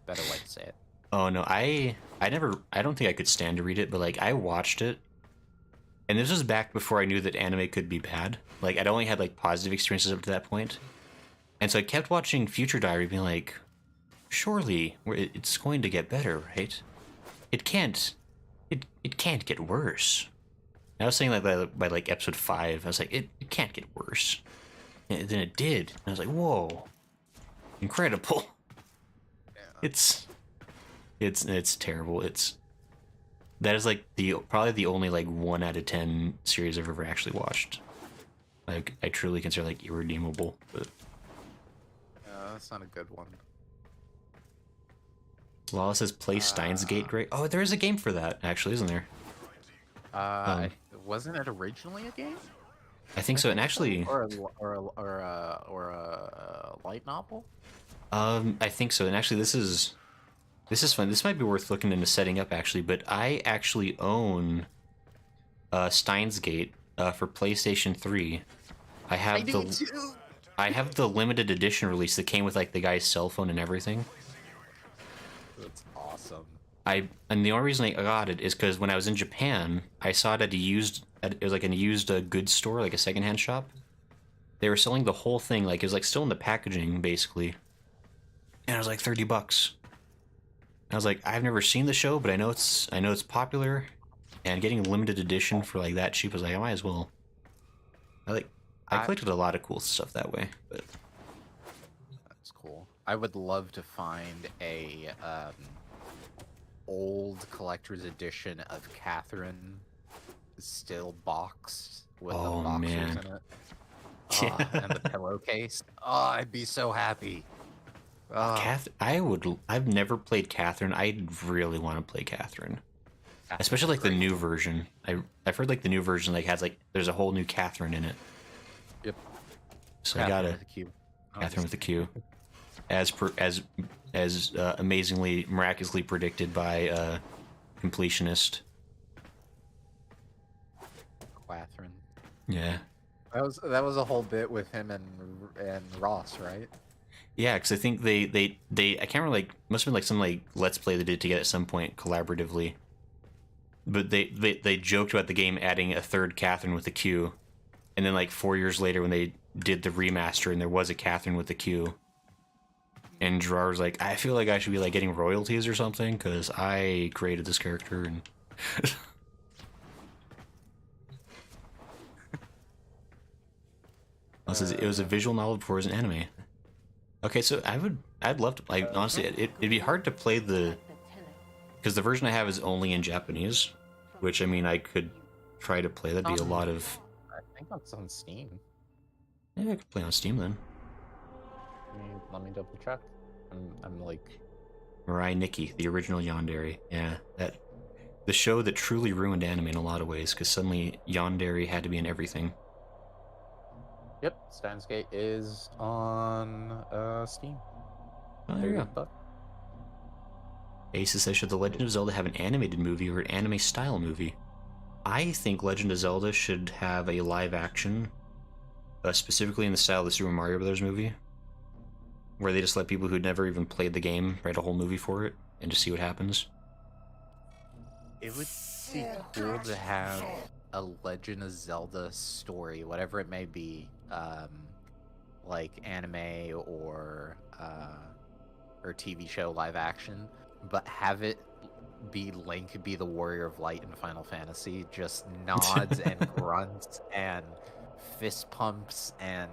[SPEAKER 2] Better way to say it.
[SPEAKER 1] Oh no, I don't think I could stand to read it, but like I watched it, and this was back before I knew that anime could be bad. Like I'd only had like positive experiences up to that point, and so I kept watching Future Diary, being like, surely it's going to get better, right? It can't get worse. I was saying like by like episode 5, I was like, it can't get worse, and then it did. And I was like, whoa, incredible.
[SPEAKER 2] Yeah.
[SPEAKER 1] It's terrible. That is like probably the only like 1 out of 10 series I've ever actually watched. Like I truly consider like irredeemable. But
[SPEAKER 2] That's not a good one.
[SPEAKER 1] Lawless says play Steins Gate great. Oh, there is a game for that actually, isn't there?
[SPEAKER 2] Wasn't it originally a game?
[SPEAKER 1] I think so. And actually,
[SPEAKER 2] or a light novel.
[SPEAKER 1] I think so. And actually, this is fun. This might be worth looking into setting up actually. But I actually own Steins Gate for PlayStation 3. I have I have the limited edition release that came with like the guy's cell phone and everything.
[SPEAKER 2] That's awesome.
[SPEAKER 1] And the only reason I got it is because when I was in Japan, I saw it at it was like a used goods store, like a secondhand shop. They were selling the whole thing, like it was like still in the packaging basically, and it was like $30. I was like, I've never seen the show, but I know it's popular, and getting a limited edition for like that cheap was like, I might as well. I collected a lot of cool stuff that way, but
[SPEAKER 2] that's cool. I would love to find a old collector's edition of Catherine, still boxed with the boxers in it. And the pillowcase. Oh, I'd be so happy.
[SPEAKER 1] I've never played Catherine. I really want to play Catherine. Especially like the new version. I've heard like the new version like has like there's a whole new Catherine in it.
[SPEAKER 2] Yep.
[SPEAKER 1] So I gotta Catherine with a Q. As amazingly miraculously predicted by completionist.
[SPEAKER 2] Catherine.
[SPEAKER 1] Yeah.
[SPEAKER 2] That was a whole bit with him and Ross, right?
[SPEAKER 1] Yeah, because I think they I can't remember, like must have been like some like Let's Play they did together at some point collaboratively. But they joked about the game adding a third Catherine with a Q, and then like 4 years later when they did the remaster and there was a Catherine with a Q, and Gerard was like, I feel like I should be like getting royalties or something because I created this character and. It was a visual novel before it was an anime. Okay, so I'd love to like honestly it'd be hard to play because the version I have is only in Japanese, which I mean I could try to play. That'd be a lot of.
[SPEAKER 2] I think that's on Steam.
[SPEAKER 1] Maybe I could play on Steam then.
[SPEAKER 2] Let me double check. I'm like.
[SPEAKER 1] Mirai Nikki, the original Yandere. Yeah, the show that truly ruined anime in a lot of ways because suddenly Yandere had to be in everything.
[SPEAKER 2] Yep, Steins Gate is on Steam.
[SPEAKER 1] Oh, there you go. Ace says, should The Legend of Zelda have an animated movie or an anime style movie? I think Legend of Zelda should have a live action, specifically in the style of the Super Mario Bros. Movie, where they just let people who'd never even played the game write a whole movie for it and just see what happens.
[SPEAKER 2] It would be cool to have a Legend of Zelda story, whatever it may be, like anime or TV show live action, but have it be Link be the Warrior of Light in Final Fantasy, just nods and grunts and fist pumps and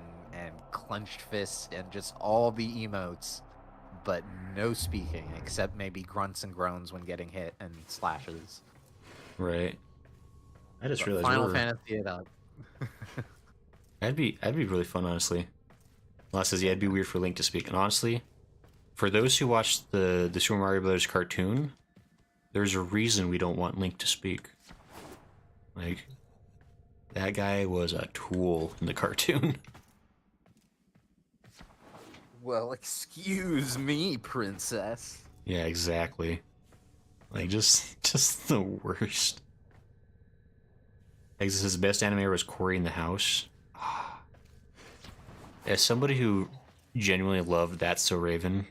[SPEAKER 2] clenched fists and just all the emotes, but no speaking except maybe grunts and groans when getting hit and slashes.
[SPEAKER 1] Right. I just realized
[SPEAKER 2] Final Fantasy it up.
[SPEAKER 1] That'd be really fun, honestly. Lala says, yeah, it'd be weird for Link to speak. And honestly, for those who watched the Super Mario Brothers cartoon, there's a reason we don't want Link to speak. Like, that guy was a tool in the cartoon.
[SPEAKER 2] Well, excuse me, princess.
[SPEAKER 1] Yeah, exactly. Like, just the worst. Exodus' best animator was Cory in the House. As somebody who genuinely loved That's So Raven,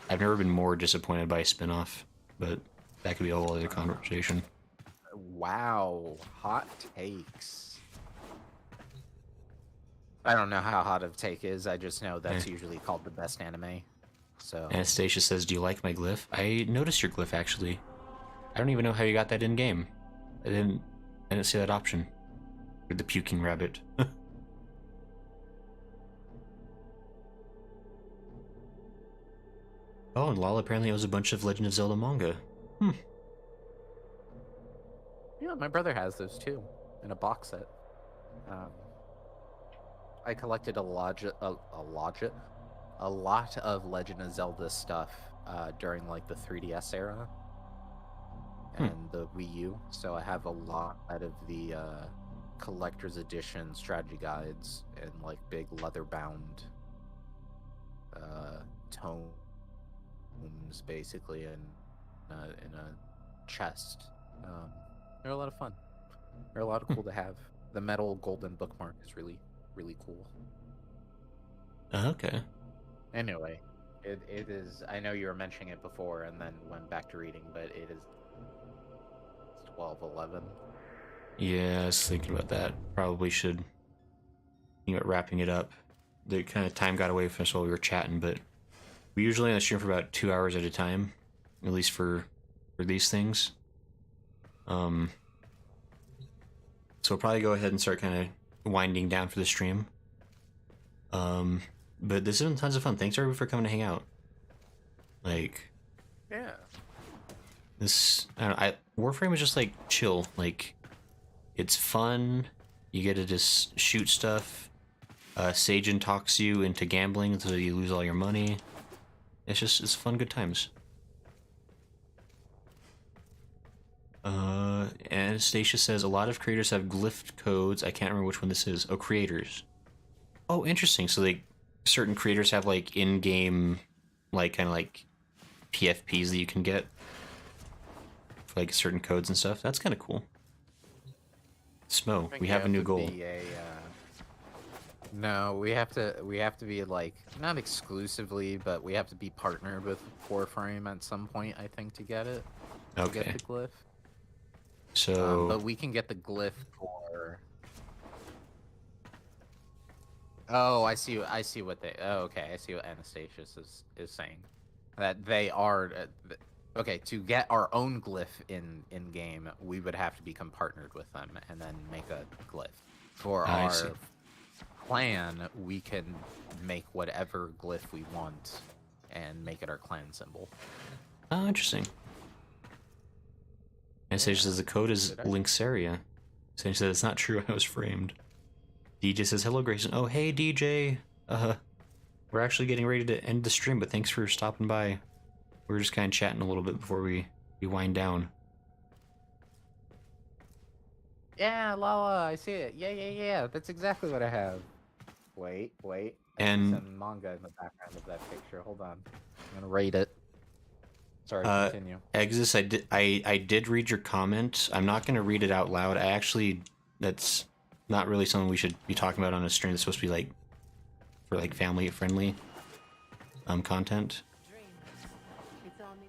[SPEAKER 1] I've never been more disappointed by a spinoff, but that could be a whole other conversation.
[SPEAKER 2] Wow, hot takes. I don't know how hot of a take is. I just know that's usually called the best anime. So
[SPEAKER 1] Anastasia says, do you like my glyph? I noticed your glyph, actually. I don't even know how you got that in-game. I didn't see that option. With the puking rabbit. Oh, and Lala apparently owns a bunch of Legend of Zelda manga.
[SPEAKER 2] yeah, my brother has those too, in a box set. I collected a lot of Legend of Zelda stuff during like the 3DS era and the Wii U. So I have a lot out of the collector's edition strategy guides and like big leather-bound tomes, basically, in a chest. They're a lot of fun. They're a lot of cool to have. The metal golden bookmark is really cool.
[SPEAKER 1] Okay.
[SPEAKER 2] Anyway, it is. I know you were mentioning it before, and then went back to reading, but it is 12:11.
[SPEAKER 1] Yeah, I was thinking about that. Probably should, wrapping it up. The kind of time got away from us while we were chatting, but we usually on the stream for about 2 hours at a time, at least for these things. So we'll probably go ahead and start kind of winding down for the stream. But this has been tons of fun. Thanks everybody for coming to hang out. Like,
[SPEAKER 2] Yeah.
[SPEAKER 1] this, Warframe is just like chill. Like, it's fun. You get to just shoot stuff. Sajin talks you into gambling so you lose all your money. It's fun, good times. Anastasia says a lot of creators have glyph codes. I can't remember which one this is. Oh, creators. Oh, interesting. So like certain creators have like in-game, like kind of like PFPs that you can get for like certain codes and stuff. That's kind of cool. Smo, we have a new goal.
[SPEAKER 2] No, we have to be like not exclusively, but we have to be partnered with Warframe at some point, I think, to get it. To
[SPEAKER 1] Okay.
[SPEAKER 2] get the glyph.
[SPEAKER 1] So,
[SPEAKER 2] But we can get the glyph for. Oh, I see what they. Oh, okay. I see what Anastasia is saying. That they are. Okay, to get our own glyph in game, we would have to become partnered with them and then make a glyph. For
[SPEAKER 1] I
[SPEAKER 2] our
[SPEAKER 1] see.
[SPEAKER 2] clan, we can make whatever glyph we want and make it our clan symbol.
[SPEAKER 1] oh, interesting. Anastasia says the code is Linksaria. Anastasia says it's not true. I was framed. DJ says hello, Grayson. Oh, hey, DJ. We're actually getting ready to end the stream, but thanks for stopping by. We were just kind of chatting a little bit before we wind down.
[SPEAKER 2] Yeah, Lala, I see it. Yeah. That's exactly what I have. Wait.
[SPEAKER 1] And-
[SPEAKER 2] some manga in the background of that picture. Hold on. I'm gonna rate it. Sorry, continue.
[SPEAKER 1] Exis, I did read your comment. I'm not going to read it out loud. That's not really something we should be talking about on a stream. It's supposed to be like for like family friendly content.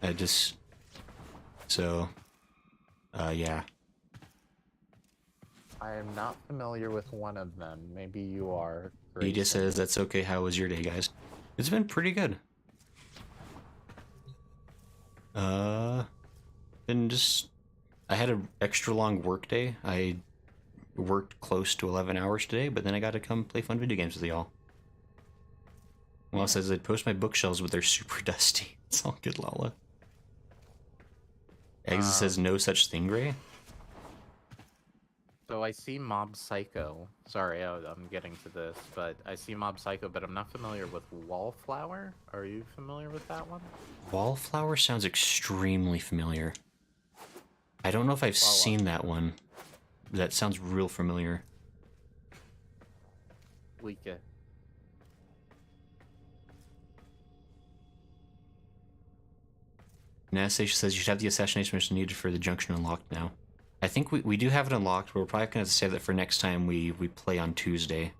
[SPEAKER 1] Yeah.
[SPEAKER 2] I am not familiar with one of them. Maybe you are.
[SPEAKER 1] He just
[SPEAKER 2] Grayson.
[SPEAKER 1] says that's okay. How was your day, guys? It's been pretty good. I had an extra long work day. I worked close to 11 hours today, but then I got to come play fun video games with y'all. Well, it says I'd post my bookshelves, but they're super dusty. It's all good, Lala. Exit says no such thing, Gray.
[SPEAKER 2] So I see Mob Psycho. Sorry, I'm getting to this, but I see Mob Psycho, but I'm not familiar with Wallflower. Are you familiar with that one?
[SPEAKER 1] Wallflower sounds extremely familiar. I don't know if I've seen that one. That sounds real familiar.
[SPEAKER 2] Leaka.
[SPEAKER 1] Anastasia says you should have the assassination mission needed for the junction unlocked now. I think we do have it unlocked, but we're probably going to have to save that for next time we play on Tuesday.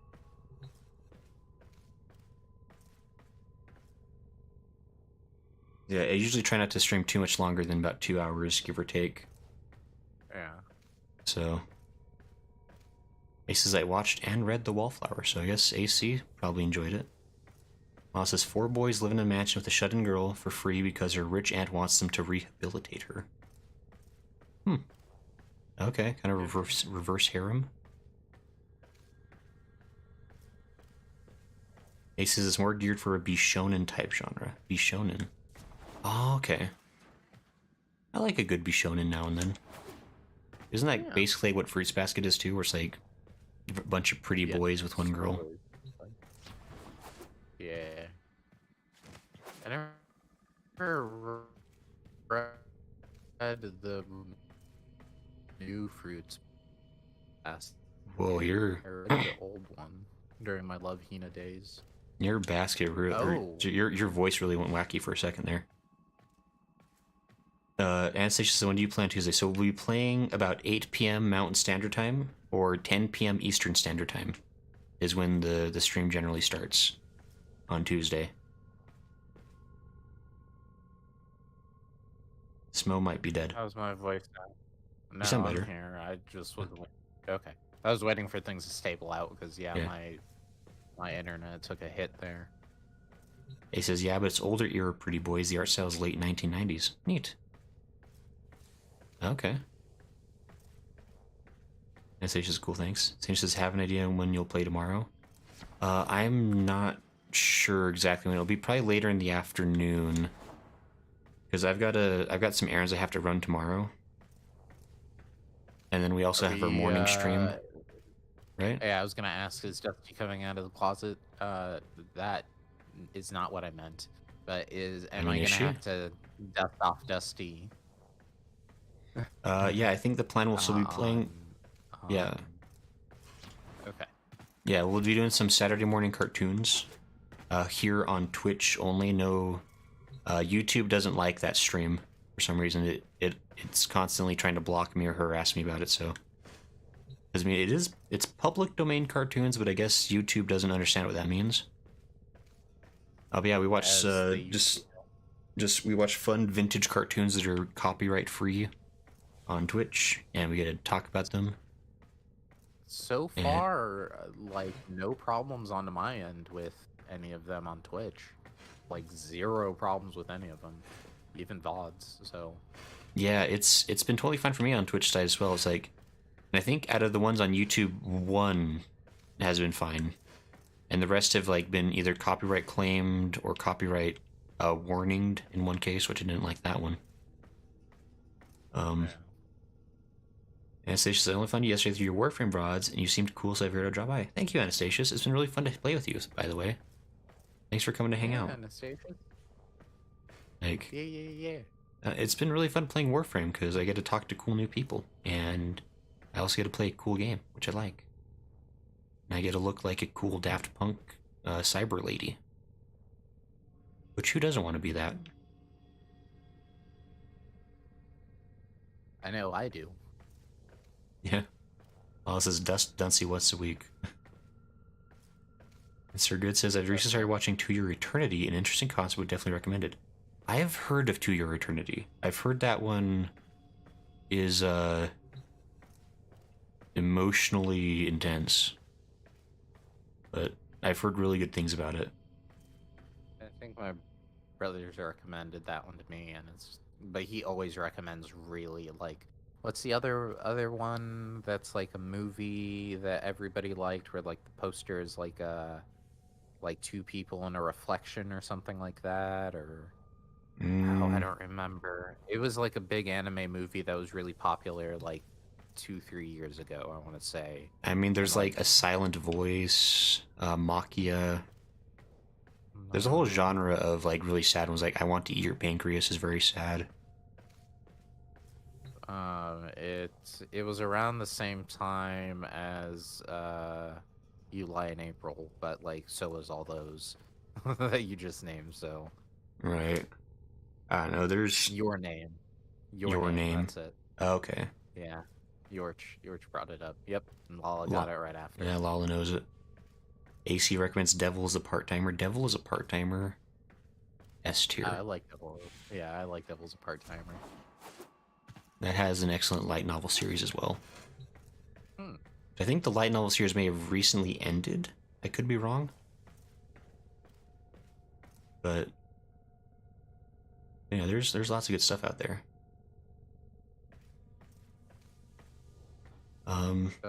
[SPEAKER 1] Yeah, I usually try not to stream too much longer than about 2 hours, give or take.
[SPEAKER 2] Yeah.
[SPEAKER 1] So... Ace says I watched and read The Wallflower, so I guess AC probably enjoyed it. Miles says 4 boys live in a mansion with a shut-in girl for free because her rich aunt wants them to rehabilitate her. Okay, kind of reverse harem. Ace says it's more geared for a Bishonen type genre. Bishonen. Oh, okay. I like a good Bishonen now and then. Isn't that basically what Fruits Basket is too, where it's like a bunch of pretty boys with one girl?
[SPEAKER 2] Yeah. I never read the new Fruits Basket.
[SPEAKER 1] Whoa,
[SPEAKER 2] I read the old one during my Love Hina days.
[SPEAKER 1] your basket, your voice really went wacky for a second there. Anastasia says, when do you play on Tuesday? So we'll be playing about 8 p.m. Mountain Standard Time or 10 p.m. Eastern Standard Time is when the stream generally starts on Tuesday. Smo might be dead.
[SPEAKER 2] How's my voice now? No,
[SPEAKER 1] sound
[SPEAKER 2] I'm
[SPEAKER 1] better.
[SPEAKER 2] here. I just was okay. I was waiting for things to stable out because
[SPEAKER 1] Yeah.
[SPEAKER 2] my internet took a hit there.
[SPEAKER 1] He says, yeah, but it's older era Pretty Boys. The art style is late 1990s. Neat. Okay. Anastasia's cool, thanks. Sage says, have an idea when you'll play tomorrow? I'm not sure exactly when. It'll be probably later in the afternoon. Because I've got some errands I have to run tomorrow. And then we also have our morning stream. Right?
[SPEAKER 2] Yeah, I was gonna ask, is Dusty coming out of the closet? That is not what I meant. But am I gonna have to dust off Dusty?
[SPEAKER 1] Yeah, I think the plan will still be playing. Yeah.
[SPEAKER 2] Okay.
[SPEAKER 1] Yeah, we'll be doing some Saturday morning cartoons. Here on Twitch only. No, YouTube doesn't like that stream for some reason. It's constantly trying to block me or harass me about it. So, because I mean, it's public domain cartoons, but I guess YouTube doesn't understand what that means. But yeah, we watch we watch fun vintage cartoons that are copyright free on Twitch, and we get to talk about them.
[SPEAKER 2] So far, like, no problems on my end with any of them on Twitch. Like, 0 problems with any of them, even VODs. So
[SPEAKER 1] yeah, it's been totally fine for me on Twitch side as well. It's like, and I think out of the ones on YouTube, 1 has been fine, and the rest have like been either copyright claimed or copyright warninged in one case, which I didn't like that one. Anastasia said, I only found you yesterday through your Warframe rods, and you seemed cool, so I figured I'd drop by. Thank you, Anastasia. It's been really fun to play with you, by the way. Thanks for coming to hang out.
[SPEAKER 2] Anastasia?
[SPEAKER 1] Like,
[SPEAKER 2] Yeah.
[SPEAKER 1] it's been really fun playing Warframe, because I get to talk to cool new people, and I also get to play a cool game, which I like. And I get to look like a cool Daft Punk cyber lady. Which, who doesn't want to be that?
[SPEAKER 2] I know I do.
[SPEAKER 1] Yeah. Oh, this is Dunsey once a week. And Sir Good says, I've recently started watching To Your Eternity, an interesting concept, would definitely recommend it. I have heard of To Your Eternity. I've heard that one is emotionally intense. But I've heard really good things about it.
[SPEAKER 2] I think my brothers recommended that one to me, and but he always recommends really, like, what's the other one that's like a movie that everybody liked, where like the poster is like 2 people in a reflection or something like that, or oh, I don't remember. It was like a big anime movie that was really popular like 2-3 years ago, I want to say.
[SPEAKER 1] I mean, there's like a silent voice, Machia. There's a whole genre of like really sad ones. Like I Want to Eat Your Pancreas is very sad.
[SPEAKER 2] It was around the same time as You Lie in April, but like so was all those that you just named. So
[SPEAKER 1] Right. I don't know. There's
[SPEAKER 2] Your Name,
[SPEAKER 1] Your Name.
[SPEAKER 2] That's it.
[SPEAKER 1] Okay.
[SPEAKER 2] Yeah, Yorch brought it up. Yep, and Lala got it right after.
[SPEAKER 1] Yeah, Lala knows it. AC recommends Devil is a part-timer. Devil is a part-timer. S tier.
[SPEAKER 2] I like Devil. Yeah, I like Devil's a part-timer.
[SPEAKER 1] That has an excellent light novel series as well.
[SPEAKER 2] Hmm.
[SPEAKER 1] I think the light novel series may have recently ended. I could be wrong. But yeah, there's lots of good stuff out there.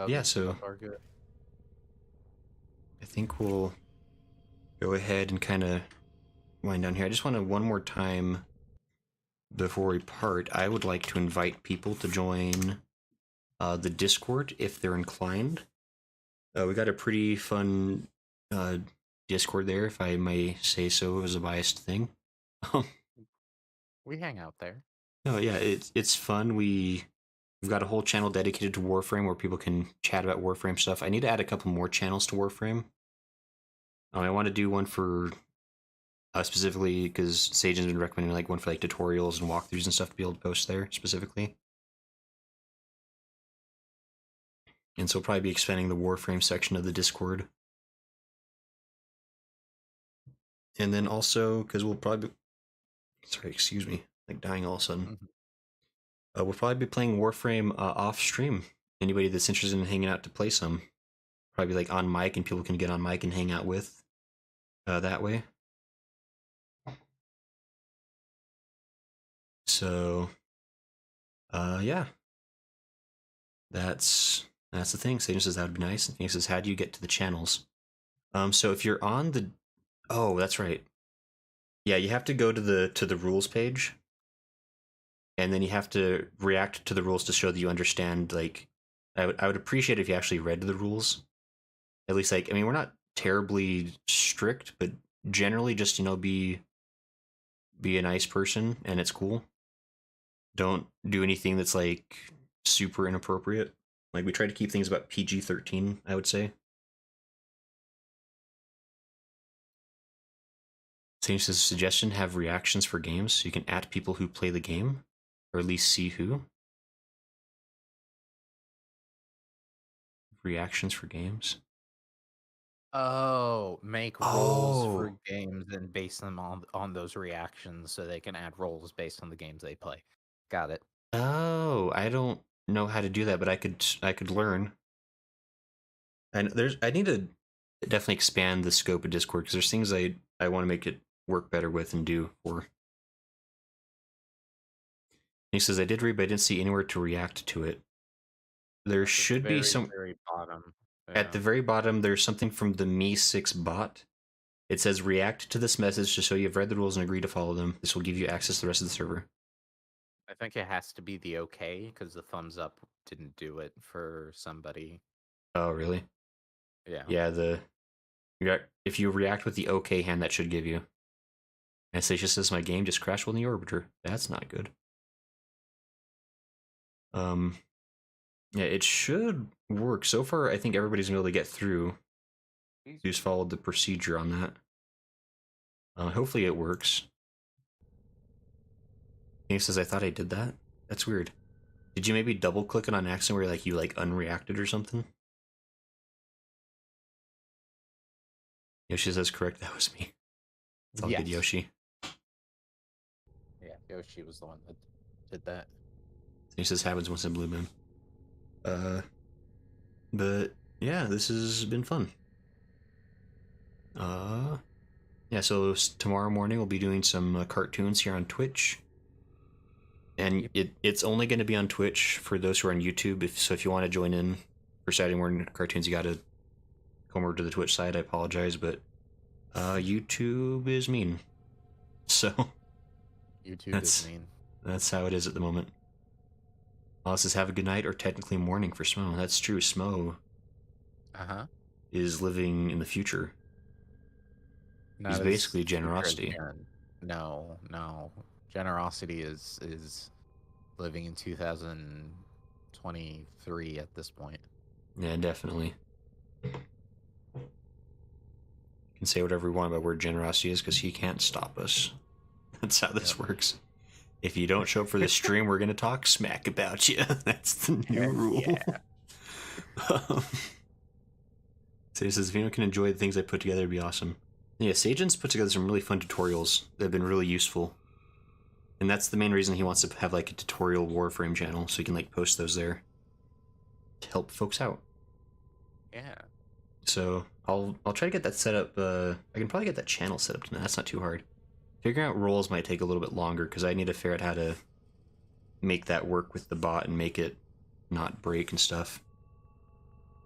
[SPEAKER 1] Yeah, so I think we'll go ahead and kind of wind down here. I just want to one more time before we part, I would like to invite people to join the Discord if they're inclined. We got a pretty fun Discord there, if I may say so, as a biased thing.
[SPEAKER 2] We hang out there.
[SPEAKER 1] No, yeah, it's fun. We've got a whole channel dedicated to Warframe where people can chat about Warframe stuff. I need to add a couple more channels to Warframe. I want to do one for specifically because Sajan's been recommending like one for like tutorials and walkthroughs and stuff to be able to post there specifically. And so we'll probably be expanding the Warframe section of the Discord. And then also, because we'll probably be, sorry, excuse me, like dying all of a sudden. We'll probably be playing Warframe off stream. Anybody that's interested in hanging out to play some, probably like on mic, and people can get on mic and hang out with that way. So, yeah, that's the thing. Satan says that would be nice. And he says, how do you get to the channels? So if you're on the, oh, that's right. Yeah, you have to go to the rules page, and then you have to react to the rules to show that you understand. Like, I would appreciate if you actually read the rules. At least, like, I mean, we're not terribly strict, but generally, just be a nice person, and it's cool. Don't do anything that's like super inappropriate. Like, we try to keep things about PG-13, I would say. Same says, suggestion, have reactions for games so you can at people who play the game, or at least see who. Reactions for games.
[SPEAKER 2] Oh, make roles for games and base them on those reactions so they can add roles based on the games they play. Got it.
[SPEAKER 1] Oh, I don't know how to do that, but I could learn. And I need to definitely expand the scope of Discord because there's things I want to make it work better with and do for. He says, I did read, but I didn't see anywhere to react to it. There should be some
[SPEAKER 2] very bottom.
[SPEAKER 1] At the very bottom, there's something from the Me6 bot. It says, react to this message to show you have read the rules and agree to follow them. This will give you access to the rest of the server.
[SPEAKER 2] I think it has to be the okay, because the thumbs up didn't do it for somebody.
[SPEAKER 1] Oh, really?
[SPEAKER 2] Yeah.
[SPEAKER 1] Yeah, if you react with the okay hand, that should give you. Anastasia says, my game just crashed on the Orbiter. That's not good. Yeah, it should work. So far, I think everybody's been able to get through. You just followed the procedure on that. Hopefully it works. He says, I thought I did that? That's weird. Did you maybe double click it on accident where you unreacted or something? Yoshi says, correct, that was me. It's all good, Yoshi.
[SPEAKER 2] Yeah, Yoshi was the one that did that.
[SPEAKER 1] He says, happens once in Blue Moon. But yeah, this has been fun. Yeah, so tomorrow morning we'll be doing some cartoons here on Twitch. And it's only going to be on Twitch for those who are on YouTube. So if you want to join in for Saturday morning cartoons, you got to come over to the Twitch side. I apologize, but YouTube is mean. So
[SPEAKER 2] YouTube is mean.
[SPEAKER 1] That's how it is at the moment. Alice says, have a good night, or technically morning for Smo. That's true. Smo
[SPEAKER 2] Uh-huh.
[SPEAKER 1] is living in the future. He's basically generosity.
[SPEAKER 2] No, no. Generosity is living in 2023 at this point.
[SPEAKER 1] Yeah, definitely. You can say whatever we want about where generosity is, because he can't stop us. That's how this works. If you don't show up for the stream, we're gonna talk smack about you. That's the new rule.
[SPEAKER 2] Yeah.
[SPEAKER 1] So he says, if anyone can enjoy the things I put together, it'd be awesome. Yeah, Sajan's put together some really fun tutorials that have been really useful. And that's the main reason he wants to have like a tutorial Warframe channel, so he can like post those there to help folks out.
[SPEAKER 2] Yeah.
[SPEAKER 1] So I'll try to get that set up. I can probably get that channel set up tonight. That's not too hard. Figuring out roles might take a little bit longer because I need to figure out how to make that work with the bot and make it not break and stuff.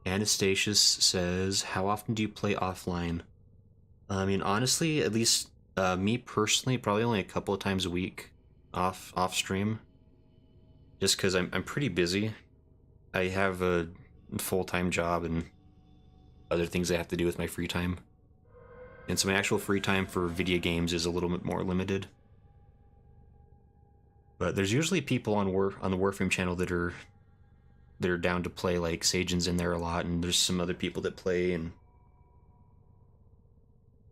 [SPEAKER 1] Anastasius says, how often do you play offline? I mean, honestly, at least me personally, probably only a couple of times a week off stream. Just because I'm pretty busy. I have a full-time job and other things I have to do with my free time. And so my actual free time for video games is a little bit more limited. But there's usually people on the Warframe channel that are down to play, like Sajan's in there a lot, and there's some other people that play, and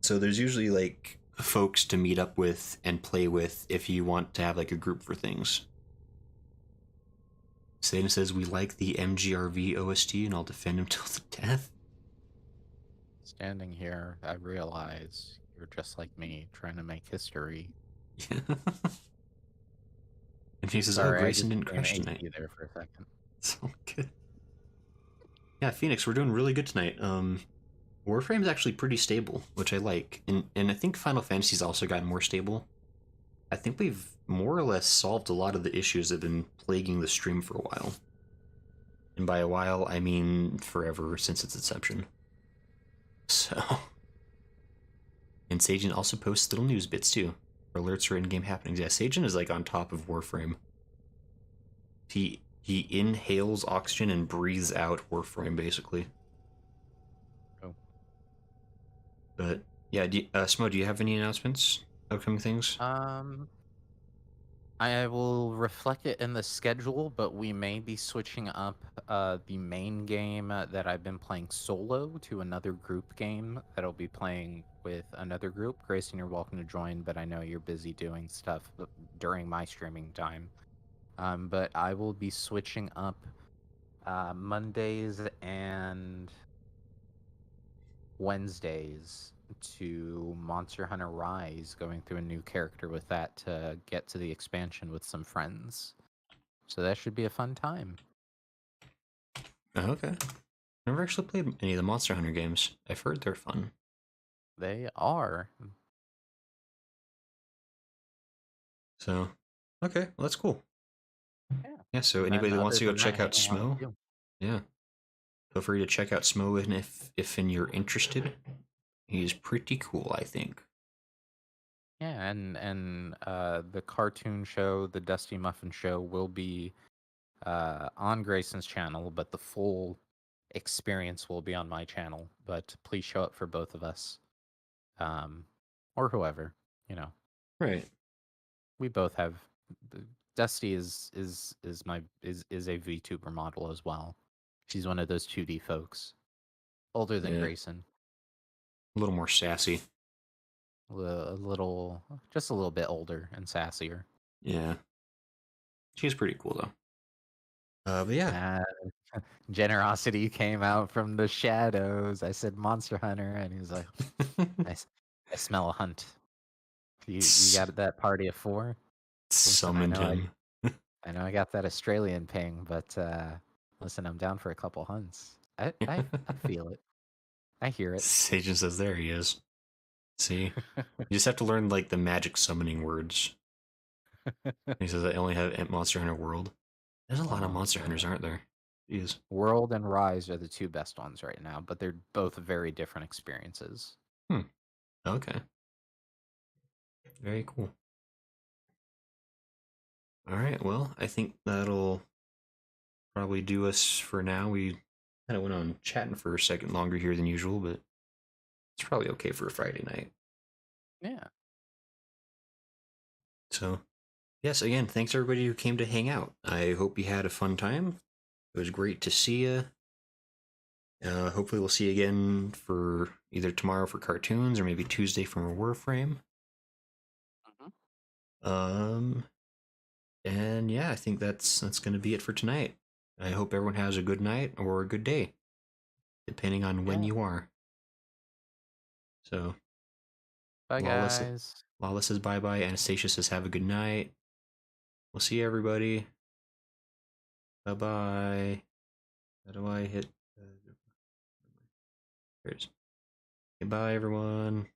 [SPEAKER 1] so there's usually like folks to meet up with and play with if you want to have like a group for things. Sajan says, we like the MGRV OST and I'll defend him till the death.
[SPEAKER 2] Standing here, I realize you're just like me, trying to make history.
[SPEAKER 1] And he says,
[SPEAKER 2] Sorry,
[SPEAKER 1] oh, Grayson didn't crush
[SPEAKER 2] you
[SPEAKER 1] tonight.
[SPEAKER 2] there for a second.
[SPEAKER 1] So good. Yeah, Phoenix, we're doing really good tonight. Warframe's actually pretty stable, which I like. And I think Final Fantasy's also gotten more stable. I think we've more or less solved a lot of the issues that have been plaguing the stream for a while. And by a while, I mean forever since its inception. So... And Sajan also posts little news bits too, for alerts or in-game happenings. Yeah, Sajan is like on top of Warframe. He inhales oxygen and breathes out Warframe, basically.
[SPEAKER 2] Oh.
[SPEAKER 1] But yeah, Smo, do you have any announcements? Upcoming things?
[SPEAKER 2] I will reflect it in the schedule, but we may be switching up the main game that I've been playing solo to another group game that I'll be playing with another group. Grayson, you're welcome to join, but I know you're busy doing stuff during my streaming time. But I will be switching up Mondays and Wednesdays to Monster Hunter Rise, going through a new character with that to get to the expansion with some friends. So that should be a fun time.
[SPEAKER 1] Oh, okay. Never actually played any of the Monster Hunter games. I've heard they're fun.
[SPEAKER 2] They are.
[SPEAKER 1] So, okay, well, that's cool.
[SPEAKER 2] Yeah.
[SPEAKER 1] Yeah, so
[SPEAKER 2] And
[SPEAKER 1] anybody
[SPEAKER 2] then
[SPEAKER 1] that wants to
[SPEAKER 2] other
[SPEAKER 1] go
[SPEAKER 2] than
[SPEAKER 1] check
[SPEAKER 2] that,
[SPEAKER 1] out
[SPEAKER 2] hanging out with
[SPEAKER 1] Smo,
[SPEAKER 2] you.
[SPEAKER 1] yeah. Feel free to check out Smo and if you're interested. He's pretty cool, I think.
[SPEAKER 2] Yeah, and the cartoon show, the Dusty Muffin Show, will be on Grayson's channel, but the full experience will be on my channel. But please show up for both of us, or whoever, you know.
[SPEAKER 1] Right.
[SPEAKER 2] We both have. Dusty is a VTuber model as well. She's one of those 2D folks, older than
[SPEAKER 1] Yeah.
[SPEAKER 2] Grayson.
[SPEAKER 1] A little more sassy.
[SPEAKER 2] Just a little bit older and sassier.
[SPEAKER 1] Yeah. She's pretty cool, though. But yeah.
[SPEAKER 2] Generosity came out from the shadows. I said Monster Hunter, and he was like, I smell a hunt. You got that party of 4?
[SPEAKER 1] Summoned him.
[SPEAKER 2] I know I got that Australian ping, but listen, I'm down for a couple hunts. I feel it. I hear it.
[SPEAKER 1] Sajan says there he is. See? You just have to learn, like, the magic summoning words. He says I only have Monster Hunter World. There's a lot of Monster Hunters, aren't there? Jeez.
[SPEAKER 2] World and Rise are the 2 best ones right now, but they're both very different experiences.
[SPEAKER 1] Okay. Very cool. Alright, well, I think that'll probably do us for now. We kind of went on chatting for a second longer here than usual, but it's probably okay for a Friday night.
[SPEAKER 2] Yeah.
[SPEAKER 1] So, yes, again, thanks everybody who came to hang out. I hope you had a fun time. It was great to see you. Hopefully we'll see you again for either tomorrow for cartoons or maybe Tuesday for a Warframe. And yeah, I think that's gonna be it for tonight. I hope everyone has a good night or a good day, depending on when you are. So,
[SPEAKER 2] Bye,
[SPEAKER 1] Lawless,
[SPEAKER 2] guys.
[SPEAKER 1] Lawless says bye bye. Anastasia says have a good night. We'll see everybody. Bye bye. How do I hit? There's. Goodbye, everyone.